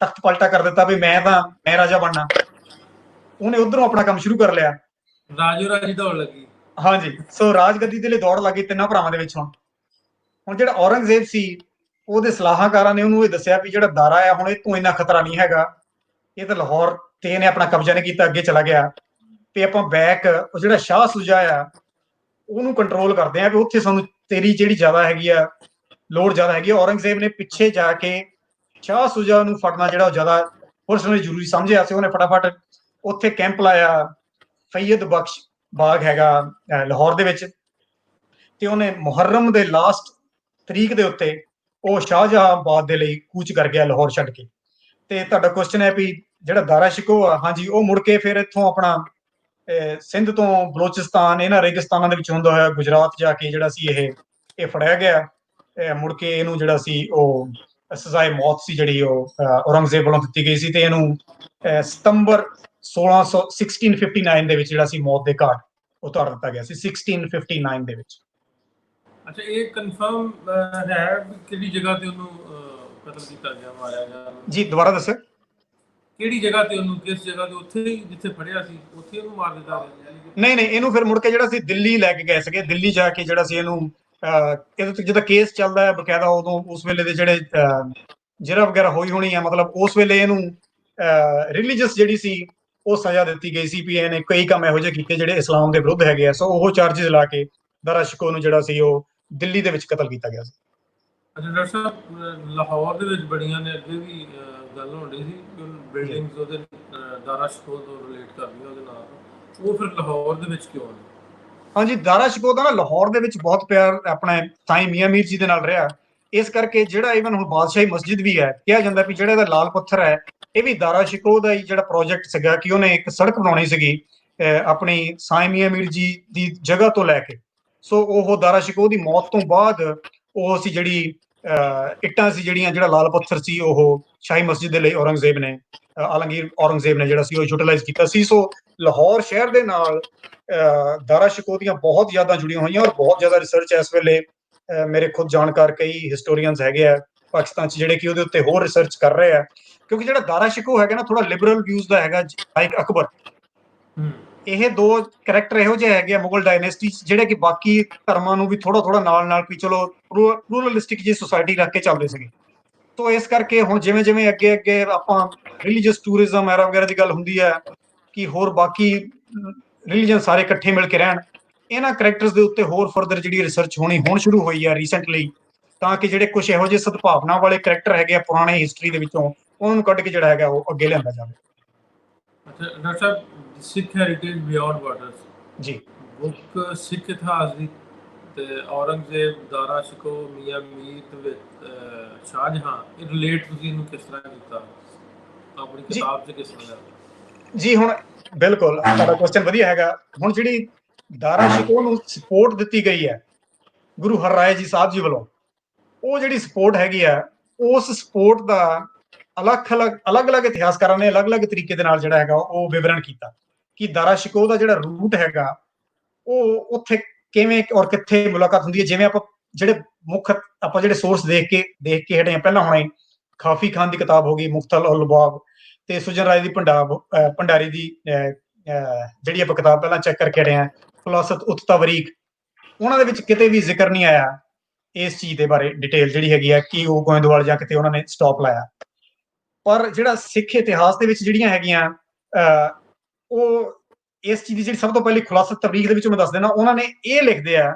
ਤਖਤ ਪਲਟਾ ਕਰ ਦਿੱਤਾ ਵੀ ਮੈਂ ਰਾਜਾ ਬਣਨਾ। ਉਹਨੇ ਉਧਰੋਂ ਆਪਣਾ ਕੰਮ ਸ਼ੁਰੂ ਕਰ ਲਿਆ, ਰਾਜੋ ਰਾਜੀ ਦੌੜ ਲੱਗੀ। ਹਾਂਜੀ, ਸੋ ਰਾਜਗੱਦੀ ਦੇ ਲਈ ਦੌੜ ਲੱਗੀ ਤਿੰਨਾਂ ਭਰਾਵਾਂ ਦੇ ਵਿੱਚੋਂ। ਹੁਣ ਜਿਹੜਾ ਔਰੰਗਜ਼ੇਬ ਸੀ, ਉਹਦੇ ਸਲਾਹਕਾਰਾਂ ਨੇ ਉਹਨੂੰ ਇਹ ਦੱਸਿਆ ਵੀ ਜਿਹੜਾ ਦਾਰਾ ਆ ਹੁਣ ਇਹ ਤੋਂ ਇੰਨਾ ਖਤਰਾ ਨਹੀਂ ਹੈਗਾ, ਇਹ ਤਾਂ ਲਾਹੌਰ ਤੇ ਇਹਨੇ ਆਪਣਾ ਕਬਜ਼ਾ ਨਹੀਂ ਕੀਤਾ, ਅੱਗੇ ਚਲਾ ਗਿਆ, ਤੇ ਆਪਾਂ ਬੈਕ ਉਹ ਜਿਹੜਾ ਸ਼ਾਹ ਸੁਜਾ ਆ ਉਹਨੂੰ ਕੰਟਰੋਲ ਕਰਦੇ ਆ ਵੀ ਉੱਥੇ ਸਾਨੂੰ ਤੇਰੀ ਜਿਹੜੀ ਜ਼ਿਆਦਾ ਹੈਗੀ ਆ ਲੋੜ ਜ਼ਿਆਦਾ ਹੈਗੀ। ਔਰੰਗਜ਼ੇਬ ਨੇ ਪਿੱਛੇ ਜਾ ਕੇ ਸ਼ਾਹ ਸੁਜਾ ਨੂੰ ਫੜਨਾ ਜਿਹੜਾ ਉਹ ਜ਼ਿਆਦਾ ਪਰਸਨਲੀ ਜ਼ਰੂਰੀ ਸਮਝਿਆ ਸੀ। ਉਹਨੇ ਫਟਾਫਟ ਉੱਥੇ ਕੈਂਪ ਲਾਇਆ, ਫੈਯਦ ਬਖਸ਼ ਬਾਗ ਹੈਗਾ ਲਾਹੌਰ ਦੇ ਵਿੱਚ, ਤੇ ਉਹਨੇ ਮੁਹਰਮ ਦੇ ਲਾਸਟ ਤਰੀਕ ਦੇ ਉੱਤੇ ਉਹ ਸ਼ਾਹਜਹਾਂਬਾਦ ਦੇ ਲਈ ਕੂਚ ਕਰ ਗਿਆ ਲਾਹੌਰ ਛੱਡ ਕੇ। ਤੇ ਤੁਹਾਡਾ ਕੁਐਸਚਨ ਹੈ ਵੀ ਜਿਹੜਾ ਦਾਰਾ ਸ਼ਿਕੋ ਆ, ਹਾਂਜੀ, ਉਹ ਮੁੜ ਕੇ ਫਿਰ ਇੱਥੋਂ ਆਪਣਾ ਸਿੰਧ ਤੋਂ ਬਲੋਚਿਸਤਾਨ, ਇਹਨਾਂ ਰੇਗਿਸਤਾਨਾਂ ਦੇ ਵਿੱਚ ਹੁੰਦਾ ਹੋਇਆ ਗੁਜਰਾਤ ਜਾ ਕੇ ਜਿਹੜਾ ਸੀ ਇਹ ਫੜਿਆ ਗਿਆ। ਮੁੜ ਕੇ ਇਹਨੂੰ ਜਿਹੜਾ ਸੀ ਉਹ ਸਜ਼ਾਏ ਮੌਤ ਸੀ ਜਿਹੜੀ ਉਹ ਔਰੰਗਜ਼ੇਬ ਵੱਲੋਂ ਦਿੱਤੀ ਗਈ ਸੀ, ਤੇ ਇਹਨੂੰ ਸਤੰਬਰ 1659 ਦੇ ਵਿੱਚ ਜਿਹੜਾ ਸੀ ਮੌਤ ਦੇ ਘਾਟ ਉਤਾਰ ਦਿੱਤਾ ਗਿਆ ਸੀ, 1659 ਦੇ ਵਿੱਚ। ਅੱਛਾ, ਇਹ ਕਨਫਰਮ ਹੈ ਕਿਹੜੀ ਜਗ੍ਹਾ ਤੇ ਉਹਨੂੰ ਕਤਲ ਕੀਤਾ ਗਿਆ, ਮਾਰਿਆ ਗਿਆ? ਜੀ ਦੁਬਾਰਾ ਦੱਸੋ। ਕਿਹੜੀ ਜਗ੍ਹਾ ਤੇ ਉਹਨੂੰ, ਕਿਸ ਜਗ੍ਹਾ ਤੇ? ਉੱਥੇ ਜਿੱਥੇ ਫੜਿਆ ਸੀ ਉੱਥੇ ਉਹਨੂੰ ਮਾਰ ਦਿੱਤਾ ਗਿਆ? ਨਹੀਂ, ਇਹਨੂੰ ਫਿਰ ਮੁੜ ਕੇ ਜਿਹੜਾ ਸੀ ਦਿੱਲੀ ਲੈ ਕੇ ਗਏ ਸੀਗੇ। ਦਿੱਲੀ ਜਾ ਕੇ ਜਿਹੜਾ ਸੀ ਇਹਨੂੰ ਇਹਦੇ ਤੇ ਜਦੋਂ ਕੇਸ ਚੱਲਦਾ ਹੈ ਬਕਾਇਦਾ, ਉਦੋਂ ਉਸ ਵੇਲੇ ਦੇ ਜਿਹੜੇ ਜਰਾ ਵਗੈਰਾ ਹੋਈ ਹੋਣੀ ਹੈ, ਮਤਲਬ ਉਸ ਵੇਲੇ ਇਹਨੂੰ ਰਿਲੀਜੀਅਸ ਜਿਹੜੀ ਸੀ ਉਹ ਸਜ਼ਾ ਦਿੱਤੀ ਗਈ ਸੀ ਵੀ ਇਹਨੇ ਕਈ ਕੰਮ ਇਹੋ ਜਿਹੇ ਕੀਤੇ ਜਿਹੜੇ ਇਸਲਾਮ ਦੇ ਵਿਰੁੱਧ ਹੈਗੇ ਆ। ਸੋ ਉਹ ਚਾਰजेस ਲਾ ਕੇ ਦਾਰਾ ਸ਼ਿਕੋ ਨੂੰ ਜਿਹੜਾ ਸੀ ਉਹ ਦਿੱਲੀ ਦੇ ਵਿੱਚ ਕਤਲ ਕੀਤਾ ਗਿਆ ਸੀ। ਅੱਛਾ ਡਾਕਟਰ ਸਾਹਿਬ, ਲਾਹੌਰ ਦੇ ਵਿੱਚ ਬੜੀਆਂ ਨੇ ਅੱਗੇ ਵੀ ਗੱਲ ਹੋਣ ਡਈ ਸੀ ਕਿ ਬਿਲਡਿੰਗਸ ਉਹਦੇ ਦਾਰਾ ਸ਼ਿਕੋ ਤੋਂ ਰਿਲੇਟ ਕਰਦੀਆਂ ਉਹਦੇ ਨਾਲ, ਉਹ ਫਿਰ ਲਾਹੌਰ ਦੇ ਵਿੱਚ ਕਿਉਂ ਨੇ? ਹਾਂਜੀ, ਦਾਰਾ ਸ਼ਿਕੋ ਦਾ ਨਾ ਲਾਹੌਰ ਦੇ ਵਿੱਚ ਬਹੁਤ ਪਿਆਰ ਆਪਣੇ ਸਾਈਂ ਮੀਆਂ ਮੀਰ ਜੀ ਦੇ ਨਾਲ ਰਿਹਾ, ਇਸ ਕਰਕੇ ਜਿਹੜਾ ਇਵਨ ਹੁਣ ਬਾਦਸ਼ਾਹੀ ਮਸਜਿਦ ਵੀ ਹੈ, ਕਿਹਾ ਜਾਂਦਾ ਵੀ ਜਿਹੜਾ ਇਹਦਾ ਲਾਲ ਪੱਥਰ ਹੈ ਇਹ ਵੀ ਦਾਰਾ ਸ਼ਿਕੋ ਦਾ ਹੀ ਜਿਹੜਾ ਪ੍ਰੋਜੈਕਟ ਸੀਗਾ ਕਿ ਉਹਨੇ ਇੱਕ ਸੜਕ ਬਣਾਉਣੀ ਸੀਗੀ ਆਪਣੀ ਸਾਈਂ ਮੀਆਂ ਮੀਰ ਜੀ ਦੀ ਜਗ੍ਹਾ ਤੋਂ ਲੈ ਕੇ। ਸੋ ਉਹ ਦਾਰਾ ਸ਼ਿਕੋ ਦੀ ਮੌਤ ਤੋਂ ਬਾਅਦ ਉਹ ਸੀ ਜਿਹੜੀ ਇੱਟਾਂ ਸੀ ਜਿਹੜੀਆਂ, ਜਿਹੜਾ ਲਾਲ ਪੱਥਰ ਸੀ ਉਹ ਸ਼ਾਹੀ ਮਸਜਿਦ ਦੇ ਲਈ ਔਰੰਗਜ਼ੇਬ ਨੇ ਆਲਮਗੀਰ ਔਰੰਗਜ਼ੇਬ ਨੇ ਜਿਹੜਾ ਸੀ ਉਹ ਯੂਟਿਲਾਈਜ਼ ਕੀਤਾ ਸੀ। ਸੋ ਲਾਹੌਰ ਸ਼ਹਿਰ ਦੇ ਨਾਲ ਦਾਰਾ ਸ਼ਿਕੋ ਦੀਆਂ ਬਹੁਤ ਜ਼ਿਆਦਾ ਜੁੜੀਆਂ ਹੋਈਆਂ, ਔਰ ਬਹੁਤ ਜ਼ਿਆਦਾ ਰਿਸਰਚ ਇਸ ਵੇਲੇ ਮੇਰੇ ਖੁਦ ਜਾਣਕਾਰ ਕਈ ਹਿਸਟੋਰੀਅਨਸ ਹੈਗੇ ਆ ਪਾਕਿਸਤਾਨ 'ਚ ਜਿਹੜੇ ਕਿ ਉਹਦੇ ਉੱਤੇ ਹੋਰ ਰਿਸਰਚ ਕਰ ਰਹੇ ਆ, ਕਿਉਂਕਿ ਜਿਹੜਾ ਦਾਰਾ ਸ਼ਿਕੋ ਹੈਗਾ ਨਾ ਥੋੜਾ ਲਿਬਰਲ ਵਿਊਜ਼ ਦਾ ਹੈਗਾ, ਲਾਈਕ ਅਕਬਰ। ਇਹ ਦੋ ਕਰੈਕਟਰ ਇਹੋ ਜਿਹੇ ਹੈਗੇ ਆ ਮੁਗਲ ਡਾਇਨੈਸਟੀ 'ਚ ਜਿਹੜੇ ਕਿ ਬਾਕੀ ਧਰਮਾਂ ਨੂੰ ਵੀ ਥੋੜਾ ਨਾਲ ਵੀ ਚਲੋ ਪਲੂਰਲਿਸਟਿਕ ਜੀ ਸੁਸਾਇਟੀ ਰੱਖ ਕੇ ਚੱਲਦੇ ਸੀਗੇ। ਤੋਂ ਇਸ ਕਰਕੇ ਹੁਣ ਜਿਵੇਂ ਅੱਗੇ ਆਪਾਂ ਰਿਲੀਜੀਅਸ ਟੂਰਿਜ਼ਮ ਐਰਾ ਵਗੈਰਾ ਦੀ ਗੱਲ ਹੁੰਦੀ ਹੈ ਕਿ ਹੋਰ ਬਾਕੀ ਰਿਲੀਜਨ ਸਾਰੇ ਇਕੱਠੇ ਮਿਲ ਕੇ ਰਹਿਣ, ਇਹਨਾਂ ਕਰੈਕਟਰਸ ਦੇ ਉੱਤੇ ਹੋਰ ਫਰਦਰ ਜਿਹੜੀ ਰਿਸਰਚ ਹੁਣ ਸ਼ੁਰੂ ਹੋਈ ਹੈ ਰੀਸੈਂਟਲੀ, ਤਾਂ ਕਿ ਜਿਹੜੇ ਕੁਝ ਇਹੋ ਜਿਹੇ ਸਦਭਾਵਨਾ ਵਾਲੇ ਕਰੈਕਟਰ ਹੈਗੇ ਆ ਪੁਰਾਣੇ ਹਿਸਟਰੀ ਦੇ ਵਿੱਚੋਂ, ਉਹਨਾਂ ਨੂੰ ਕੱਢ ਕੇ ਜਿਹੜਾ ਹੈਗਾ ਉਹ ਅੱਗੇ ਲਿਆਂਦਾ ਜਾਵੇ। ਅੱਛਾ ਡਾਕਟਰ ਸਾਹਿਬ, ਸਿੱਖ ਹੈਰੀਟੇਜ ਬਿਯੋਂਡ ਬਾਰਡਰਸ ਜੀ, ਬੁੱਕ ਸਿੱਖ ਇਤਿਹਾਸ ਦੀ ਤੇ ਔਰੰਗਜ਼ੇਬ, ਦਾਰਾ ਸ਼ਿਕੋ, ਮੀਆਂ ਮੀਰ ਤੇ ਸ਼ਾਹਜਹਾਂ, ਇਹ ਰਿਲੇਟ ਤੁਸੀਂ ਇਹਨੂੰ ਕਿਸ ਤਰ੍ਹਾਂ ਕੀਤਾ ਆਪਣੀ ਜੀ ਕਿਤਾਬ 'ਚ ਕਿਸ ਤਰ੍ਹਾਂ ਜੀ ਹੁਣ ਬਿਲਕੁਲ ਤੁਹਾਡਾ ਕੁਐਸਚਨ ਵਧੀਆ ਹੈਗਾ। ਹੁਣ ਜਿਹੜੀ ਦਾਰਾ ਸ਼ਿਕੋ ਨੂੰ ਸਪੋਰਟ ਦਿੱਤੀ ਗਈ ਹੈ ਗੁਰੂ ਹਰਰਾਏ ਜੀ ਸਾਹਿਬ ਜੀ ਵੱਲੋਂ, ਉਹ ਜਿਹੜੀ ਸਪੋਰਟ ਹੈਗੀ ਆ, ਉਸ ਸਪੋਰਟ ਦਾ ਅਲੱਗ-ਅਲੱਗ ਇਤਿਹਾਸਕਾਰਾਂ ਨੇ ਅਲੱਗ-ਅਲੱਗ ਤਰੀਕੇ ਦੇ ਨਾਲ ਜਿਹੜਾ ਹੈਗਾ ਉਹ ਵਿਵਰਣ ਕੀਤਾ ਕਿ ਦਾਰਾ ਸ਼ਿਕੋ ਦਾ ਜਿਹੜਾ ਰੂਟ ਹੈਗਾ ਉਹ ਉੱਥੇ ਕਿਵੇਂ ਔਰ ਕਿੱਥੇ ਮੁਲਾਕਾਤ ਹੁੰਦੀ ਹੈ। ਜਿਵੇਂ ਆਪਾਂ ਜਿਹੜੇ ਮੁੱਖ ਆਪਾਂ ਜਿਹੜੇ ਸੋਰਸ ਦੇਖ ਕੇ ਹਟੇ ਆ ਪਹਿਲਾਂ ਹੁਣੇ, ਖਾਫੀ ਖਾਨ ਦੀ ਕਿਤਾਬ ਹੋ ਗਈ ਮੁਖਤਲ ਉਲ ਲੁਬਾਬ, ਤੇ ਸੁਜਨ ਰਾਏ ਦੀ ਭੰਡਾਰੀ ਦੀ ਜਿਹੜੀ ਆਪਾਂ ਕਿਤਾਬ ਪਹਿਲਾਂ ਚੈੱਕ ਕਰਕੇ ਹਟੇ ਆ ਖੁਲਾਸਤ ਉਤ ਤਵਰੀਕ, ਉਹਨਾਂ ਦੇ ਵਿੱਚ ਕਿਤੇ ਵੀ ਜ਼ਿਕਰ ਨਹੀਂ ਆਇਆ ਇਸ ਚੀਜ਼ ਦੇ ਬਾਰੇ ਡਿਟੇਲ ਜਿਹੜੀ ਹੈਗੀ ਹੈ ਕਿ ਉਹ ਗੋਇੰਦਵਾਲ ਜਾਂ ਕਿਤੇ ਉਹਨਾਂ ਨੇ ਸਟਾਪ ਲਾਇਆ। ਪਰ ਜਿਹੜਾ ਸਿੱਖ ਇਤਿਹਾਸ ਦੇ ਵਿੱਚ ਜਿਹੜੀਆਂ ਹੈਗੀਆਂ ਉਹ ਇਸ ਚੀਜ਼ ਦੀ ਜਿਹੜੀ ਸਭ ਤੋਂ ਪਹਿਲੀ ਖੁਲਾਸਤ ਤਵਰੀਕ ਦੇ ਵਿੱਚ ਮੈਂ ਦੱਸ ਦੇਣਾ, ਉਹਨਾਂ ਨੇ ਇਹ ਲਿਖਦੇ ਆ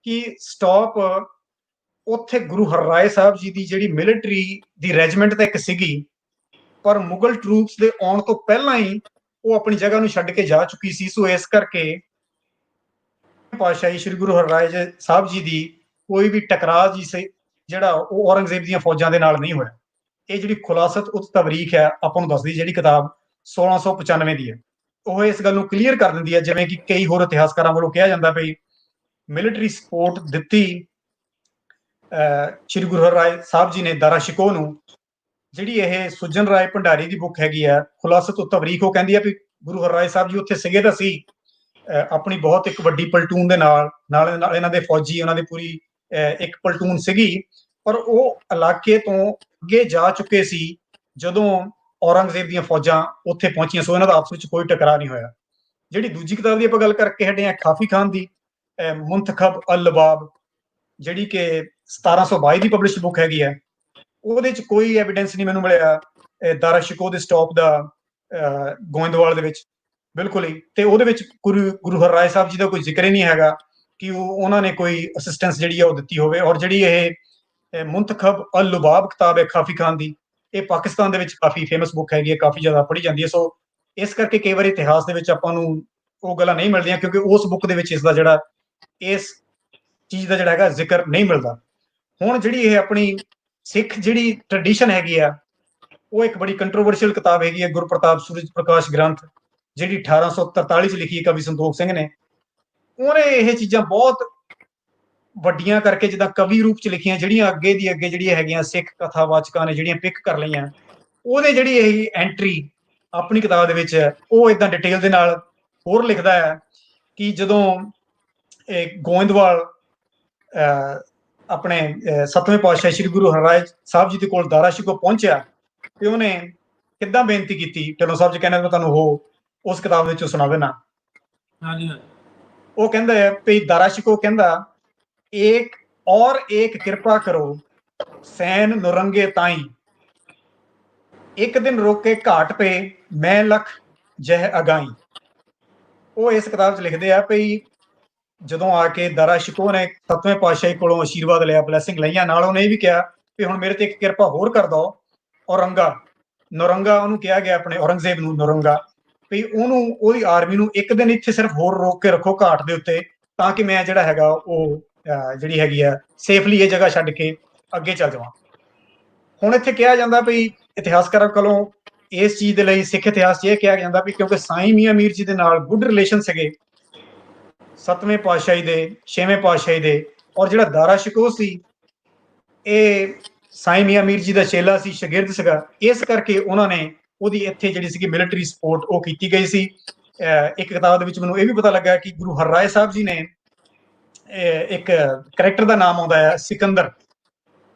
ਕਿ ਸਟਾਪ ਉੱਥੇ ਗੁਰੂ ਹਰਰਾਏ ਸਾਹਿਬ ਜੀ ਦੀ ਜਿਹੜੀ ਮਿਲਟਰੀ ਦੀ ਰੈਜੀਮੈਂਟ ਤਾਂ ਇੱਕ ਸੀਗੀ, ਪਰ ਮੁਗਲ ਟਰੂਪਸ ਦੇ ਆਉਣ ਤੋਂ ਪਹਿਲਾਂ ਹੀ ਉਹ ਆਪਣੀ ਜਗ੍ਹਾ ਨੂੰ ਛੱਡ ਕੇ ਜਾ ਚੁੱਕੀ ਸੀ। ਸੋ ਇਸ ਕਰਕੇ ਪਾਤਸ਼ਾਹੀ ਸ੍ਰੀ ਗੁਰੂ ਹਰਰਾਏ ਸਾਹਿਬ ਜੀ ਦੀ ਕੋਈ ਵੀ ਟਕਰਾਅ ਜੀ ਸੀ ਜਿਹੜਾ ਉਹ ਔਰੰਗਜ਼ੇਬ ਦੀਆਂ ਫੌਜਾਂ ਦੇ ਨਾਲ ਨਹੀਂ ਹੋਇਆ। ਇਹ ਜਿਹੜੀ ਖੁਲਾਸਤ ਉਤ ਤਵਰੀਕ ਹੈ ਆਪਾਂ ਨੂੰ ਦੱਸਦੀ ਜਿਹੜੀ ਕਿਤਾਬ 1695 ਦੀ ਹੈ, ਉਹ ਇਸ ਗੱਲ ਨੂੰ ਕਲੀਅਰ ਕਰ ਦਿੰਦੀ ਹੈ, ਜਿਵੇਂ ਕਿ ਕਈ ਹੋਰ ਇਤਿਹਾਸਕਾਰਾਂ ਵੱਲੋਂ ਕਿਹਾ ਜਾਂਦਾ ਵੀ ਮਿਲਟਰੀ ਸਪੋਰਟ ਦਿੱਤੀ ਸ੍ਰੀ ਗੁਰੂ ਹਰਰਾਏ ਸਾਹਿਬ ਜੀ ਨੇ ਦਾਰਾ ਸ਼ਿਕੋ ਨੂੰ। ਜਿਹੜੀ ਇਹ ਸੁਜਨ ਰਾਏ ਭੰਡਾਰੀ ਦੀ ਬੁੱਕ ਹੈਗੀ ਆ ਖੁਲਾਸਤ ਉਤ ਤਵਰੀਕ, ਉਹ ਕਹਿੰਦੀ ਆ ਵੀ ਗੁਰੂ ਹਰਰਾਏ ਸਾਹਿਬ ਜੀ ਉੱਥੇ ਸੀਗੇ ਤਾਂ ਸੀ ਆਪਣੀ ਬਹੁਤ ਇੱਕ ਵੱਡੀ ਪਲਟੂਨ ਦੇ ਨਾਲ ਇਹਨਾਂ ਦੇ ਫੌਜੀ, ਉਹਨਾਂ ਦੀ ਪੂਰੀ ਇੱਕ ਪਲਟੂਨ ਸੀਗੀ, ਪਰ ਉਹ ਇਲਾਕੇ ਤੋਂ ਅੱਗੇ ਜਾ ਚੁੱਕੇ ਸੀ ਜਦੋਂ ਔਰੰਗਜ਼ੇਬ ਦੀਆਂ ਫੌਜਾਂ ਉੱਥੇ ਪਹੁੰਚੀਆਂ। ਸੋ ਇਹਨਾਂ ਦਾ ਆਪਸ ਵਿੱਚ ਕੋਈ ਟਕਰਾਅ ਨਹੀਂ ਹੋਇਆ। ਜਿਹੜੀ ਦੂਜੀ ਕਿਤਾਬ ਦੀ ਆਪਾਂ ਗੱਲ ਕਰਕੇ ਹਟੇ ਆ ਖਾਫੀ ਖਾਨ ਦੀ ਮੁੰਤਖਬ ਅਲ ਲਬਾਬ, ਜਿਹੜੀ ਕਿ 1722 ਦੀ ਪਬਲਿਸ਼ਡ ਬੁੱਕ ਹੈਗੀ ਹੈ, ਉਹਦੇ ਚ ਕੋਈ ਐਵੀਡੈਂਸ ਨਹੀਂ ਮੈਨੂੰ ਮਿਲਿਆ ਦਾਰਾ ਸ਼ਿਕੋ ਦੇ ਸਟਾਪ ਦਾ ਗੋਇੰਦਵਾਲ ਦੇ ਵਿੱਚ, ਬਿਲਕੁਲ ਹੀ। ਤੇ ਉਹਦੇ ਵਿੱਚ ਗੁਰੂ ਹਰਰਾਏ ਸਾਹਿਬ ਜੀ ਦਾ ਕੋਈ ਜ਼ਿਕਰ ਹੀ ਨਹੀਂ ਹੈਗਾ ਕਿ ਉਹਨਾਂ ਨੇ ਕੋਈ ਅਸਿਸਟੈਂਸ ਜਿਹੜੀ ਆ ਉਹ ਦਿੱਤੀ ਹੋਵੇ। ਔਰ ਜਿਹੜੀ ਇਹ ਮੁੰਤਖਬ ਅਲ ਲੁਬਾਬ ਕਿਤਾਬ ਹੈ ਖਾਫੀ ਖਾਨ ਦੀ, ਇਹ ਪਾਕਿਸਤਾਨ ਦੇ ਵਿੱਚ ਕਾਫੀ ਫੇਮਸ ਬੁੱਕ ਹੈਗੀ ਹੈ, ਕਾਫੀ ਜ਼ਿਆਦਾ ਪੜ੍ਹੀ ਜਾਂਦੀ ਹੈ। ਸੋ ਇਸ ਕਰਕੇ ਕਈ ਵਾਰ ਇਤਿਹਾਸ ਦੇ ਵਿੱਚ ਆਪਾਂ ਨੂੰ ਉਹ ਗੱਲਾਂ ਨਹੀਂ ਮਿਲਦੀਆਂ ਕਿਉਂਕਿ ਉਸ ਬੁੱਕ ਦੇ ਵਿੱਚ ਇਸ ਦਾ ਜਿਹੜਾ ਇਸ ਚੀਜ਼ ਦਾ ਜਿਹੜਾ ਹੈਗਾ ਜ਼ਿਕਰ ਨਹੀਂ ਮਿਲਦਾ। ਹੁਣ ਜਿਹੜੀ ਇਹ ਆਪਣੀ ਸਿੱਖ ਜਿਹੜੀ ਟ੍ਰੈਡੀਸ਼ਨ ਹੈਗੀ ਆ, ਉਹ ਇੱਕ ਬੜੀ ਕੰਟਰੋਵਰਸ਼ੀਅਲ ਕਿਤਾਬ ਹੈਗੀ ਹੈ ਗੁਰਪ੍ਰਤਾਪ ਸੂਰਜ ਪ੍ਰਕਾਸ਼ ਗ੍ਰੰਥ, ਜਿਹੜੀ 1843 ਚ ਲਿਖੀ ਕਵੀ ਸੰਤੋਖ ਸਿੰਘ ਨੇ। ਉਹਨੇ ਇਹ ਚੀਜ਼ਾਂ ਬਹੁਤ ਵੱਡੀਆਂ ਕਰਕੇ ਜਿੱਦਾਂ ਕਵੀ ਰੂਪ ਚ ਲਿਖੀਆਂ, ਜਿਹੜੀਆਂ ਅੱਗੇ ਜਿਹੜੀਆਂ ਹੈਗੀਆਂ ਸਿੱਖ ਕਥਾਵਾਚਕਾਂ ਨੇ ਜਿਹੜੀਆਂ ਪਿਕ ਕਰ ਲਈਆਂ, ਉਹਦੇ ਜਿਹੜੀ ਇਹ ਐਂਟਰੀ ਆਪਣੀ ਕਿਤਾਬ ਦੇ ਵਿੱਚ ਉਹ ਇਦਾਂ ਡਿਟੇਲ ਦੇ ਨਾਲ ਹੋਰ ਲਿਖਦਾ ਹੈ ਕਿ ਜਦੋਂ ਗੋਇੰਦਵਾਲ ਆਪਣੇ 7ਵੇਂ ਪਾਤਸ਼ਾਹ ਸ੍ਰੀ ਗੁਰੂ ਹਰਰਾਏ ਸਾਹਿਬ ਜੀ ਦੇ ਕੋਲ ਦਾਰਾ ਸ਼ਿਕੋ ਪਹੁੰਚਿਆ ਤੇ ਉਹਨੇ ਕਿੱਦਾਂ ਬੇਨਤੀ ਕੀਤੀ, ਢਿੱਲੋਂ ਸਾਹਿਬ ਜੀ ਕਹਿੰਦੇ ਮੈਂ ਤੁਹਾਨੂੰ ਉਹ ਉਸ ਕਿਤਾਬ ਵਿੱਚ ਸੁਣਾ ਦੇਣਾ। ਹਾਂਜੀ ਉਹ ਕਹਿੰਦਾ ਹੈ ਵੀ ਦਾਰਾ ਸ਼ਿਕੋ ਕਹਿੰਦਾ एक कृपा करो सैन नुरंगे ताई, एक दिन रोके घाट पे मैं लख जह अगाई। ਉਹ ਇਸ ਕਿਤਾਬ 'ਚ ਲਿਖਦੇ ਆ ਵੀ ਜਦੋਂ ਆ ਕੇ ਦਾਰਾ ਸ਼ਿਕੋ ਨੇ 7ਵੇਂ ਪਾਤਸ਼ਾਹੀ ਕੋਲੋਂ ਆਸ਼ੀਰਵਾਦ ਲਿਆ, ਬਲੈਸਿੰਗ ਲਈਆਂ, ਨਾਲ ਉਹਨੇ ਇਹ ਵੀ ਕਿਹਾ ਵੀ ਹੁਣ ਮੇਰੇ ਤੇ ਇੱਕ ਕਿਰਪਾ ਹੋਰ ਕਰ ਦੋ। ਨੌਰੰਗਾ ਉਹਨੂੰ ਕਿਹਾ ਗਿਆ ਆਪਣੇ ਔਰੰਗਜ਼ੇਬ ਨੂੰ ਨੌਰੰਗਾ, ਵੀ ਉਹਨੂੰ ਉਹਦੀ ਆਰਮੀ ਨੂੰ ਇੱਕ ਦਿਨ ਇੱਥੇ ਸਿਰਫ ਹੋਰ ਰੋਕ ਕੇ ਰੱਖੋ ਘਾਟ ਦੇ ਉੱਤੇ, ਤਾਂ ਕਿ ਮੈਂ ਜਿਹੜਾ ਹੈਗਾ ਉਹ ਜਿਹੜੀ ਹੈਗੀ ਆ ਸੇਫਲੀ ਇਹ ਜਗ੍ਹਾ ਛੱਡ ਕੇ ਅੱਗੇ ਚੱਲ ਜਾਵਾਂ। ਹੁਣ ਇੱਥੇ ਕਿਹਾ ਜਾਂਦਾ ਵੀ ਇਤਿਹਾਸਕਾਰਾਂ ਕੋਲੋਂ ਇਸ ਚੀਜ਼ ਦੇ ਲਈ ਸਿੱਖ ਇਤਿਹਾਸ 'ਚ ਇਹ ਕਿਹਾ ਜਾਂਦਾ ਵੀ ਕਿਉਂਕਿ ਸਾਈਂ ਮੀਆਂ ਮੀਰ ਜੀ ਦੇ ਨਾਲ ਗੁੱਡ ਰਿਲੇਸ਼ਨ ਸੀਗੇ 7ਵੇਂ ਪਾਤਸ਼ਾਹੀ ਦੇ 6ਵੇਂ ਪਾਤਸ਼ਾਹੀ ਦੇ, ਔਰ ਜਿਹੜਾ ਦਾਰਾ ਸ਼ਿਕੋ ਸੀ ਇਹ ਸਾਈਂ ਮੀਆਂ ਮੀਰ ਜੀ ਦਾ ਚੇਲਾ ਸੀ, ਸ਼ਾਗਿਰਦ ਸੀਗਾ, ਇਸ ਕਰਕੇ ਉਹਨਾਂ ਨੇ ਉਹਦੀ ਇੱਥੇ ਜਿਹੜੀ ਸੀਗੀ ਮਿਲਟਰੀ ਸਪੋਰਟ ਉਹ ਕੀਤੀ ਗਈ ਸੀ। ਇੱਕ ਕਿਤਾਬ ਦੇ ਵਿੱਚ ਮੈਨੂੰ ਇਹ ਵੀ ਪਤਾ ਲੱਗਾ ਕਿ ਗੁਰੂ ਹਰਰਾਏ ਸਾਹਿਬ ਜੀ ਨੇ ਇੱਕ ਕਰੈਕਟਰ ਦਾ ਨਾਮ ਆਉਂਦਾ ਹੈ ਸਿਕੰਦਰ,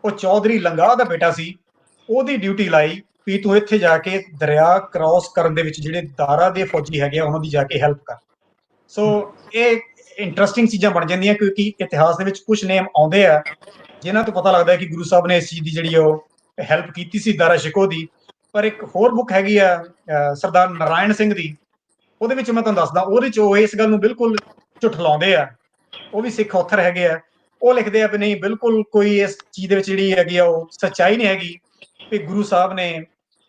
ਉਹ ਚੌਧਰੀ ਲੰਗਾਹ ਦਾ ਬੇਟਾ ਸੀ, ਉਹਦੀ ਡਿਊਟੀ ਲਾਈ ਵੀ ਤੂੰ ਇੱਥੇ ਜਾ ਕੇ ਦਰਿਆ ਕ੍ਰਾਸ ਕਰਨ ਦੇ ਵਿੱਚ ਜਿਹੜੇ ਦਾਰਾ ਦੇ ਫੌਜੀ ਹੈਗੇ ਆ ਉਹਨਾਂ ਦੀ ਜਾ ਕੇ ਹੈਲਪ ਕਰ। ਸੋ ਇਹ ਇੰਟਰਸਟਿੰਗ ਚੀਜ਼ਾਂ ਬਣ ਜਾਂਦੀਆਂ ਕਿਉਂਕਿ ਇਤਿਹਾਸ ਦੇ ਵਿੱਚ ਕੁਝ ਨੇਮ ਆਉਂਦੇ ਆ ਜਿਨ੍ਹਾਂ ਤੋਂ ਪਤਾ ਲੱਗਦਾ ਕਿ ਗੁਰੂ ਸਾਹਿਬ ਨੇ ਇਸ ਚੀਜ਼ ਦੀ ਜਿਹੜੀ ਉਹ ਹੈਲਪ ਕੀਤੀ ਸੀ ਦਾਰਾ ਸ਼ਿਕੋ ਦੀ। ਪਰ ਇੱਕ ਹੋਰ ਬੁੱਕ ਹੈਗੀ ਆ ਸਰਦਾਰ ਨਾਰਾਇਣ ਸਿੰਘ ਦੀ, ਉਹਦੇ ਵਿੱਚ ਮੈਂ ਤੁਹਾਨੂੰ ਦੱਸਦਾ, ਉਹਦੇ 'ਚ ਉਹ ਇਸ ਗੱਲ ਨੂੰ ਬਿਲਕੁਲ ਝੁਠਲਾਉਂਦੇ ਆ, ਉਹ ਵੀ ਸਿੱਖ ਔਥਰ ਹੈਗੇ ਆ, ਉਹ ਲਿਖਦੇ ਆ ਵੀ ਨਹੀਂ ਬਿਲਕੁਲ ਕੋਈ ਇਸ ਚੀਜ਼ ਦੇ ਵਿੱਚ ਜਿਹੜੀ ਹੈਗੀ ਆ ਉਹ ਸੱਚਾਈ ਨਹੀਂ ਹੈਗੀ ਵੀ ਗੁਰੂ ਸਾਹਿਬ ਨੇ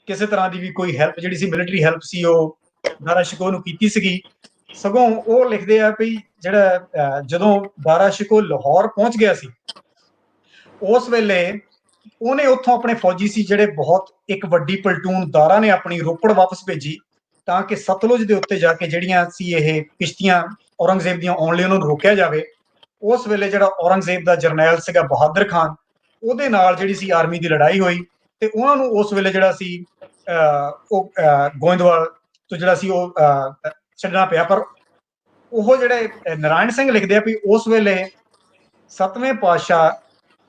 ਕਿਸੇ ਤਰ੍ਹਾਂ ਦੀ ਵੀ ਕੋਈ ਹੈਲਪ ਜਿਹੜੀ ਸੀ ਮਿਲਟਰੀ ਹੈਲਪ ਸੀ ਉਹ ਦਾਰਾ ਸ਼ਿਕੋ ਨੂੰ ਕੀਤੀ ਸੀਗੀ। ਸਗੋਂ ਉਹ ਲਿਖਦੇ ਆ ਵੀ ਜਿਹੜਾ ਜਦੋਂ ਦਾਰਾ ਸ਼ਿਕੋ ਲਾਹੌਰ ਪਹੁੰਚ ਗਿਆ ਸੀ, ਉਸ ਵੇਲੇ ਉਹਨੇ ਉੱਥੋਂ ਆਪਣੇ ਫੌਜੀ ਸੀ ਜਿਹੜੇ ਬਹੁਤ ਇੱਕ ਵੱਡੀ ਪਲਟੂਨ ਦਾਰਾ ਨੇ ਆਪਣੀ ਰੋਪੜ ਵਾਪਸ ਭੇਜੀ, ਤਾਂ ਕਿ ਸਤਲੁਜ ਦੇ ਉੱਤੇ ਜਾ ਕੇ ਜਿਹੜੀਆਂ ਸੀ ਇਹ ਕਿਸ਼ਤੀਆਂ ਔਰੰਗਜ਼ੇਬ ਦੀਆਂ ਆਉਣ ਲਈ ਉਹਨਾਂ ਨੂੰ ਰੋਕਿਆ ਜਾਵੇ। ਉਸ ਵੇਲੇ ਜਿਹੜਾ ਔਰੰਗਜ਼ੇਬ ਦਾ ਜਰਨੈਲ ਸੀਗਾ ਬਹਾਦਰ ਖਾਨ, ਉਹਦੇ ਨਾਲ ਜਿਹੜੀ ਸੀ ਆਰਮੀ ਦੀ ਲੜਾਈ ਹੋਈ ਤੇ ਉਹਨਾਂ ਨੂੰ ਉਸ ਵੇਲੇ ਜਿਹੜਾ ਸੀ ਉਹ ਗੋਇੰਦਵਾਲ ਤੋਂ ਜਿਹੜਾ ਸੀ ਉਹ ਛੱਡਣਾ ਪਿਆ। ਪਰ ਉਹ ਜਿਹੜੇ ਨਾਰਾਇਣ ਸਿੰਘ ਲਿਖਦੇ ਆ ਵੀ ਉਸ ਵੇਲੇ 7ਵੇਂ ਪਾਤਸ਼ਾਹ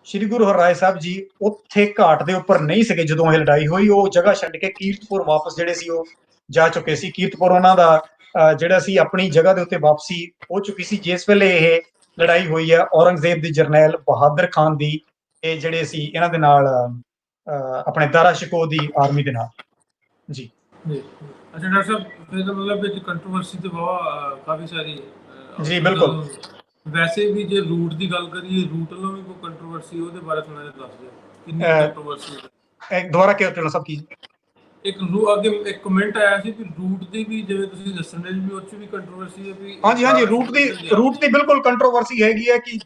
ਸ਼੍ਰੀ ਗੁਰੂ ਹਰਿਰਾਏ ਸਾਹਿਬ ਜੀ ਉੱਥੇ ਘਾਟ ਦੇ ਉੱਪਰ ਨਹੀਂ ਸੀਗੇ ਜਦੋਂ ਇਹ ਲੜਾਈ ਹੋਈ। ਉਹ ਜਗ੍ਹਾ ਛੱਡ ਕੇ ਕੀਰਤਪੁਰ ਵਾਪਸ ਜਿਹੜੇ ਸੀ ਉਹ ਜਾ ਚੁੱਕੇ ਸੀ। ਕੀਰਤਪੁਰ ਉਹਨਾਂ ਦਾ ਜਿਹੜਾ ਸੀ ਆਪਣੀ ਜਗ੍ਹਾ ਦੇ ਉੱਤੇ ਵਾਪਸੀ ਹੋ ਚੁੱਕੀ ਸੀ ਜਿਸ ਵੇਲੇ ਇਹ ਲੜਾਈ ਹੋਈ ਹੈ ਔਰੰਗਜ਼ੇਬ ਦੀ ਜਰਨੈਲ ਬਹਾਦਰ ਖਾਨ ਦੀ ਇਹ ਜਿਹੜੇ ਸੀ ਇਹਨਾਂ ਦੇ ਨਾਲ ਆਪਣੇ ਦਾਰਾ ਸ਼ਿਕੋ ਦੀ ਆਰਮੀ ਦੇ ਨਾਲ। ਜੀ ਅੱਛਾ ਡਾਕਟਰ ਸਾਹਿਬ, ਫਿਰ ਮਤਲਬ ਵਿੱਚ ਕੰਟਰੋਵਰਸੀ ਤੇ ਬਹੁਤ ਕਾਫੀ ਸਾਰੀ ਜੀ ਬਿਲਕੁਲ। ਵੈਸੇ ਵੀ ਜੇ ਰੂਟ ਦੀ ਗੱਲ ਕਰੀਏ, ਰੂਟ ਵੱਲੋਂ ਵੀ ਕੋਈ ਕੰਟਰੋਵਰਸੀ, ਉਹਦੇ ਬਾਰੇ ਥੋੜਾ ਜਿਹਾ ਦੱਸ ਦਿਓ ਕਿੰਨੀ ਕੰਟਰੋਵਰਸੀ। ਦੁਬਾਰਾ ਕਿਉਂ ਟੇਲਰ ਸਾਹਿਬ ਕੀ ਇੱਕ ਅੱਗੇ ਇੱਕ ਕਮੈਂਟ ਆਇਆ ਸੀ ਕਿ ਰੂਟ ਦੀ ਵੀ ਜਿਵੇਂ ਤੁਸੀਂ ਦੱਸਣ ਦੇ ਵੀ ਉਹ 'ਚ ਵੀ ਕੰਟਰੋਵਰਸੀ ਹੈ ਵੀ। ਹਾਂਜੀ ਰੂਟ ਦੀ ਬਿਲਕੁਲ ਕੰਟਰੋਵਰਸੀ ਹੈਗੀ ਹੈ ਕਿ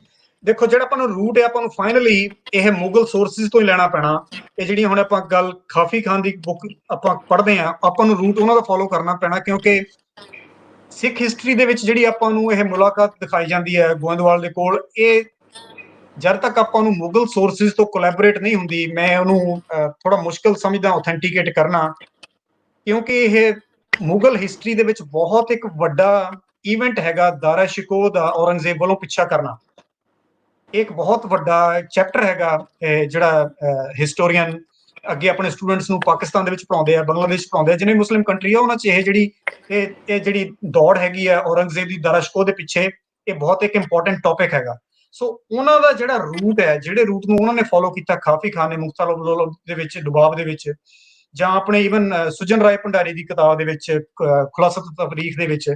ਦੇਖੋ ਜਿਹੜਾ ਆਪਾਂ ਨੂੰ ਰੂਟ ਹੈ ਆਪਾਂ ਨੂੰ ਫਾਈਨਲੀ ਇਹ ਮੁਗਲ ਸੋਰਸਿਸ ਤੋਂ ਹੀ ਲੈਣਾ ਪੈਣਾ। ਇਹ ਜਿਹੜੀ ਹੁਣ ਆਪਾਂ ਗੱਲ ਕਾਫੀ ਖਾਨ ਦੀ ਬੁੱਕ ਆਪਾਂ ਪੜ੍ਹਦੇ ਹਾਂ, ਆਪਾਂ ਨੂੰ ਰੂਟ ਉਹਨਾਂ ਦਾ ਫੋਲੋ ਕਰਨਾ ਪੈਣਾ ਕਿਉਂਕਿ ਸਿੱਖ ਹਿਸਟਰੀ ਦੇ ਵਿੱਚ ਜਿਹੜੀ ਆਪਾਂ ਨੂੰ ਇਹ ਮੁਲਾਕਾਤ ਦਿਖਾਈ ਜਾਂਦੀ ਹੈ ਗੋਇੰਦਵਾਲ ਦੇ ਕੋਲ, ਇਹ ਜਦ ਤੱਕ ਆਪਾਂ ਨੂੰ ਮੁਗਲ ਸੋਰਸਿਸ ਤੋਂ ਕੋਲੈਬੋਰੇਟ ਨਹੀਂ ਹੁੰਦੀ, ਮੈਂ ਉਹਨੂੰ ਥੋੜਾ ਮੁਸ਼ਕਲ ਸਮਝਦਾ ਆਥੈਂਟੀਕੇਟ ਕਰਨਾ, ਕਿਉਂਕਿ ਇਹ ਮੁਗਲ ਹਿਸਟਰੀ ਦੇ ਵਿੱਚ ਬਹੁਤ ਇੱਕ ਵੱਡਾ ਇਵੈਂਟ ਹੈਗਾ ਦਾਰਾ ਸ਼ਿਕੋ ਦਾ ਔਰੰਗਜ਼ੇਬ ਵੱਲੋਂ ਪਿੱਛਾ ਕਰਨਾ। ਇੱਕ ਬਹੁਤ ਵੱਡਾ ਚੈਪਟਰ ਹੈਗਾ ਜਿਹੜਾ ਹਿਸਟੋਰੀਅਨ ਅੱਗੇ ਆਪਣੇ ਸਟੂਡੈਂਟਸ ਨੂੰ ਪਾਕਿਸਤਾਨ ਦੇ ਵਿੱਚ ਪੜਾਉਂਦੇ ਆ, ਬੰਗਲਾਦੇਸ਼ ਪੜਾਉਂਦੇ ਆ, ਜਿਹਨੇ ਮੁਸਲਿਮ ਕੰਟਰੀ ਆ ਉਹਨਾਂ 'ਚ ਇਹ ਜਿਹੜੀ ਦੌੜ ਹੈਗੀ ਆ ਔਰੰਗਜ਼ੇਬ ਦੀ ਦਾਰਾ ਸ਼ਿਕੋ ਦੇ ਪਿੱਛੇ, ਇਹ ਬਹੁਤ ਇੱਕ ਇੰਪੋਰਟੈਂਟ ਟੌਪਿਕ ਹੈਗਾ। ਸੋ ਉਹਨਾਂ ਦਾ ਜਿਹੜਾ ਰੂਟ ਹੈ, ਜਿਹੜੇ ਰੂਟ ਨੂੰ ਉਹਨਾਂ ਨੇ ਫੋਲੋ ਕੀਤਾ ਕਾਫੀ ਖਾਨ ਨੇ ਮੁਖਤਾਰ ਦੇ ਵਿੱਚ ਦੁਬਾਬ ਦੇ ਵਿੱਚ, ਜਾਂ ਆਪਣੇ ਈਵਨ ਸੁਜਨ ਰਾਏ ਭੰਡਾਰੀ ਦੀ ਕਿਤਾਬ ਦੇ ਵਿੱਚ ਖੁਲਾਸਤ ਤਫਰੀਖ ਦੇ ਵਿੱਚ,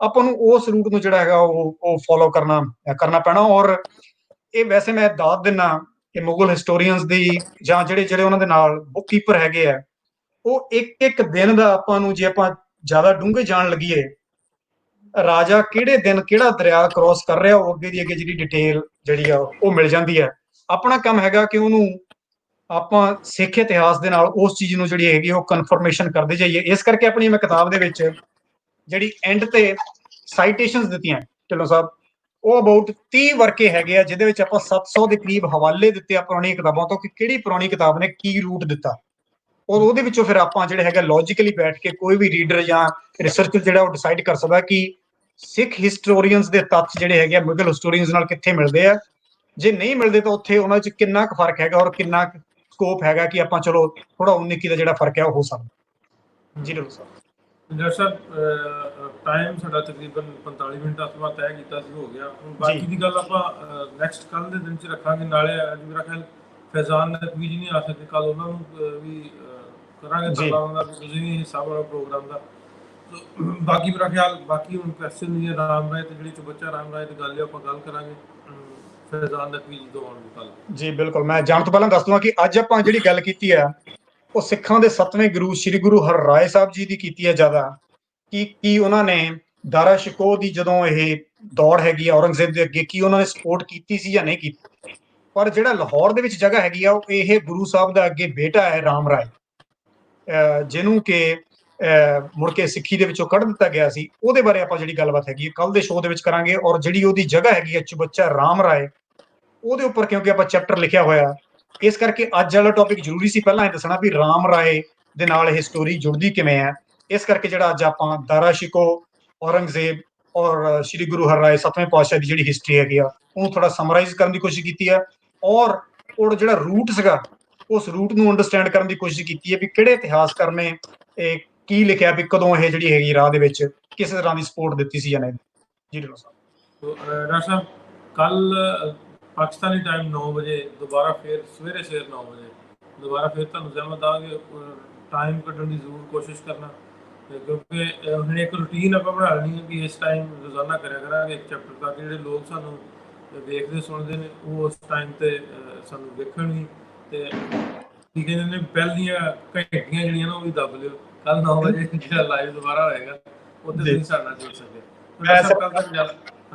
ਆਪਾਂ ਨੂੰ ਉਸ ਰੂਟ ਨੂੰ ਜਿਹੜਾ ਹੈਗਾ ਉਹ ਫੋਲੋ ਕਰਨਾ ਪੈਣਾ। ਔਰ ਇਹ ਵੈਸੇ ਮੈਂ ਦੱਸ ਦਿੰਨਾ ਕਿ ਮੁਗਲ ਹਿਸਟੋਰੀਅਨਸ ਦੀ ਜਾਂ ਜਿਹੜੇ ਉਹਨਾਂ ਦੇ ਨਾਲ ਬੁੱਕ ਕੀਪਰ ਹੈਗੇ ਆ, ਉਹ ਇੱਕ ਦਿਨ ਦਾ ਆਪਾਂ ਨੂੰ ਜੇ ਆਪਾਂ ਜ਼ਿਆਦਾ ਡੂੰਘੇ ਜਾਣ ਲੱਗੀਏ, ਰਾਜਾ ਕਿਹੜੇ ਦਿਨ ਕਿਹੜਾ ਦਰਿਆ ਕ੍ਰੋਸ ਕਰ ਰਿਹਾ ਉਹ ਅੱਗੇ ਦੀ ਅੱਗੇ ਜਿਹੜੀ ਡਿਟੇਲ ਜਿਹੜੀ ਆ ਉਹ ਮਿਲ ਜਾਂਦੀ ਹੈ। ਆਪਣਾ ਕੰਮ ਹੈਗਾ ਕਿ ਉਹਨੂੰ ਆਪਾਂ ਸਿੱਖ ਇਤਿਹਾਸ ਦੇ ਨਾਲ ਉਸ ਚੀਜ਼ ਨੂੰ ਜਿਹੜੀ ਹੈਗੀ ਉਹ ਕਨਫਰਮੇਸ਼ਨ ਕਰਦੇ ਜਾਈਏ। ਇਸ ਕਰਕੇ ਆਪਣੀ ਮੈਂ ਕਿਤਾਬ ਦੇ ਵਿੱਚ ਜਿਹੜੀ ਐਂਡ ਤੇ ਸਾਈਟੇਸ਼ਨਸ ਦਿੱਤੀਆਂ ਢਿੱਲੋਂ ਸਾਹਿਬ, ਉਹ ਅਬਾਊਟ 30 ਵਰਕੇ ਹੈਗੇ ਆ ਜਿਹਦੇ ਵਿੱਚ ਆਪਾਂ 700 ਦੇ ਕਰੀਬ ਹਵਾਲੇ ਦਿੱਤੇ ਆ ਪੁਰਾਣੀਆਂ ਕਿਤਾਬਾਂ ਤੋਂ ਕਿ ਕਿਹੜੀ ਪੁਰਾਣੀ ਕਿਤਾਬ ਨੇ ਕੀ ਰੂਟ ਦਿੱਤਾ, ਔਰ ਉਹਦੇ ਵਿੱਚੋਂ ਫਿਰ ਆਪਾਂ ਜਿਹੜੇ ਹੈਗਾ ਲੌਜੀਕਲੀ ਬੈਠ ਕੇ ਕੋਈ ਵੀ ਰੀਡਰ ਜਾਂ ਰਿਸਰਚਰ ਜਿਹੜਾ ਉਹ ਡਿਸਾਈਡ ਕਰ ਸਕਦਾ ਕਿ ਸਿੱਖ ਹਿਸਟੋਰੀਅਨਸ ਦੇ ਤੱਥ ਜਿਹੜੇ ਹੈਗੇ ਆ ਮੁਗਲ ਹਿਸਟੋਰੀਅਨਸ ਨਾਲ ਕਿੱਥੇ ਮਿਲਦੇ ਆ, ਜੇ ਨਹੀਂ ਮਿਲਦੇ ਤਾਂ ਉੱਥੇ ਉਹਨਾਂ 'ਚ ਕਿੰਨਾ ਕੁ ਫਰਕ ਹੈਗਾ ਔਰ ਕਿੰਨਾ ਸਕੋਪ ਹੈਗਾ ਕਿ ਆਪਾਂ ਚਲੋ ਥੋੜਾ 19 ਦਾ ਜਿਹੜਾ ਫਰਕ ਹੈ ਉਹ ਹੋ ਸਕਦਾ। ਜੀ ਡਾਕਟਰ ਸਾਹਿਬ, ਟਾਈਮ ਸਾਡਾ ਤਕਰੀਬਨ 45 ਮਿੰਟ ਆਪਾਂ ਤੈਅ ਕੀਤਾ ਸੀ, ਹੋ ਗਿਆ। ਹੁਣ ਬਾਕੀ ਦੀ ਗੱਲ ਆਪਾਂ ਨੈਕਸਟ ਕੱਲ ਦੇ ਦਿਨ 'ਚ ਰੱਖਾਂਗੇ। ਨਾਲੇ ਅੱਜ ਮੇਰਾ ਖਿਆਲ ਫੈਜ਼ਾਨ ਨਕਵੀ ਜੀ ਨਹੀਂ ਆ ਸਕੇ, ਕੱਲ ਉਹਨਾਂ ਨੂੰ ਵੀ ਕਰਾਂਗੇ ਤਰਲਾ ਦਾ ਤੁਸੀਂ ਵੀ ਹਿੱਸਾ ਵਾਲਾ ਪ੍ਰੋਗਰਾਮ ਦਾ। ਬਾਕੀ ਮੇਰਾ ਖਿਆਲ ਬਾਕੀ ਹੁਣ ਕੁਐਸਚਨ ਜੀ ਰਾਮ ਰਾਏ ਤੇ ਜਿਹੜੀ ਚੁਬੱਚਾ ਰਾਮ ਰਾਏ ਦੀ ਗੱਲ ਹੈ ਆਪਾਂ ਗੱਲ ਕਰਾਂਗੇ ਫੈਜ਼ਾਨ ਨਕਵੀ ਜੀ ਤੋਂ ਆਉਣ ਕੱਲ। ਜੀ ਬਿਲਕੁਲ। ਮੈਂ ਜਾਣ ਤੋਂ ਪਹਿਲਾਂ ਦੱਸ ਦਵਾਂ ਕਿ ਅੱਜ ਆਪਾਂ ਜਿਹੜੀ ਗੱਲ ਕੀਤੀ ਆ ਉਹ ਸਿੱਖਾਂ ਦੇ 7ਵੇਂ ਗੁਰੂ ਸ਼੍ਰੀ ਗੁਰੂ ਹਰਿਰਾਏ ਸਾਹਿਬ ਜੀ ਦੀ ਕੀਤੀ ਹੈ ਜ਼ਿਆਦਾ, ਕੀ ਉਹਨਾਂ ਨੇ ਦਾਰਾ ਸ਼ਿਕੋ ਦੀ ਜਦੋਂ ਇਹ ਦੌੜ ਹੈਗੀ ਆ ਔਰੰਗਜ਼ੇਬ ਦੇ ਅੱਗੇ ਕੀ ਉਹਨਾਂ ਨੇ ਸਪੋਰਟ ਕੀਤੀ ਸੀ ਜਾਂ ਨਹੀਂ ਕੀਤੀ। ਪਰ ਜਿਹੜਾ ਲਾਹੌਰ ਦੇ ਵਿੱਚ ਜਗ੍ਹਾ ਹੈਗੀ ਆ ਉਹ ਇਹ ਗੁਰੂ ਸਾਹਿਬ ਦਾ ਅੱਗੇ ਬੇਟਾ ਹੈ ਰਾਮ ਰਾਏ, ਜਿਹਨੂੰ ਕਿ ਮੁੜ ਕੇ ਸਿੱਖੀ ਦੇ ਵਿੱਚੋਂ ਕੱਢ ਦਿੱਤਾ ਗਿਆ ਸੀ, ਉਹਦੇ ਬਾਰੇ ਆਪਾਂ ਜਿਹੜੀ ਗੱਲਬਾਤ ਹੈਗੀ ਕੱਲ ਦੇ ਸ਼ੋਅ ਦੇ ਵਿੱਚ ਕਰਾਂਗੇ। ਔਰ ਜਿਹੜੀ ਉਹਦੀ ਜਗ੍ਹਾ ਹੈਗੀ ਹੈ ਚੁਬੱਚਾ ਰਾਮ ਰਾਏ, ਉਹਦੇ ਉੱਪਰ ਕਿਉਂਕਿ ਆਪਾਂ ਚੈਪਟਰ ਲਿਖਿਆ ਹੋਇਆ, ਇਸ ਕਰਕੇ ਅੱਜ ਵਾਲਾ ਟੌਪਿਕ ਜ਼ਰੂਰੀ ਸੀ ਪਹਿਲਾਂ ਇਹ ਦੱਸਣਾ ਵੀ ਰਾਮ ਰਾਏ ਦੇ ਨਾਲ ਇਹ ਸਟੋਰੀ ਜੁੜਦੀ ਕਿਵੇਂ ਹੈ। ਇਸ ਕਰਕੇ ਜਿਹੜਾ ਅੱਜ ਆਪਾਂ ਦਾਰਾ ਸ਼ਿਕੋ, ਔਰੰਗਜ਼ੇਬ ਔਰ ਸ਼੍ਰੀ ਗੁਰੂ ਹਰਿਰਾਏ 7ਵੇਂ ਪਾਤਸ਼ਾਹ ਦੀ ਜਿਹੜੀ ਹਿਸਟਰੀ ਹੈਗੀ ਆ ਉਹਨੂੰ ਥੋੜਾ ਸਮਰਾਈਜ਼ ਕਰਨ ਦੀ ਕੋਸ਼ਿਸ਼ ਕੀਤੀ ਹੈ, ਔਰ ਉਹ ਜਿਹੜਾ ਰੂਟ ਸੀਗਾ ਉਸ ਰੂਟ ਨੂੰ ਅੰਡਰਸਟੈਂਡ ਕਰਨ ਦੀ ਕੋਸ਼ਿਸ਼ ਕੀਤੀ ਹੈ ਵੀ ਕਿਹੜੇ ਇਤਿਹਾਸਕਾਰ ਨੇ ਇਹ ਕੀ ਲਿਖਿਆ ਵੀ ਕਦੋਂ ਇਹ ਜਿਹੜੀ ਹੈਗੀ ਰਾਹ ਦੇ ਵਿੱਚ ਕਿਸੇ ਤਰ੍ਹਾਂ ਦੀ ਸਪੋਰਟ ਦਿੱਤੀ ਸੀ ਜਾਂ ਨਹੀਂ। ਜੀ ਡਾਕਟਰ ਸਾਹਿਬ, ਕੱਲ ਪਾਕਿਸਤਾਨੀ ਟਾਈਮ 9 ਵਜੇ ਦੁਬਾਰਾ ਫਿਰ ਸਵੇਰੇ 9 ਵਜੇ ਦੁਬਾਰਾ ਫਿਰ ਤੁਹਾਨੂੰ ਜ਼ਹਿਮਤ ਦਾਂਗੇ, ਟਾਈਮ ਕੱਢਣ ਦੀ ਜ਼ਰੂਰ ਕੋਸ਼ਿਸ਼ ਕਰਨਾ, ਕਿਉਂਕਿ ਹੁਣ ਇੱਕ ਰੂਟੀਨ ਆਪਾਂ ਬਣਾ ਲੈਣੀ ਹੈ ਕਿ ਇਸ ਟਾਈਮ ਰੋਜ਼ਾਨਾ ਕਰਿਆ ਕਰਾਂਗੇ ਇੱਕ ਚੈਪਟਰ, ਤਾਂ ਕਿ ਜਿਹੜੇ ਲੋਕ ਸਾਨੂੰ ਵੇਖਦੇ ਸੁਣਦੇ ਨੇ ਉਹ ਉਸ ਟਾਈਮ 'ਤੇ ਸਾਨੂੰ ਵੇਖਣ ਵੀ, ਅਤੇ ਕੀ ਕਹਿੰਦੇ ਨੇ ਪਹਿਲੀਆਂ ਘੰਟੀਆਂ ਜਿਹੜੀਆਂ ਨਾ ਉਹ ਵੀ ਦੱਬ ਲਿਓ। ਕੱਲ 9 ਵਜੇ ਜਿਹੜਾ ਲਾਈਵ ਦੁਬਾਰਾ ਹੋਏਗਾ ਉਹਦੇ ਤੁਸੀਂ ਸਾਡੇ ਨਾਲ ਜੁੜ ਸਕਦੇ।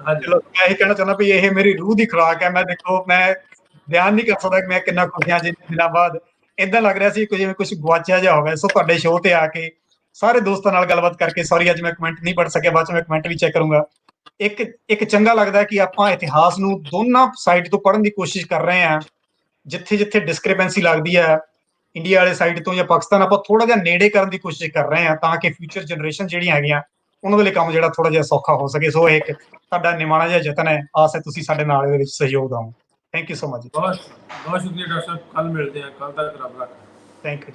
ਹਾਂਜੀ ਚਲੋ ਮੈਂ ਇਹ ਕਹਿਣਾ ਚਾਹੁੰਦਾ ਵੀ ਇਹ ਮੇਰੀ ਰੂਹ ਦੀ ਖੁਰਾਕ ਹੈ। ਮੈਂ ਦੇਖੋ ਮੈਂ ਬਿਆਨ ਨਹੀਂ ਕਰ ਸਕਦਾ ਕਿ ਮੈਂ ਕਿੰਨਾ ਖੁਸ਼ ਹਾਂ ਜਿੰਨੇ ਦਿਨਾਂ ਬਾਅਦ ਏਦਾਂ ਲੱਗ ਰਿਹਾ ਸੀ ਕਿ ਜਿਵੇਂ ਕੁਝ ਗੁਆਚਿਆ ਜਿਹਾ ਹੋਵੇ। ਸੋ ਤੁਹਾਡੇ ਸ਼ੋਅ ਤੇ ਆ ਕੇ ਸਾਰੇ ਦੋਸਤਾਂ ਨਾਲ ਗੱਲਬਾਤ ਕਰਕੇ, ਸੌਰੀ ਅੱਜ ਮੈਂ ਕਮੈਂਟ ਨਹੀਂ ਪੜ੍ਹ ਸਕਿਆ, ਬਾਅਦ ਚ ਮੈਂ ਕਮੈਂਟ ਵੀ ਚੈੱਕ ਕਰੂੰਗਾ। ਇੱਕ ਇੱਕ ਚੰਗਾ ਲੱਗਦਾ ਕਿ ਆਪਾਂ ਇਤਿਹਾਸ ਨੂੰ ਦੋਨਾਂ ਸਾਈਡ ਤੋਂ ਪੜ੍ਹਨ ਦੀ ਕੋਸ਼ਿਸ਼ ਕਰ ਰਹੇ ਹਾਂ। ਜਿੱਥੇ ਜਿੱਥੇ ਡਿਸਕ੍ਰਿਪੈਂਸੀ ਲੱਗਦੀ ਹੈ ਇੰਡੀਆ ਵਾਲੇ ਸਾਈਡ ਤੋਂ ਜਾਂ ਪਾਕਿਸਤਾਨ, ਆਪਾਂ ਥੋੜਾ ਜਿਹਾ ਨੇੜੇ ਕਰਨ ਦੀ ਕੋਸ਼ਿਸ਼ ਕਰ ਰਹੇ ਹਾਂ ਤਾਂ ਕਿ ਫਿਊਚਰ ਜਨਰੇਸ਼ਨ ਜਿਹੜੀਆਂ ਹੈਗੀਆਂ ਉਹਨਾਂ ਦੇ ਲਈ ਕੰਮ ਜਿਹੜਾ ਥੋੜਾ ਜਿਹਾ ਸੌਖਾ ਹੋ ਸਕੇ। ਸੋ ਇਹ ਇੱਕ ਤੁਹਾਡਾ ਨਿਮਾਣਾ ਜਿਹਾ ਯਤਨ ਹੈ। ਆਸ ਹੈ ਤੁਸੀਂ ਸਾਡੇ ਨਾਲ ਇਹਦੇ ਵਿੱਚ ਸਹਿਯੋਗ ਦਿਓ। Thank you so much. ਬਹੁਤ ਬਹੁਤ ਸ਼ੁਕਰੀਆ ਡਾਕਟਰ ਸਾਹਿਬ, ਕੱਲ ਮਿਲਦੇ ਹਾਂ, ਕੱਲ ਤੱਕ ਰੱਬ ਰੱਖਾ। Thank you.